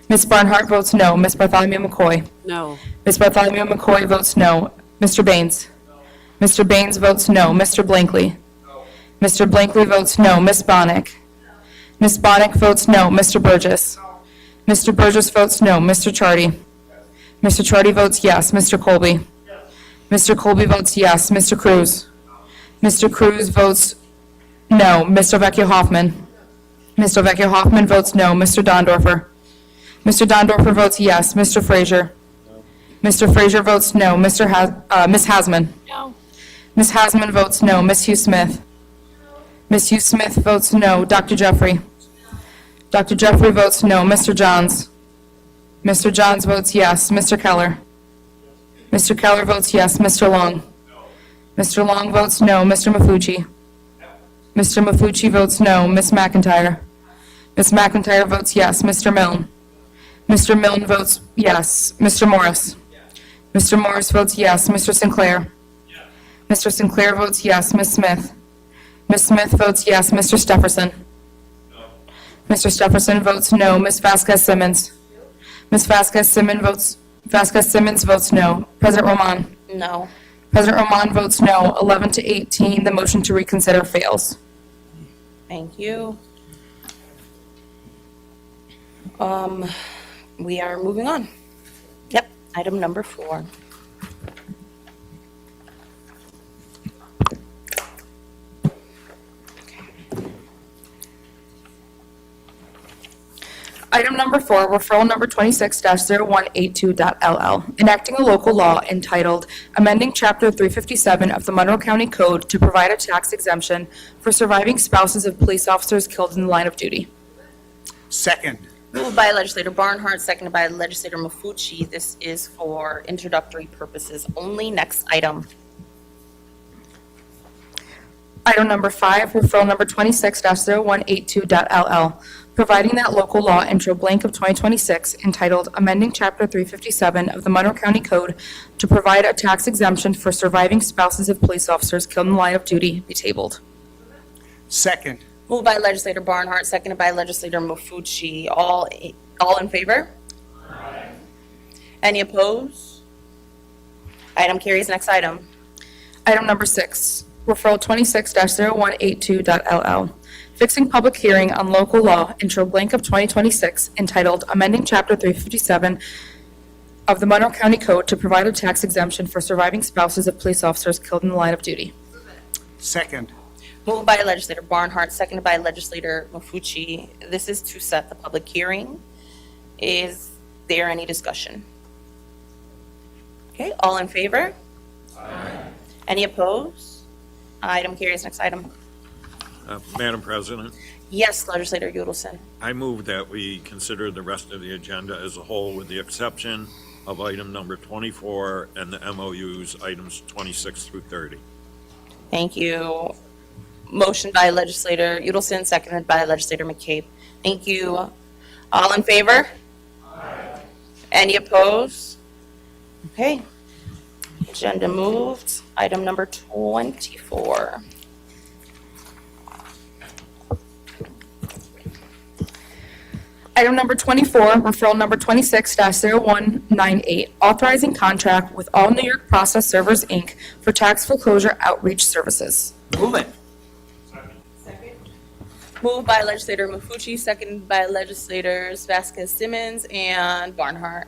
Ms. Barnhart votes no. Ms. Bartholomew McCoy?
No.
Ms. Bartholomew McCoy votes no. Mr. Baynes? Mr. Baynes votes no. Mr. Blankley? Mr. Blankley votes no. Ms. Bonnick? Ms. Bonnick votes no. Mr. Burgess? Mr. Burgess votes no. Mr. Chardy? Mr. Chardy votes yes. Mr. Colby? Mr. Colby votes yes. Mr. Cruz? Mr. Cruz votes no. Mr. Vecchio Hoffman? Mr. Vecchio Hoffman votes no. Mr. Dondorfer? Mr. Dondorfer votes yes. Mr. Frazier? Mr. Frazier votes no. Ms. Hasman?
No.
Ms. Hasman votes no. Ms. Hughes-Smith? Ms. Hughes-Smith votes no. Dr. Jeffrey? Dr. Jeffrey votes no. Mr. Johns? Mr. Johns votes yes. Mr. Keller? Mr. Keller votes yes. Mr. Long? Mr. Long votes no. Mr. Maffucci? Mr. Maffucci votes no. Ms. McIntyre? Ms. McIntyre votes yes. Mr. Milne? Mr. Milne votes yes. Mr. Morris? Mr. Morris votes yes. Mr. Sinclair? Mr. Sinclair votes yes. Ms. Smith? Ms. Smith votes yes. Mr. Stepherson? Mr. Stepherson votes no. Ms. Vasquez Simmons? Ms. Vasquez Simmons votes no. President Román?
No.
President Román votes no. 11 to 18, the motion to reconsider fails.
Thank you. We are moving on. Yep, item number 4.
Item number 4, referral number 26-0182.LL, enacting a local law entitled Amending Chapter 357 of the Monroe County Code to provide a tax exemption for surviving spouses of police officers killed in the line of duty.
Second.
Moved by legislator Barnhart, seconded by legislator Maffucci. This is for introductory purposes only. Next item.
Item number 5, referral number 26-0182.LL, providing that local law intro blank of 2026 entitled Amending Chapter 357 of the Monroe County Code to provide a tax exemption for surviving spouses of police officers killed in the line of duty be tabled.
Second.
Moved by legislator Barnhart, seconded by legislator Maffucci. All in favor? Aye. Any opposed? Item carries. Next item.
Item number 6, referral 26-0182.LL, fixing public hearing on local law intro blank of 2026 entitled Amending Chapter 357 of the Monroe County Code to provide a tax exemption for surviving spouses of police officers killed in the line of duty.
Second.
Moved by legislator Barnhart, seconded by legislator Maffucci. This is to set the public hearing. Is there any discussion? Okay, all in favor? Aye. Any opposed? Item carries. Next item.
Madam President,
Yes, legislator Yudelson.
I move that we consider the rest of the agenda as a whole with the exception of item number 24 and the MOUs, items 26 through 30.
Thank you. Motion by legislator Yudelson, seconded by legislator McCabe. Thank you. All in favor? Aye. Any opposed? Okay. Agenda moved. Item number 24.
Item number 24, referral number 26-0198, authorizing contract with All New York Process Servers, Inc. for tax foreclosure outreach services.
Move it.
Moved by legislator Maffucci, seconded by legislators Vasquez Simmons and Barnhart.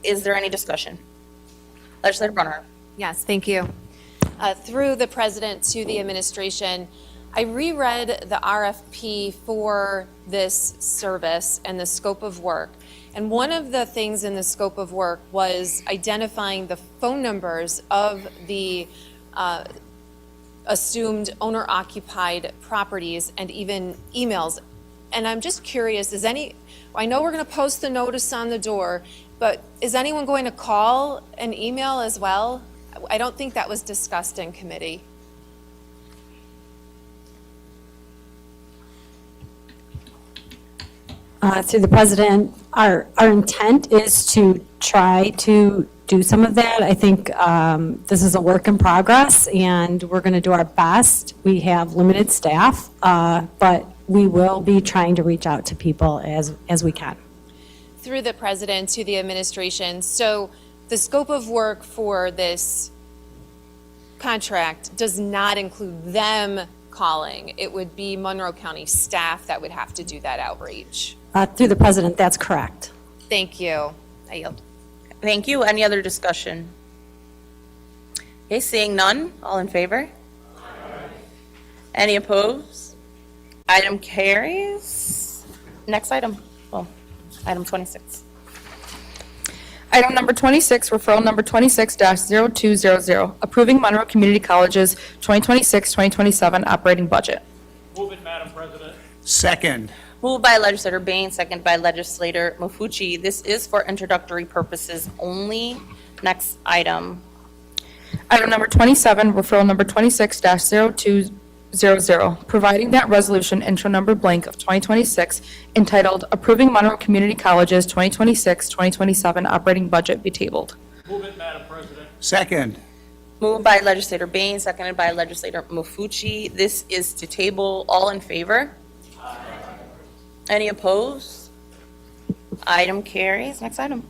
Is there any discussion? Legislator Barnhart.
Yes, thank you. Through the president to the administration, I reread the RFP for this service and the scope of work. And one of the things in the scope of work was identifying the phone numbers of the assumed owner-occupied properties and even emails. And I'm just curious, I know we're going to post the notice on the door, but is anyone going to call and email as well? I don't think that was discussed in committee.
Through the president, our intent is to try to do some of that. I think this is a work in progress, and we're going to do our best. We have limited staff, but we will be trying to reach out to people as we can.
Through the president to the administration, so the scope of work for this contract does not include them calling. It would be Monroe County staff that would have to do that outreach.
Through the president, that's correct.
Thank you. I yield.
Thank you. Any other discussion? Okay, seeing none, all in favor? Any opposed? Item carries. Next item, well, item 26.
Item number 26, referral number 26-0200, approving Monroe Community College's 2026-2027 operating budget.
Move it, Madam President.
Second.
Moved by legislator Baynes, second by legislator Maffucci. This is for introductory purposes only. Next item.
Item number 27, referral number 26-0200, providing that resolution intro number blank of 2026 entitled Approving Monroe Community College's 2026-2027 operating budget be tabled.
Move it, Madam President.
Second.
Moved by legislator Baynes, seconded by legislator Maffucci. This is to table. All in favor? Any opposed? Item carries. Next item.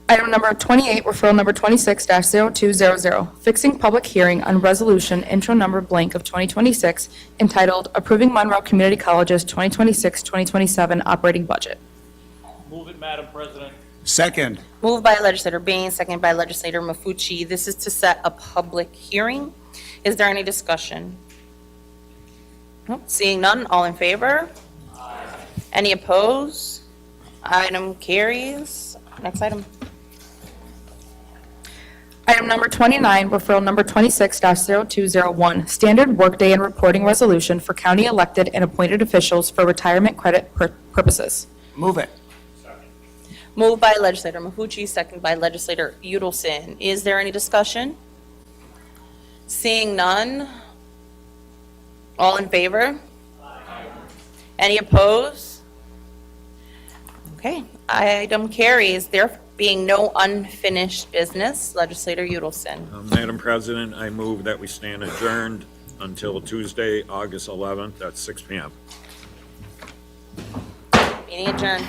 Item number 28, referral number 26-0200, fixing public hearing on resolution intro number blank of 2026 entitled Approving Monroe Community College's 2026-2027 operating budget.
Move it, Madam President.
Second.
Moved by legislator Baynes, seconded by legislator Maffucci. This is to set a public hearing. Is there any discussion? Nope. Seeing none, all in favor? Any opposed? Item carries. Next item.
Item number 29, referral number 26-0201, standard workday and reporting resolution for county elected and appointed officials for retirement credit purposes.
Move it.
Moved by legislator Maffucci, seconded by legislator Udelson. Is there any discussion? Seeing none, all in favor? Any opposed? Okay, item carries. There being no unfinished business, legislator Udelson.
Madam President, I move that we stand adjourned until Tuesday, August 11th at 6 p.m.
Meeting adjourned.